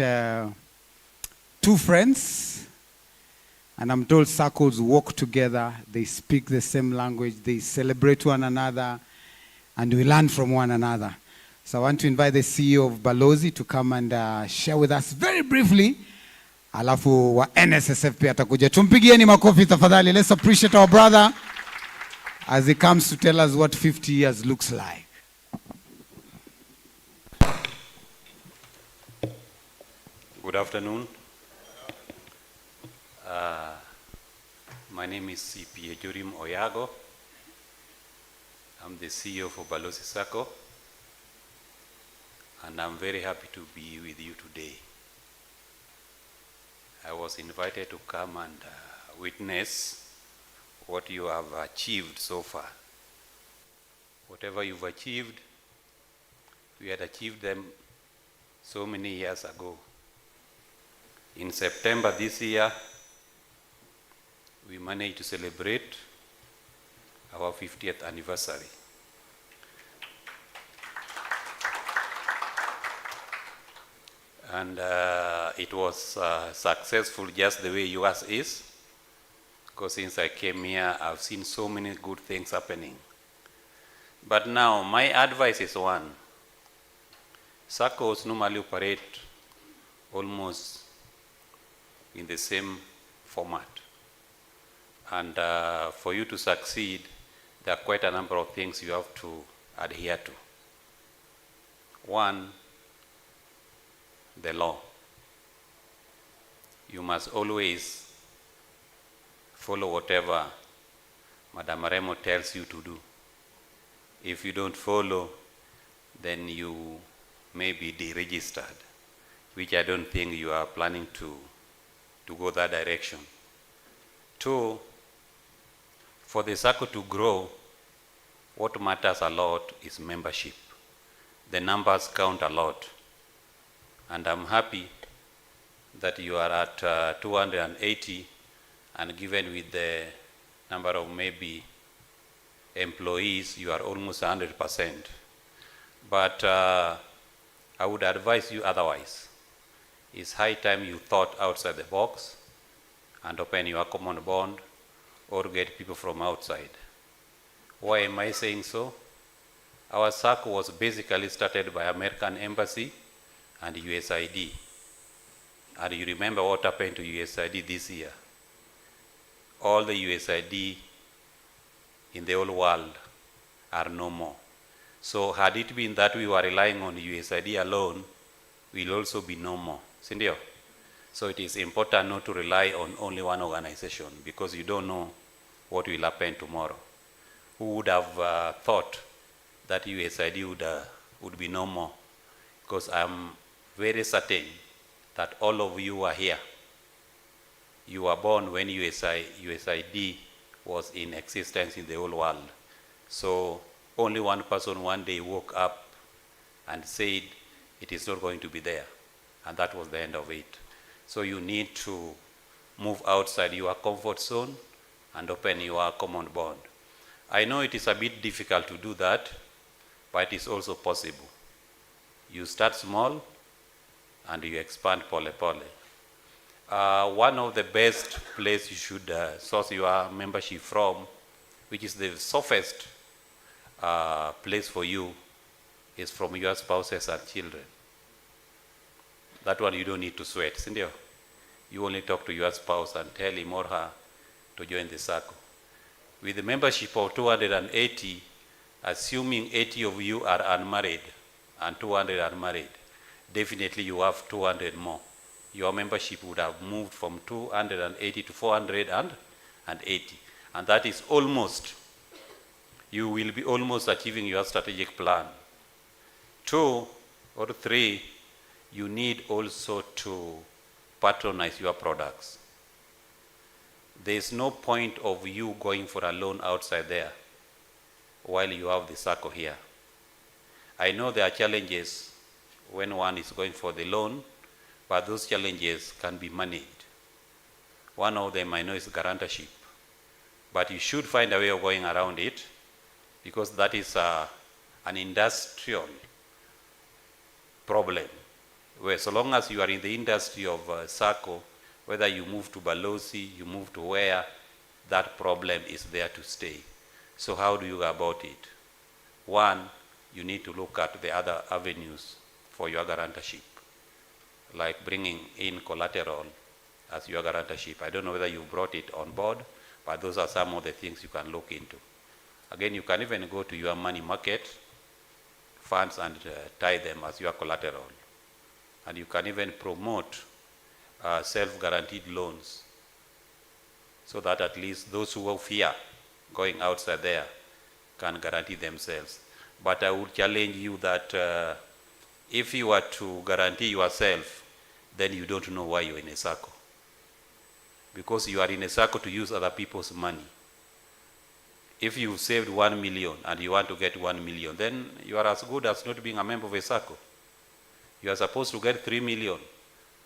two friends. And I'm told circles walk together, they speak the same language, they celebrate one another, and we learn from one another. So I want to invite the CEO of Balozi to come and share with us very briefly. Alafu wa NSSF pia atakuja. Tumpigieni makofi tafadhali. Let's appreciate our brother as he comes to tell us what 50 years looks like. Good afternoon. My name is CPA Jorim Oyago. I'm the CEO for Balozi Sacco, and I'm very happy to be with you today. I was invited to come and witness what you have achieved so far. Whatever you've achieved, we had achieved them so many years ago. In September this year, we managed to celebrate our 50th anniversary. And it was successful just the way yours is, because since I came here, I've seen so many good things happening. But now, my advice is one. Saccos normally operate almost in the same format. And for you to succeed, there are quite a number of things you have to adhere to. One, the law. You must always follow whatever Madam Remo tells you to do. If you don't follow, then you may be deregistered, which I don't think you are planning to go that direction. Two, for the Sacco to grow, what matters a lot is membership. The numbers count a lot. And I'm happy that you are at 280, and given with the number of maybe employees, you are almost 100%. But I would advise you otherwise. It's high time you thought outside the box and open your common bond or get people from outside. Why am I saying so? Our Sacco was basically started by American Embassy and USAID. And you remember what happened to USAID this year. All the USAID in the whole world are no more. So had it been that we were relying on USAID alone, we'll also be no more. Sindio? So it is important not to rely on only one organization, because you don't know what will happen tomorrow. Who would have thought that USAID would be no more? Because I'm very certain that all of you are here. You were born when USAID was in existence in the whole world. So only one person one day woke up and said it is not going to be there. And that was the end of it. So you need to move outside your comfort zone and open your common bond. I know it is a bit difficult to do that, but it is also possible. You start small and you expand pole pole. One of the best places you should source your membership from, which is the softest place for you, is from your spouses and children. That one you don't need to sweat, Cindy. You only talk to your spouse and tell him or her to join the Sacco. With the membership of 280, assuming 80 of you are unmarried and 200 are married, definitely you have 200 more. Your membership would have moved from 280 to 480. And that is almost, you will be almost achieving your strategic plan. 2 or 3, you need also to patronize your products. There is no point of you going for a loan outside there while you have the Sacco here. I know there are challenges when one is going for the loan, but those challenges can be managed. One of them I know is guarantorship, but you should find a way of going around it, because that is an industrial problem, where so long as you are in the industry of Sacco, whether you move to Balozi, you move to where, that problem is there to stay. So how do you go about it? One, you need to look at the other avenues for your guarantorship, like bringing in collateral as your guarantorship. I don't know whether you brought it on board, but those are some of the things you can look into. Again, you can even go to your money market funds and tie them as your collateral. And you can even promote self-guaranteed loans, so that at least those who fear going outside there can guarantee themselves. But I would challenge you that if you are to guarantee yourself, then you don't know why you're in a Sacco. Because you are in a Sacco to use other people's money. If you've saved 1 million and you want to get 1 million, then you are as good as not being a member of a Sacco. You are supposed to get 3 million.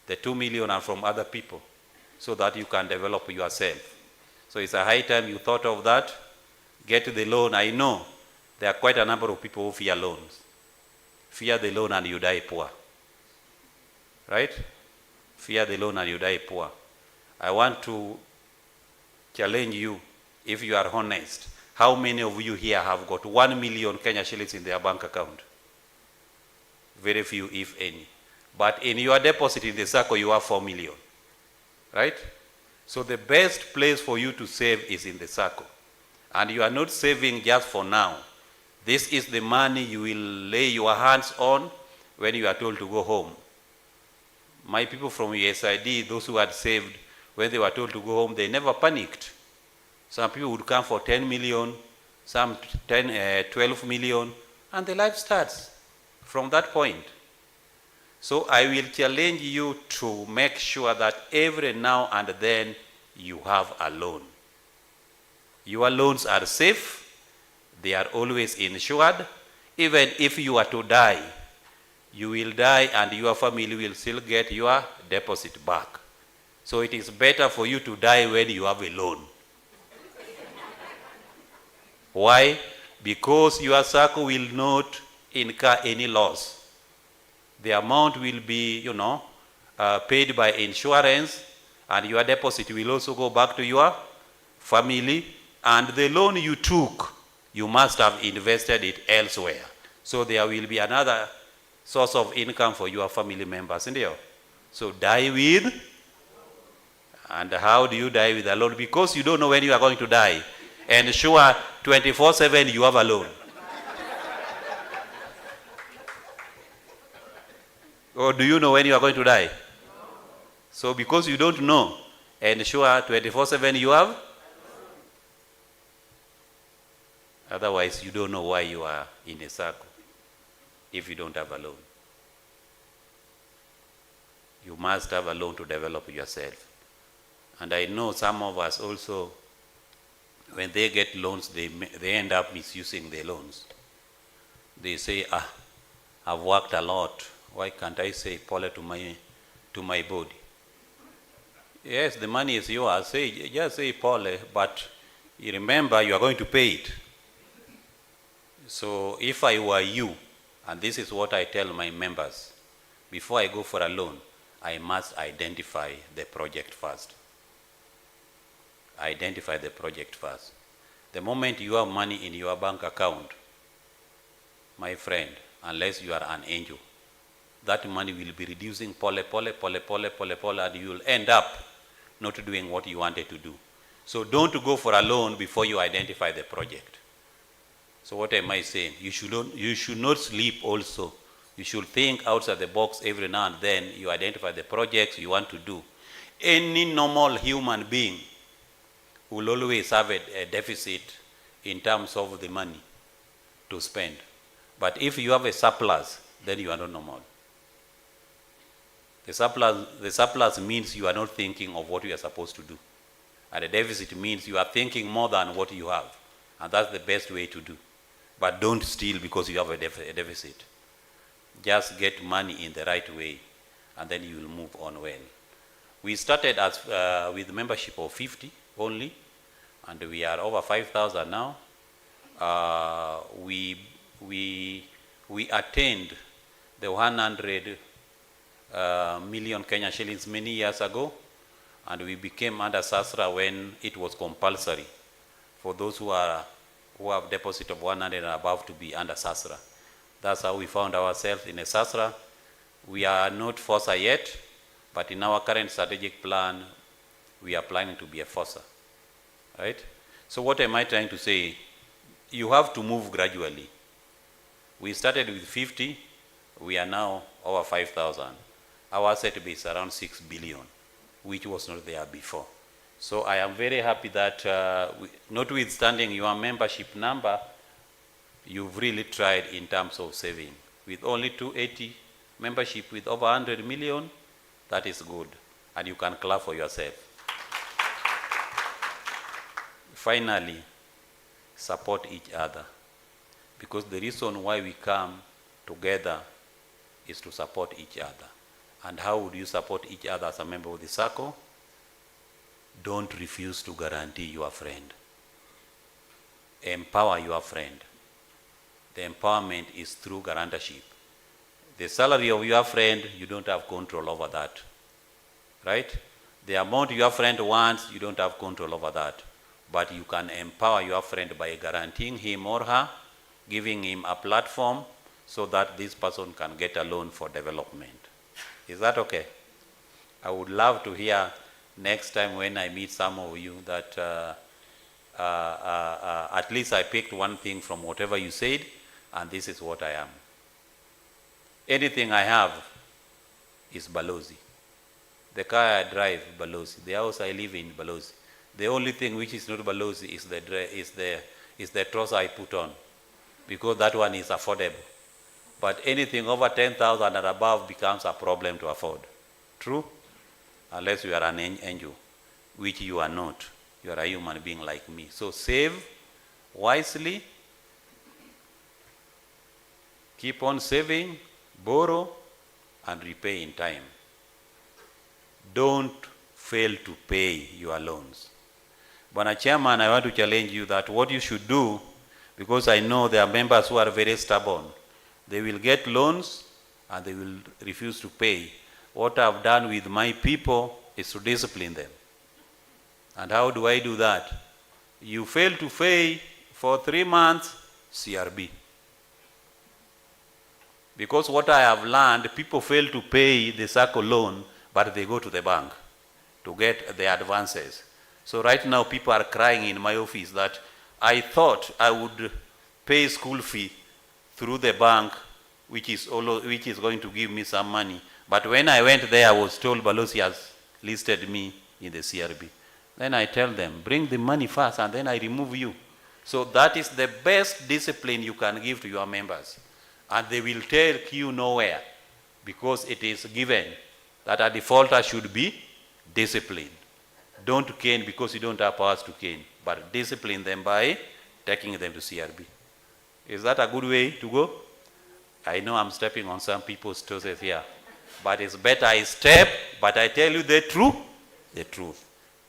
The 2 million are from other people, so that you can develop yourself. So it's a high time you thought of that. Get the loan. I know there are quite a number of people who fear loans. Fear the loan and you die poor. Right? Fear the loan and you die poor. I want to challenge you, if you are honest, how many of you here have got 1 million Kenya shillings in their bank account? Very few, if any. But in your deposit in the Sacco, you have 4 million. Right? So the best place for you to save is in the Sacco. And you are not saving just for now. This is the money you will lay your hands on when you are told to go home. My people from USID, those who had saved, when they were told to go home, they never panicked. Some people would come for 10 million, some 12 million, and the life starts from that point. So I will challenge you to make sure that every now and then you have a loan. Your loans are safe. They are always insured. Even if you are to die, you will die and your family will still get your deposit back. So it is better for you to die when you have a loan. Why? Because your Sacco will not incur any loss. The amount will be, paid by insurance, and your deposit will also go back to your family. And the loan you took, you must have invested it elsewhere. So there will be another source of income for your family members. So die with. And how do you die with a loan? Because you don't know when you are going to die. And sure, 24/7 you have a loan. Or do you know when you are going to die? So because you don't know, and sure 24/7 you have, otherwise you don't know why you are in a Sacco if you don't have a loan. You must have a loan to develop yourself. And I know some of us also, when they get loans, they end up misusing the loans. They say, I've worked a lot. Why can't I say pole to my body? Yes, the money is yours. Just say pole, but you remember you are going to pay it. So if I were you, and this is what I tell my members, before I go for a loan, I must identify the project first. Identify the project first. The moment you have money in your bank account, my friend, unless you are an angel, that money will be reducing pole, and you will end up not doing what you wanted to do. So don't go for a loan before you identify the project. So what am I saying? You should not sleep also. You should think outside the box every now and then. You identify the projects you want to do. Any normal human being will always have a deficit in terms of the money to spend. But if you have a surplus, then you are not normal. The surplus means you are not thinking of what you are supposed to do. And the deficit means you are thinking more than what you have. And that's the best way to do. But don't steal because you have a deficit. Just get money in the right way, and then you will move on well. We started as with membership of 50 only, and we are over 5,000 now. We attained the 100 million Kenya shillings many years ago, and we became under SASRA when it was compulsory for those who have deposit of 100 and above to be under SASRA. That's how we found ourselves in a SASRA. We are not FOSA yet, but in our current strategic plan, we are planning to be a FOSA, right? So what am I trying to say? You have to move gradually. We started with 50, we are now over 5,000. Our asset base is around 6 billion, which was not there before. So I am very happy that notwithstanding your membership number, you've really tried in terms of saving. With only 280 membership with over 100 million, that is good. And you can clap for yourself. Finally, support each other. Because the reason why we come together is to support each other. And how would you support each other as a member of the Sacco? Don't refuse to guarantee your friend. Empower your friend. The empowerment is through guarantorship. The salary of your friend, you don't have control over that, right? The amount your friend wants, you don't have control over that. But you can empower your friend by guaranteeing him or her, giving him a platform so that this person can get a loan for development. Is that okay? I would love to hear next time when I meet some of you that at least I picked one thing from whatever you said, and this is what I am. Anything I have is Balozi. The car I drive, Balozi. The house I live in, Balozi. The only thing which is not Balozi is the trouser I put on, because that one is affordable. But anything over 10,000 and above becomes a problem to afford. True? Unless you are an angel, which you are not. You are a human being like me. So save wisely. Keep on saving, borrow, and repay in time. Don't fail to pay your loans. Bwana Chairman, I want to challenge you that what you should do, because I know there are members who are very stubborn, they will get loans and they will refuse to pay. What I've done with my people is to discipline them. And how do I do that? You fail to pay for 3 months, CRB. Because what I have learned, people fail to pay the Sacco loan, but they go to the bank to get the advances. So right now people are crying in my office that I thought I would pay school fee through the bank, which is going to give me some money. But when I went there, I was told Balozi has listed me in the CRB. Then I tell them, bring the money first and then I remove you. So that is the best discipline you can give to your members. And they will take you nowhere, because it is given that a defaulter should be disciplined. Don't cane because you don't have powers to cane, but discipline them by taking them to CRB. Is that a good way to go? I know I'm stepping on some people's toes here, but it's better I step, but I tell you the truth, the truth.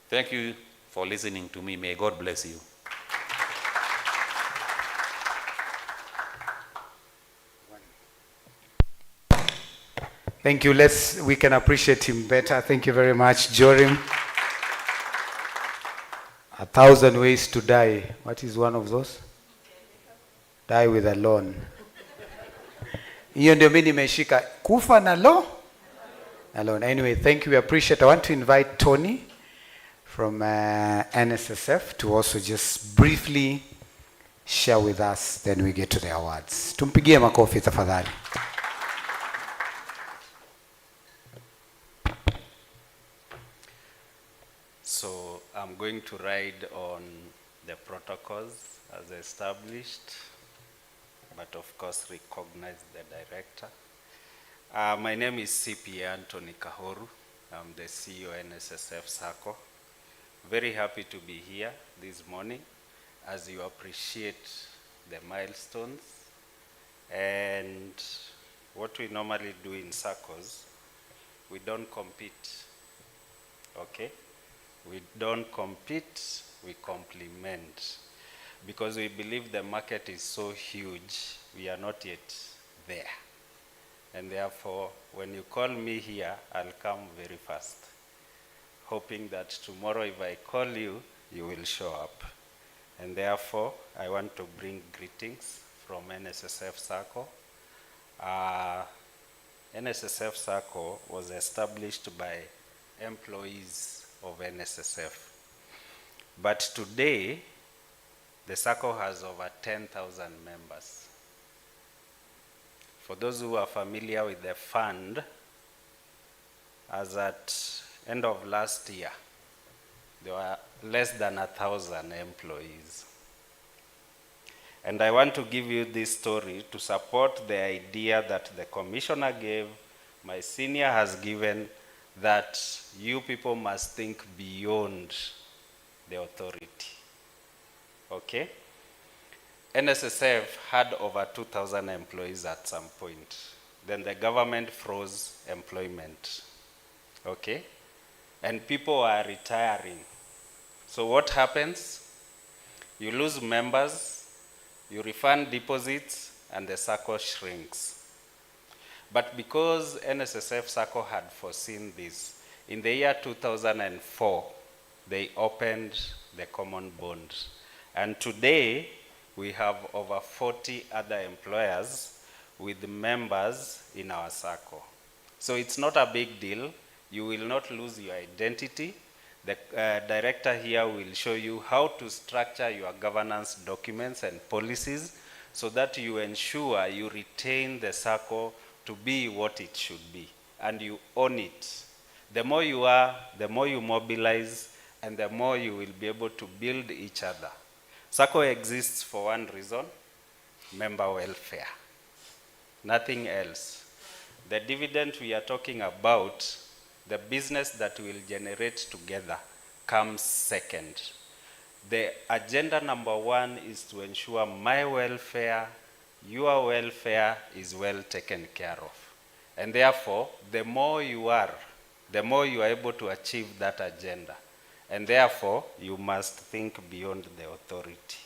Thank you for listening to me. May God bless you. Thank you. We can appreciate him better. Thank you very much, Jorim. 1,000 ways to die. What is one of those? Die with a loan. Hiyo ndio mimi nimeshika. Kufa na loan. Anyway, thank you. We appreciate. I want to invite Tony from NSSF to also just briefly share with us, then we get to the awards. Tumpigie makofi tafadhali. So I'm going to ride on the protocols as established, but of course recognize the director My name is CP Anthony Kahoru. I'm the CEO NSSF Sacco. Very happy to be here this morning as you appreciate the milestones. And what we normally do in SACCOs, we don't compete, okay? We don't compete, we complement. Because we believe the market is so huge, we are not yet there. And therefore, when you call me here, I'll come very fast, hoping that tomorrow if I call you, you will show up. And therefore, I want to bring greetings from NSSF Sacco. NSSF Sacco was established by employees of NSSF. But today, the Sacco has over 10,000 members. For those who are familiar with the fund, as at end of last year, there were less than 1,000 employees. And I want to give you this story to support the idea that the commissioner gave, my senior has given, that you people must think beyond the authority. Okay? NSSF had over 2,000 employees at some point. Then the government froze employment. Okay? And people are retiring. So what happens? You lose members, you refund deposits, and the Sacco shrinks. But because NSSF Sacco had foreseen this, in the year 2004, they opened the common bond. And today, we have over 40 other employers with members in our Sacco. So it's not a big deal. You will not lose your identity. The director here will show you how to structure your governance documents and policies so that you ensure you retain the Sacco to be what it should be, and you own it. The more you are, the more you mobilize, and the more you will be able to build each other. Sacco exists for one reason: member welfare. Nothing else. The dividend we are talking about, the business that will generate together, comes second. The agenda number one is to ensure my welfare, your welfare is well taken care of. And therefore, the more you are able to achieve that agenda. And therefore, you must think beyond the authority.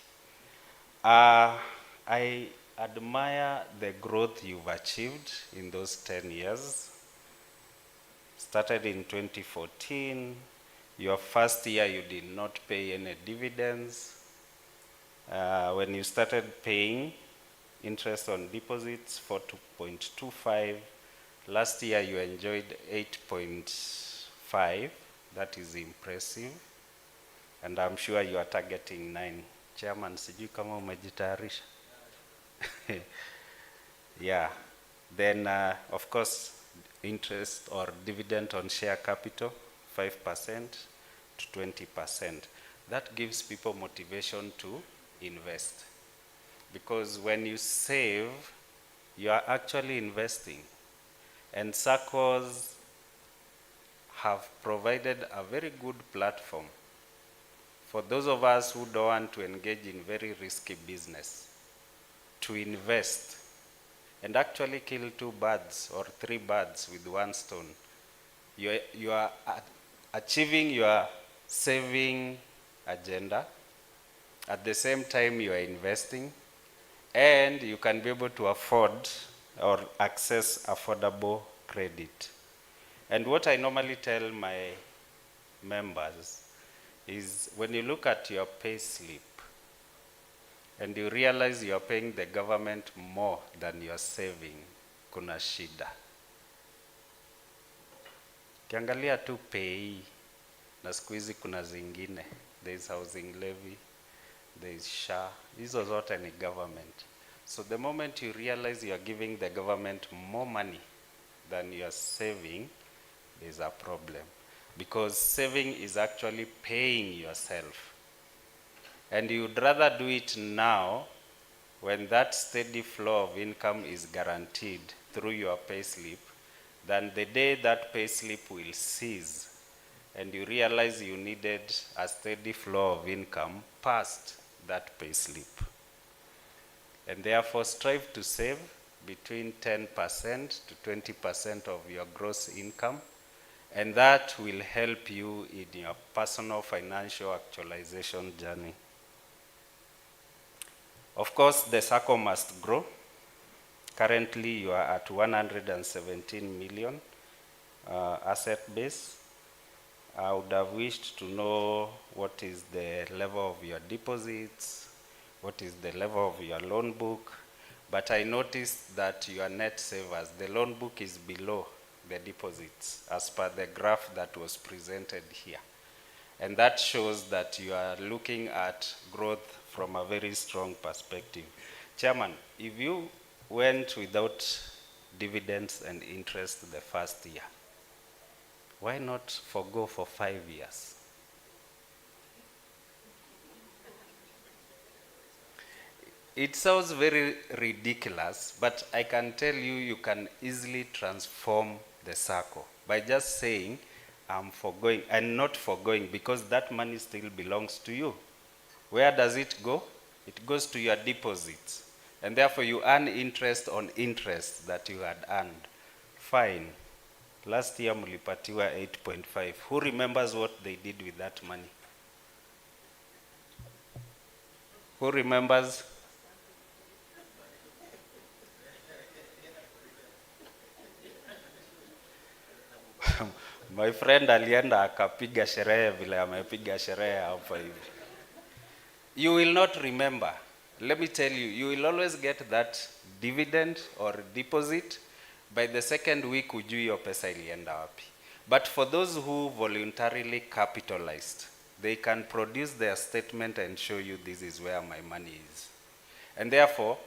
I admire the growth you've achieved in those 10 years. Started in 2014. Your first year, you did not pay any dividends. When you started paying interest on deposits, 4.25. Last year, you enjoyed 8.5. That is impressive. And I'm sure you are targeting 9. Chairman, sijui kama umejitayarisha. Yeah. Then, of course, interest or dividend on share capital, 5% to 20%. That gives people motivation to invest. Because when you save, you are actually investing. And SACCOs have provided a very good platform for those of us who don't want to engage in very risky business, to invest and actually kill 2 birds or 3 birds with one stone. You are achieving your saving agenda. At the same time, you are investing, and you can be able to afford or access affordable credit. And what I normally tell my members is when you look at your pay slip and you realize you're paying the government more than you're saving, kuna shida. Kiangalia tu pay, na siku hizi kuna zingine. There is housing levy, there is SHA. Hizo zote ni government. So the moment you realize you are giving the government more money than you are saving, there is a problem. Because saving is actually paying yourself. And you'd rather do it now when that steady flow of income is guaranteed through your pay slip then the day that payslip will cease and you realize you needed a steady flow of income past that payslip. And therefore strive to save between 10% to 20% of your gross income, and that will help you in your personal financial actualization journey. Of course, the Sacco must grow. Currently, you are at 117 million asset base. I would have wished to know what is the level of your deposits, what is the level of your loan book, but I noticed that your net savers, the loan book is below the deposits as per the graph that was presented here. And that shows that you are looking at growth from a very strong perspective. Chairman, if you went without dividends and interest the first year, why not forgo for 5 years? It sounds very ridiculous, but I can tell you, you can easily transform the Sacco by just saying, I'm foregoing, and not foregoing, because that money still belongs to you. Where does it go? It goes to your deposits. And therefore you earn interest on interest that you had earned. Fine. Last year mulipatiwa 8.5. Who remembers what they did with that money? Who remembers? My friend alienda akapiga sherehe vile amepiga sherehe hapa hivi. You will not remember. Let me tell you, you will always get that dividend or deposit. By the second week ujui your pesa ilienda wapi. But for those who voluntarily capitalized, they can produce their statement and show you this is where my money is. And therefore,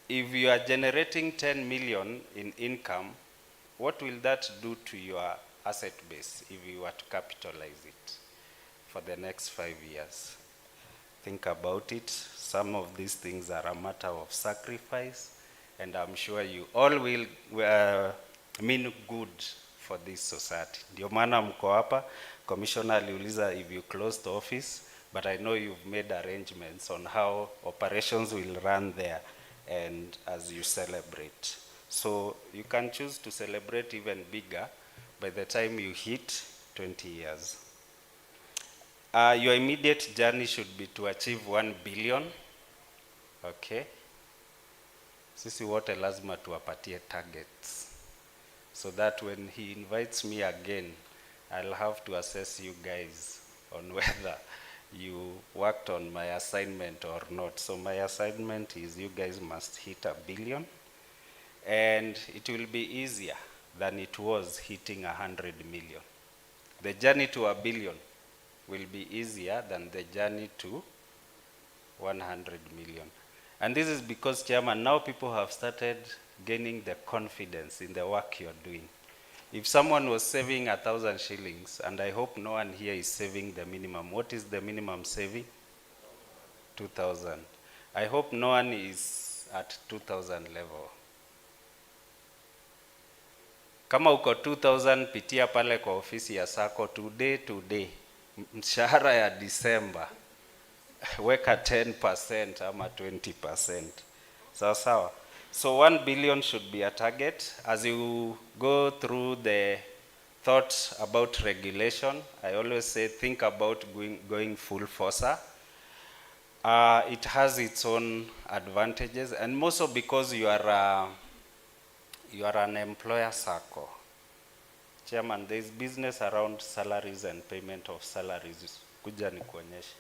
if you are generating 10 million in income, what will that do to your asset base if you were to capitalize it for the next 5 years? Think about it. Some of these things are a matter of sacrifice, and I'm sure you all will mean good for this society. Ndio maana mko hapa. Commissioner aliuliza if you closed office, but I know you've made arrangements on how operations will run there and as you celebrate. So you can choose to celebrate even bigger by the time you hit 20 years. Your immediate journey should be to achieve 1 billion. Okay. Sisi wote lazima tuwapatie targets, so that when he invites me again, I'll have to assess you guys on whether you worked on my assignment or not. So my assignment is you guys must hit 1 billion, and it will be easier than it was hitting 100 million. The journey to 1 billion will be easier than the journey to 100 million. And this is because, Chairman, now people have started gaining the confidence in the work you're doing. If someone was saving 1,000 shillings, and I hope no one here is saving the minimum. What is the minimum saving? 2,000. I hope no one is at 2,000 level. Kama uko 2,000, pitia pale kwa ofisi ya Sacco today. Mshahara ya December, weka 10% ama 20%. Sawa. So 1 billion should be a target. As you go through the thought about regulation, I always say think about going full FOSA. It has its own advantages, and also because you are an employer Sacco. Chairman, there is business around salaries and payment of salaries. Kuja nikuonyeshe.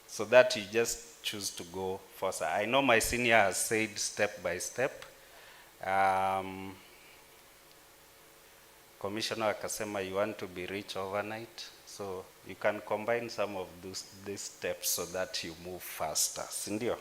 So that you just choose to go FOSA. I know my senior has said step by step. Commissioner akasema you want to be rich overnight. So you can combine some of these steps so that you move faster. Sindio?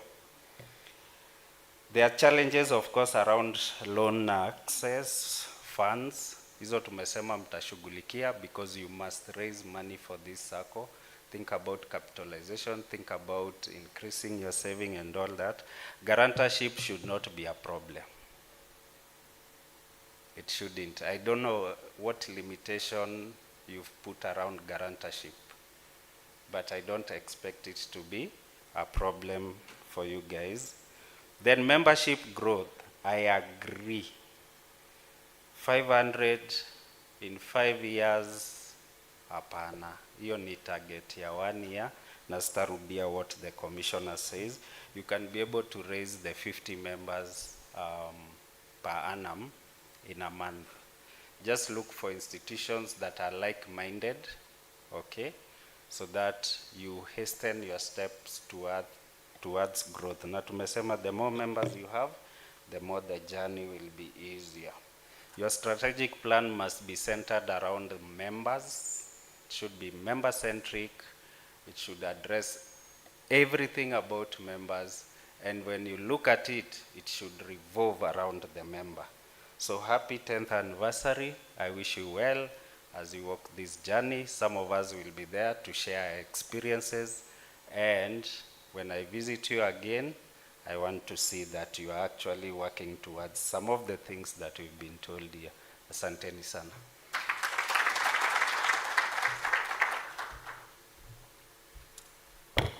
There are challenges, of course, around loan access, funds. Hizo tumesema mtashughulikia because you must raise money for this Sacco. Think about capitalization, think about increasing your saving and all that. Guarantorship should not be a problem. It shouldn't. I don't know what limitation you've put around guarantorship, but I don't expect it to be a problem for you guys. Then membership growth, I agree. 500 in 5 years, hapana. Hiyo ni target ya 1 year, na sitarudia what the commissioner says. You can be able to raise the 50 members per annum in a month. Just look for institutions that are like-minded, okay? So that you hasten your steps towards growth. Na tumesema the more members you have, the more the journey will be easier. Your strategic plan must be centered around members. It should be member-centric. It should address everything about members. And when you look at it, it should revolve around the member. So happy 10th anniversary. I wish you well as you walk this journey. Some of us will be there to share our experiences. And when I visit you again, I want to see that you are actually working towards some of the things that we've been told here. Asanteni sana.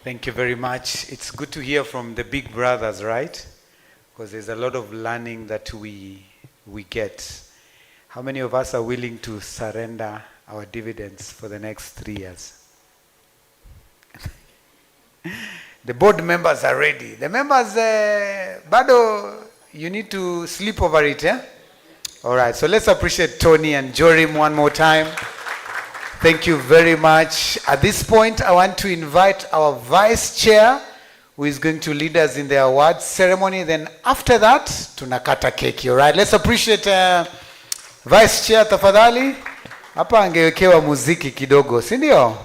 Thank you very much. It's good to hear from the big brothers, right? Because there's a lot of learning that we get. How many of us are willing to surrender our dividends for the next 3 years? The board members are ready. The members, bado, you need to sleep over it, eh? All right, so let's appreciate Tony and Jorim one more time. Thank you very much. At this point, I want to invite our vice chair, who is going to lead us in the awards ceremony. Then after that, tunakata keki. All right, let's appreciate vice chair tafadhali. Hapa angewekewa muziki kidogo, si ndio?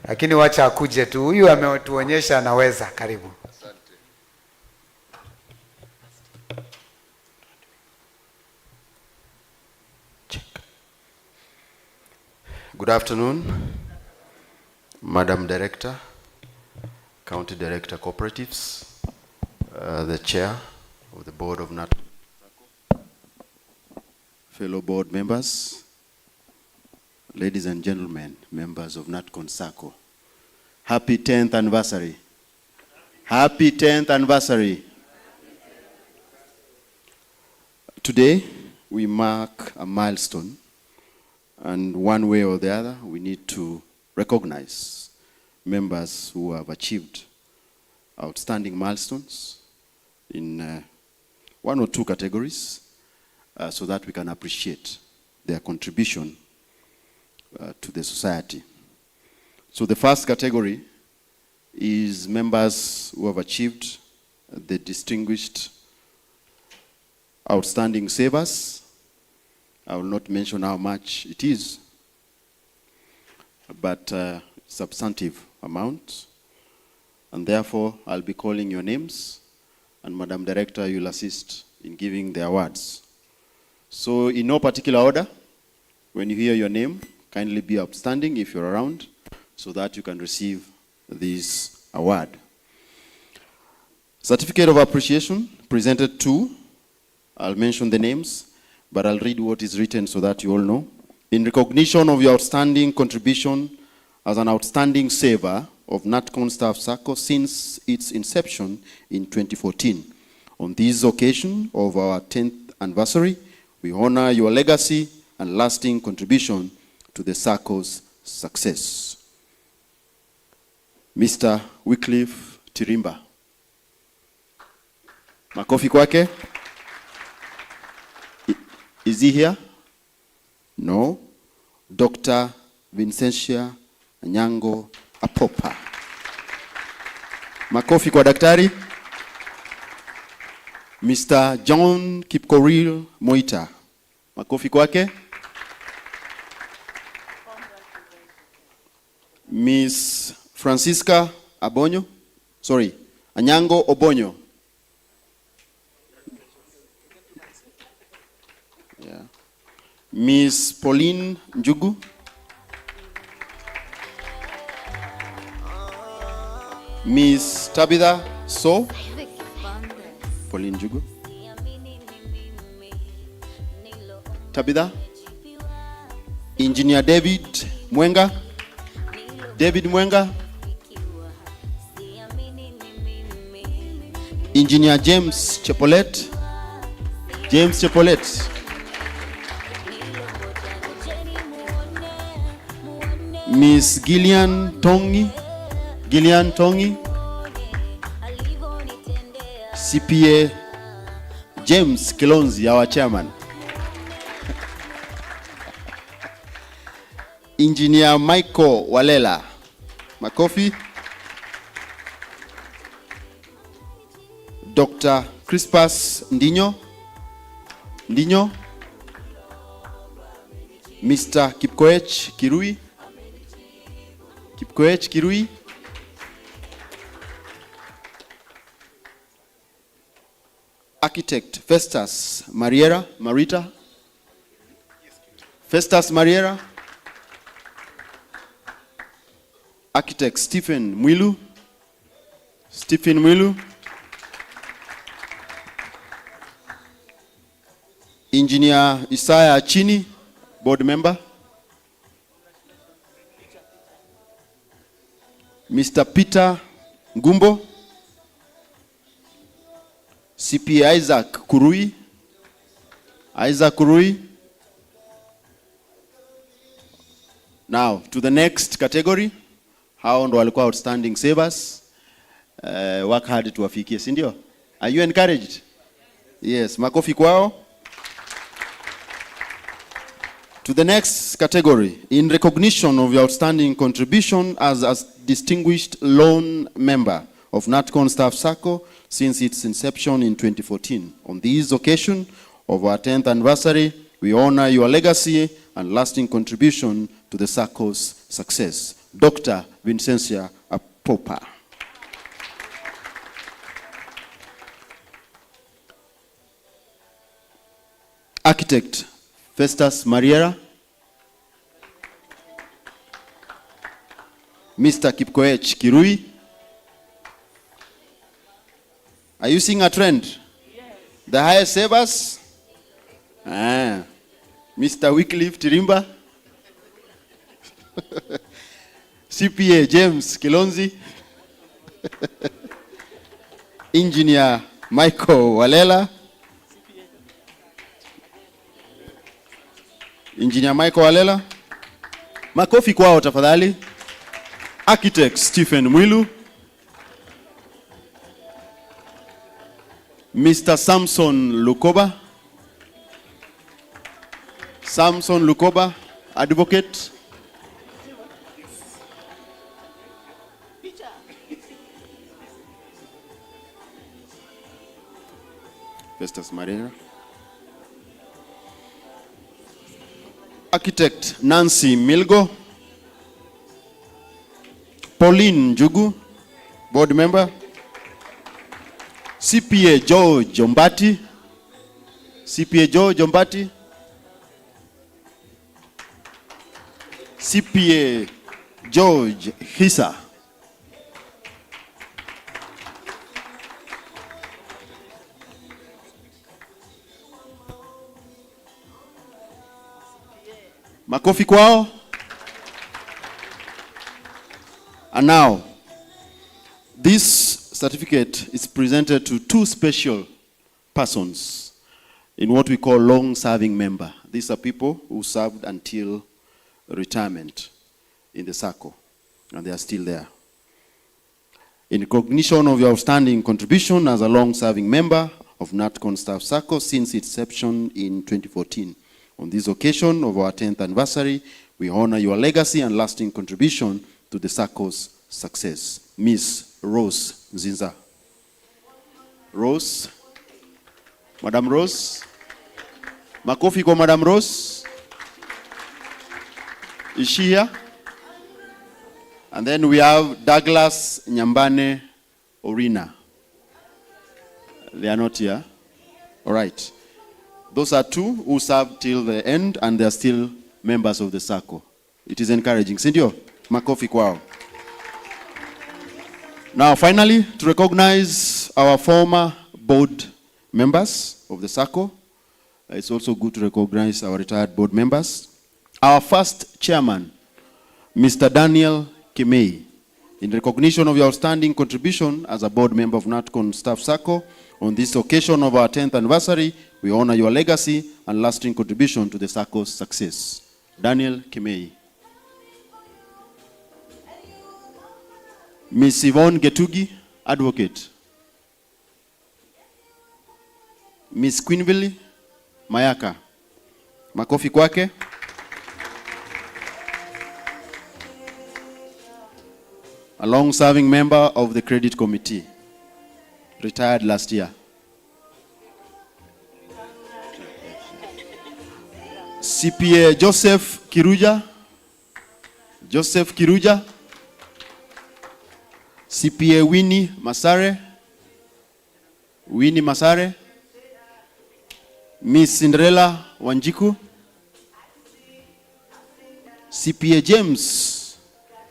Lakini wacha akuje tu. Huyu ametuonyesha anaweza. Karibu. Good afternoon, Madam Director, County Director Cooperatives, the Chair of the Board of Natcon, fellow board members, ladies and gentlemen, members of Natcon Sacco. Happy 10th anniversary. Happy 10th anniversary. Today, we mark a milestone. And one way or the other, we need to recognize members who have achieved outstanding milestones in one or two categories so that we can appreciate their contribution to the society. So the first category is members who have achieved the distinguished outstanding savers. I will not mention how much it is, but substantive amount. And therefore, I'll be calling your names, and Madam Director, you'll assist in giving the awards. So in no particular order, when you hear your name, kindly be upstanding if you're around, so that you can receive this award. Certificate of appreciation presented to, I'll mention the names, but I'll read what is written so that you all know. In recognition of your outstanding contribution as an outstanding saver of Natcon Staff Sacco since its inception in 2014. On this occasion of our 10th anniversary, we honor your legacy and lasting contribution to the Sacco's success. Mr. Wycliffe Tirimba. Makofi kwake. Is he here? No. Dr. Vincentia Anyango Apopa. Makofi kwa daktari. Mr. John Kipkoril Moita. Makofi kwake. Miss Francisca Abonyo. Sorry, Anyango Obonyo. Yeah. Miss Pauline Njugu. Miss Tabitha So. Pauline Njugu. Tabitha. Engineer David Mwenga. David Mwenga. Engineer James Chepolet. James Chepolet. Miss Gillian Tongi. Gillian Tongi. CPA James Kilonzi, our chairman. Engineer Michael Walela. Makofi. Dr. Crispus Ndinyo. Ndinyo. Mr. Kipkoech Kirui. Kipkoech Kirui. Architect Festus Marita. Festus Mariera. Architect Stephen Mwilu. Engineer Isaiah Chini, board member. Mr. Peter Ngumbo. CPA Isaac Kurui. Now, to the next category. Hao ndo walikuwa outstanding savers. Work hard tuwafikie, si ndio? Are you encouraged? Yes, makofi kwao. To the next category, in recognition of your outstanding contribution as a distinguished loan member of Natcon Staff Sacco since its inception in 2014. On this occasion of our 10th anniversary, we honor your legacy and lasting contribution to the Sacco's success. Dr. Vincentia Apopa. Architect Festus Mariera. Mr. Kipkoech Kirui. Are you seeing a trend? Yes. The highest savers? Mr. Wycliffe Tirimba. CPA James Kilonzi. Engineer Michael Walela. Makofi kwao tafadhali. Architect Stephen Mwilu. Mr. Samson Lukoba, advocate. Festus Marina. Architect Nancy Milgo. Pauline Jugu, board member. CPA George Ombati. CPA George Hisa. Makofi kwao. And now, this certificate is presented to two special persons in what we call long-serving member. These are people who served until retirement in the Sacco, and they are still there. In recognition of your outstanding contribution as a long-serving member of Natcon Staff Sacco since its inception in 2014. On this occasion of our 10th anniversary, we honor your legacy and lasting contribution to the Sacco's success. Miss Rose Zinza. Rose. Madam Rose. Makofi kwa Madam Rose. Is she here? And then we have Douglas Nyambane Orina. They are not here. All right. Those are two who served till the end and they are still members of the Sacco. It is encouraging. Sindio? Makofi kwao. Now finally, to recognize our former board members of the Sacco, It's also good to recognize our retired board members. Our first chairman, Mr. Daniel Kimei. In recognition of your outstanding contribution as a board member of Natcon Staff Sacco, on this occasion of our 10th anniversary, we honor your legacy and lasting contribution to the Sacco's success. Daniel Kimei. Ms. Yvonne Getugi, advocate. Ms. Queenville Mayaka. Makofi kwake. A long-serving member of the credit committee, retired last year. CPA Joseph Kiruja. Joseph Kiruja. CPA Winnie Masare. Winnie Masare. Miss Cinderella Wanjiku. CPA James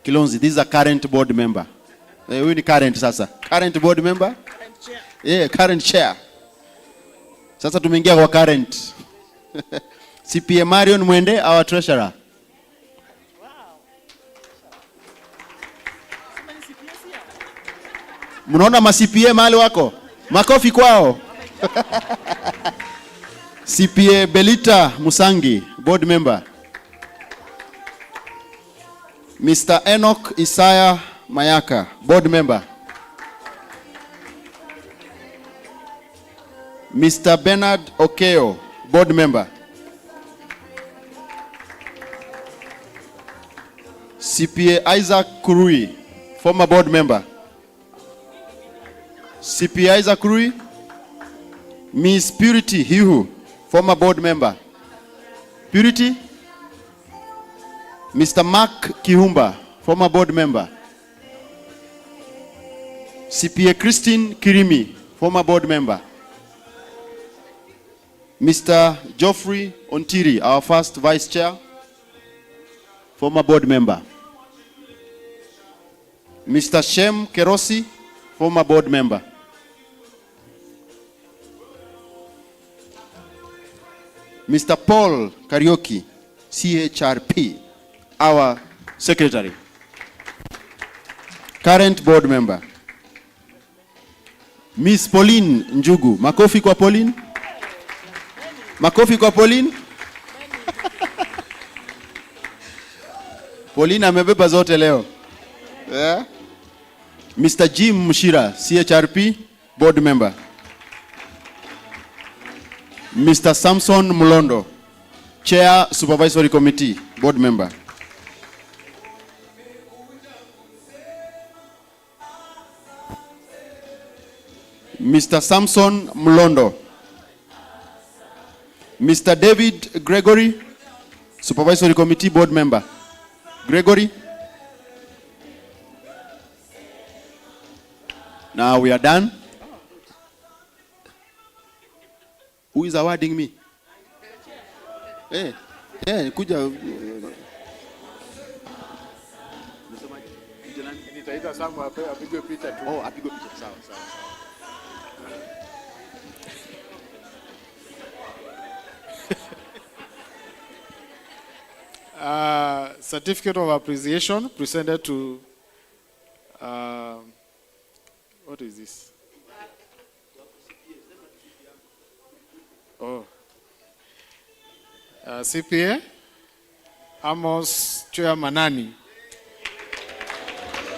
Kilonzi. This is a current board member. We need current sasa. Current board member? Current chair. Yeah, current chair. Sasa tumeingia kwa current. CPA Marion Mwende, our treasurer. Mnaona ma CPA mahali wako? Makofi kwao. CPA Belita Musangi, board member. Mr. Enoch Isaiah Mayaka, board member. Mr. Bernard Okeo, board member. CPA Isaac Kurui, former board member. CPA Isaac Kurui. Miss Purity Hihu, former board member. Purity. Mr. Mark Kihumba, former board member. CPA Christine Kirimi, former board member. Mr. Geoffrey Ontiri, our first vice chair, former board member. Mr. Shem Kerosi, former board member. Mr. Paul Karaoke, CHRP, our secretary. Current board member. Miss Pauline Njugu. Makofi kwa Pauline. Makofi kwa Pauline. Pauline amebeba zote leo. Yeah. Mr. Jim Mushira, CHRP, board member. Mr. Samson Mulondo, Chair, Supervisory Committee, board member. Mr. Samson Mulondo. Mr. David Gregory, Supervisory Committee, board member. Gregory. Now we are done. Who is awarding me? Hey, kuja. Nitaita Samu apigwe picha tu. Oh, apigwe picha. Sawa. Certificate of appreciation presented to what is this? Oh, CPA Amos Chair Manani,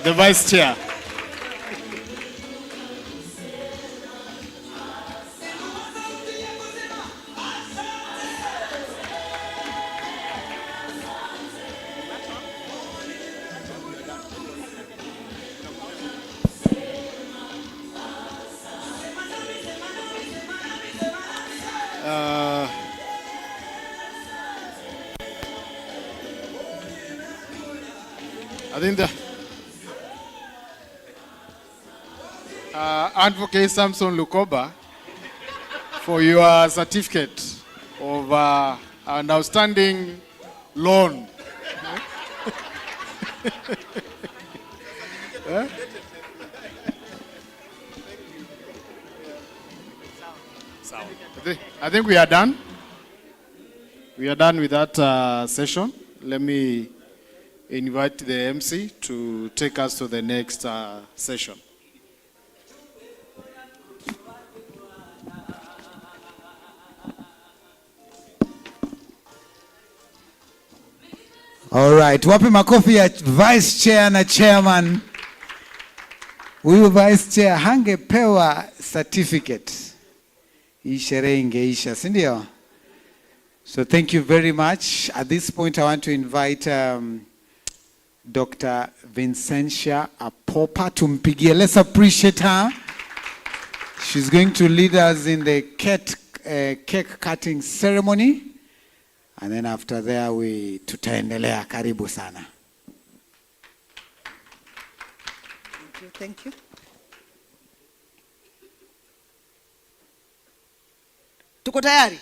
the vice chair. I think the Advocate Samson Lukoba for your certificate of an outstanding loan. I think we are done. We are done with that session. Let me invite the MC to take us to the next session. All right, wapi makofi ya vice chair na chairman. Huyu vice chair hangepewa certificate. Hii sherehe ingeisha, si ndio? So thank you very much. At this point, I want to invite Dr. Vincentia Apopa to mpigie. Let's appreciate her. She's going to lead us in the cake cutting ceremony. And then after there, tutaendelea. Karibu sana. Thank you. Tuko tayari?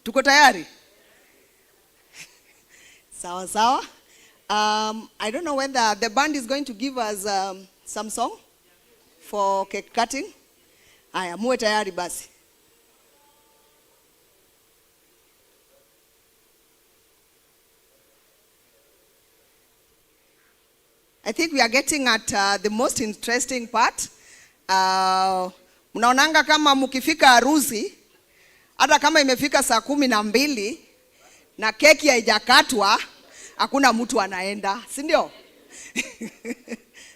Tuko tayari? Sawa sawa. I don't know whether the band is going to give us some song for cake cutting. Aya, muwe tayari basi. I think we are getting at the most interesting part. Mnaonanga kama mkifika harusi, hata kama imefika saa 12 na keki haijakatwa, hakuna mtu anaenda, si ndio?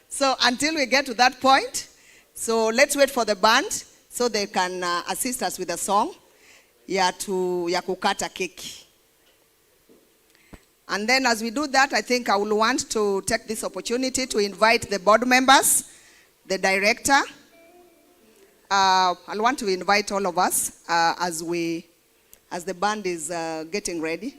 So until we get to that point, so let's wait for the band so they can assist us with a song ya kukata keki. And then as we do that, I think I will want to take this opportunity to invite the board members, the director. I'll want to invite all of us as the band is getting ready.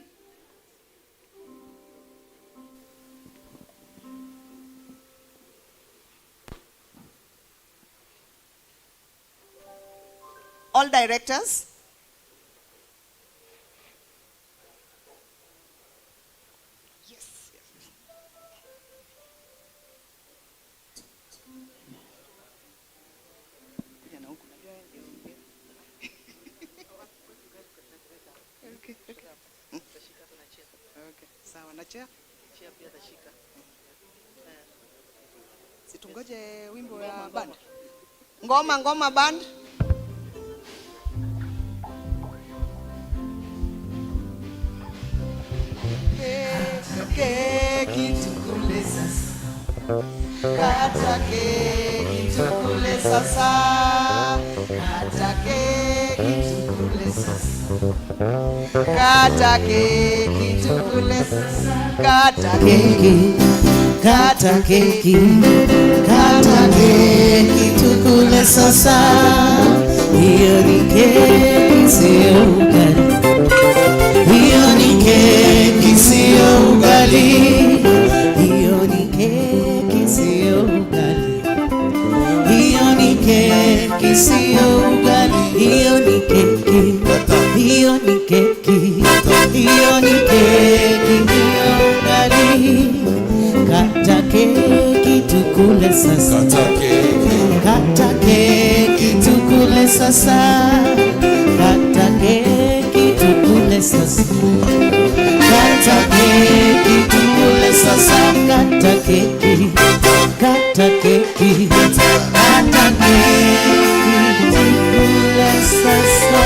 All directors. Sawa na chair. Chair pia tashika. Situngoje wimbo ya band. Ngoma band. Keki tukule sasa. Kata keki tukule sasa. Kata keki tukule sasa. Kata keki tukule sasa. Kata keki. Kata keki. Kata keki tukule sasa. Hiyo ni keki sio ugali. Hiyo ni keki sio ugali. Hiyo ni keki sio ugali. Hiyo ni keki sio ugali. Hiyo ni keki. Hiyo ni keki. Hiyo ni keki sio ugali. Kata keki tukule sasa. Kata keki tukule sasa. Kata keki tukule sasa. Kata keki tukule sasa. Kata keki. Kata keki. Kata keki tukule sasa.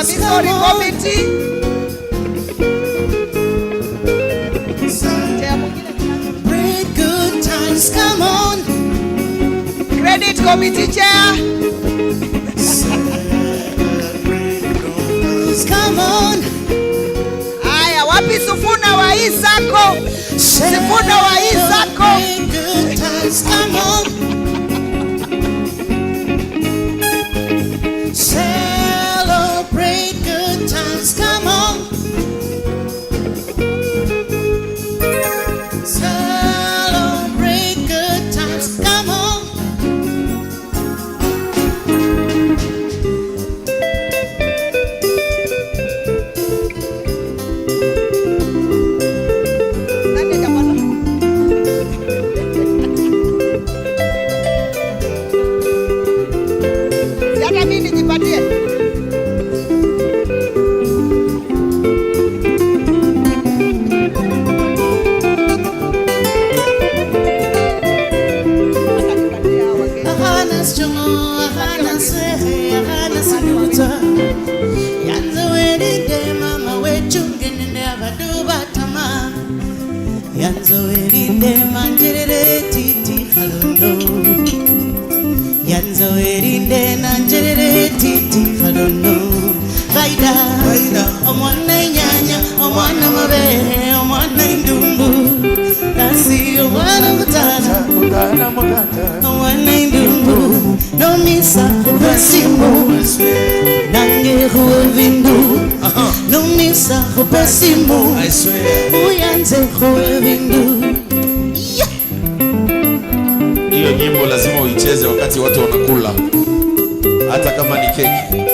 Supervisory Committee. Great good times, come on. Credit Committee Chair. Come on. Aya, wapi Sifuna wa hii Sacco? Sifuna wa hii Sacco. Good times, come on. Celebrate good times, come on. Celebrate good times, come on. Hata mimi nijipatie. Ahana sjongo, ahana sehe, ahana siluta. Yanzo werinde mama wechungene nevaduba tama. Yanzo werinde manjerere titi halondo. Yanzo werinde nanjerere titi halondo. Vaida, omwana nyanya, omwana mabere, omwana indumbu. Nasi omwana mutata, omwana indumbu. No misa kubesimu, nange huevindu. No misa kubesimu, uyanze huevindu. Hiyo nyimbo lazima uicheze wakati watu wanakula, hata kama ni keki.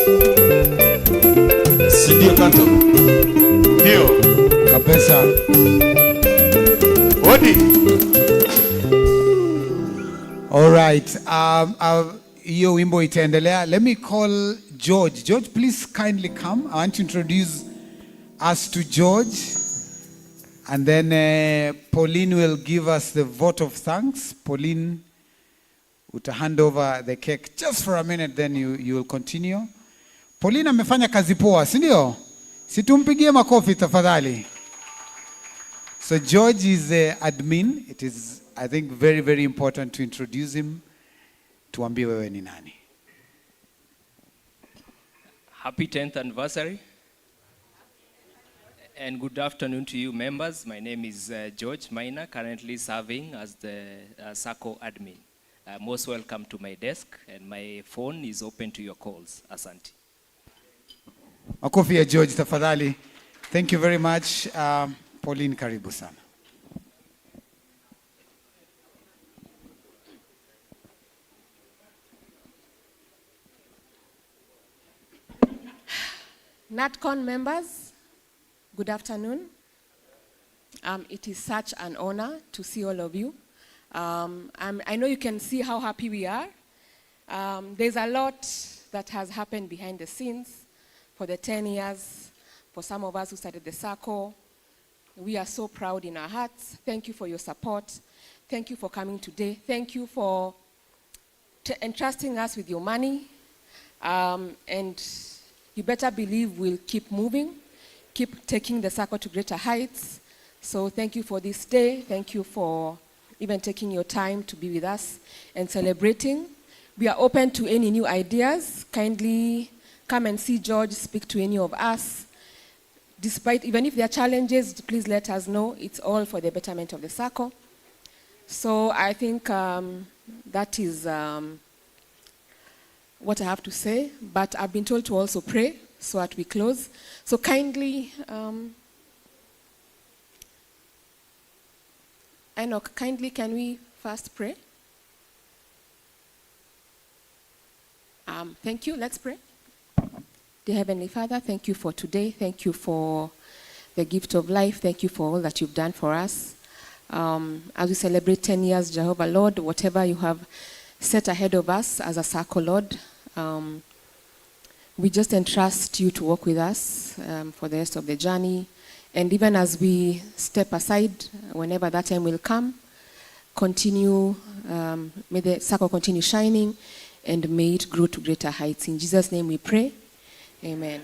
Si ndio Kanto? Ndio. Kabisa. Odi. All right. Hiyo wimbo itaendelea. Let me call George. George, please kindly come. I want to introduce us to George. And then Pauline will give us the vote of thanks. Pauline, uta hand over the cake just for a minute, then you will continue. Pauline amefanya kazi poa, si ndio? Situmpigie makofi tafadhali. So George is the admin. It is, I think, very, very important to introduce him. Tuambie wewe ni nani. Happy 10th anniversary. And good afternoon to you members. My name is George Maina, currently serving as the Sacco admin. Most welcome to my desk, and my phone is open to your calls. Asante. Makofi ya George tafadhali. Thank you very much. Pauline, karibu sana. Natcon members, good afternoon. It is such an honor to see all of you. I know you can see how happy we are. There's a lot that has happened behind the scenes for the 10 years, for some of us who started the Sacco. We are so proud in our hearts. Thank you for your support. Thank you for coming today. Thank you for entrusting us with your money. And you better believe we'll keep moving, keep taking the Sacco to greater heights. So thank you for this day. Thank you for even taking your time to be with us and celebrating. We are open to any new ideas. Kindly come and see George, speak to any of us. Despite, even if there are challenges, please let us know. It's all for the betterment of the Sacco. So I think that is what I have to say. But I've been told to also pray so that we close. So kindly, Enoch, kindly can we first pray? Thank you. Let's pray. Dear Heavenly Father, thank you for today. Thank you for the gift of life. Thank you for all that you've done for us. As we celebrate 10 years, Jehovah Lord, whatever you have set ahead of us as a Sacco, Lord, we just entrust you to walk with us for the rest of the journey. And even as we step aside, whenever that time will come, continue, may the Sacco continue shining, and may it grow to greater heights. In Jesus' name we pray. Amen.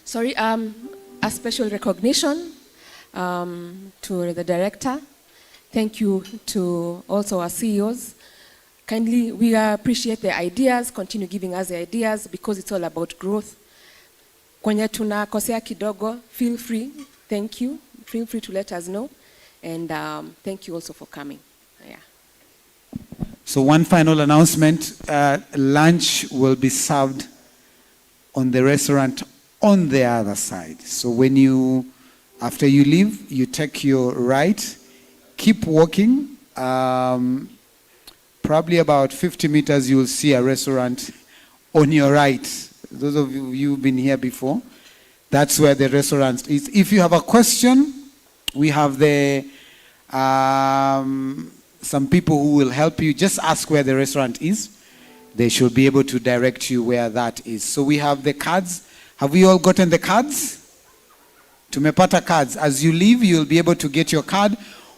A special recognition to the director. Thank you to also our CEOs. Kindly, we appreciate the ideas, continue giving us the ideas because it's all about growth. Kwenye tunakosea kidogo, feel free, thank you. Feel free to let us know. And thank you also for coming. Yeah. So one final announcement, lunch will be served on the restaurant on the other side. So when you, after you leave, you take your right, keep walking. Probably about 50 meters, you will see a restaurant on your right. Those of you who've been here before, that's where the restaurant is. If you have a question, we have the some people who will help you. Just ask where the restaurant is. They should be able to direct you where that is. So we have the cards. Have we all gotten the cards? Tumepata cards. As you leave, you'll be able to get your card.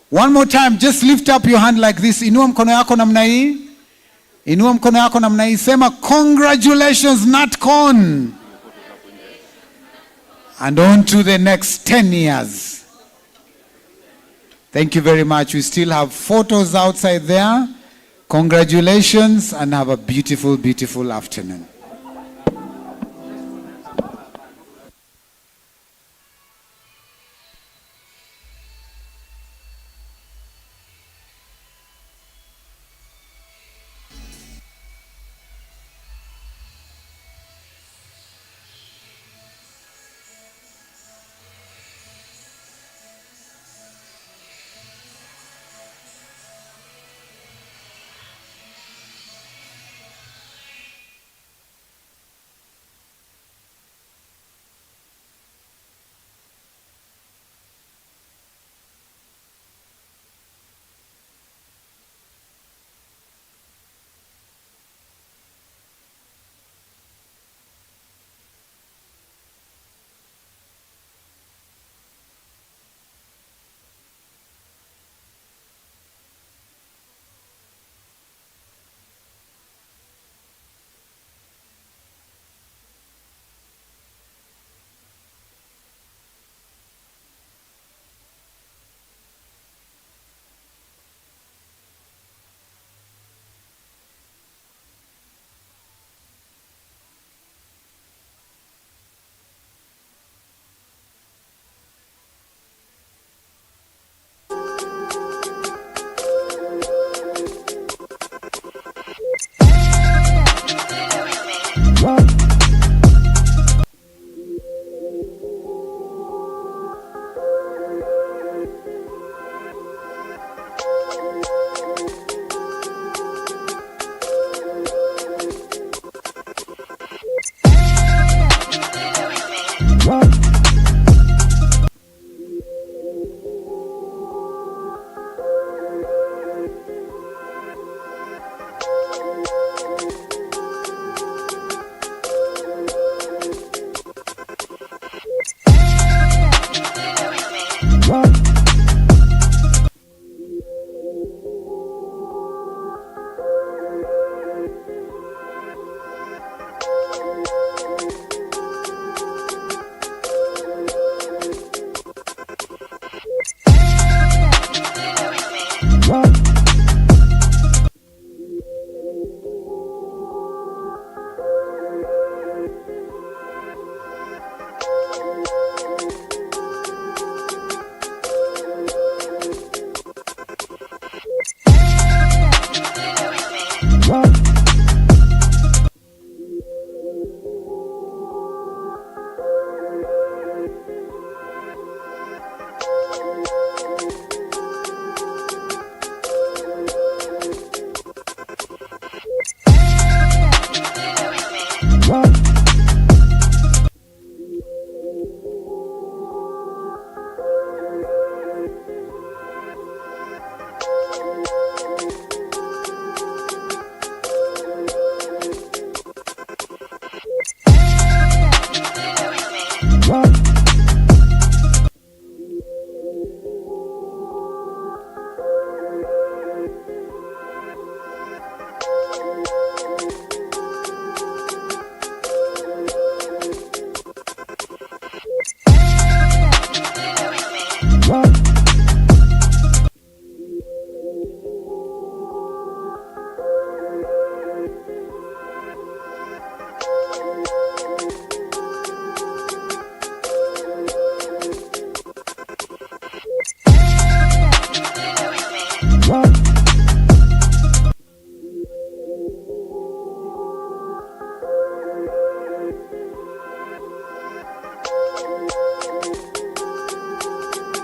One more time, just lift up your hand like this. Inua mkono yako namna hii. Inua mkono yako namna hii. Sema, congratulations, Natcon. And on to the next 10 years. Thank you very much. We still have photos outside there. Congratulations and have a beautiful, beautiful afternoon. What?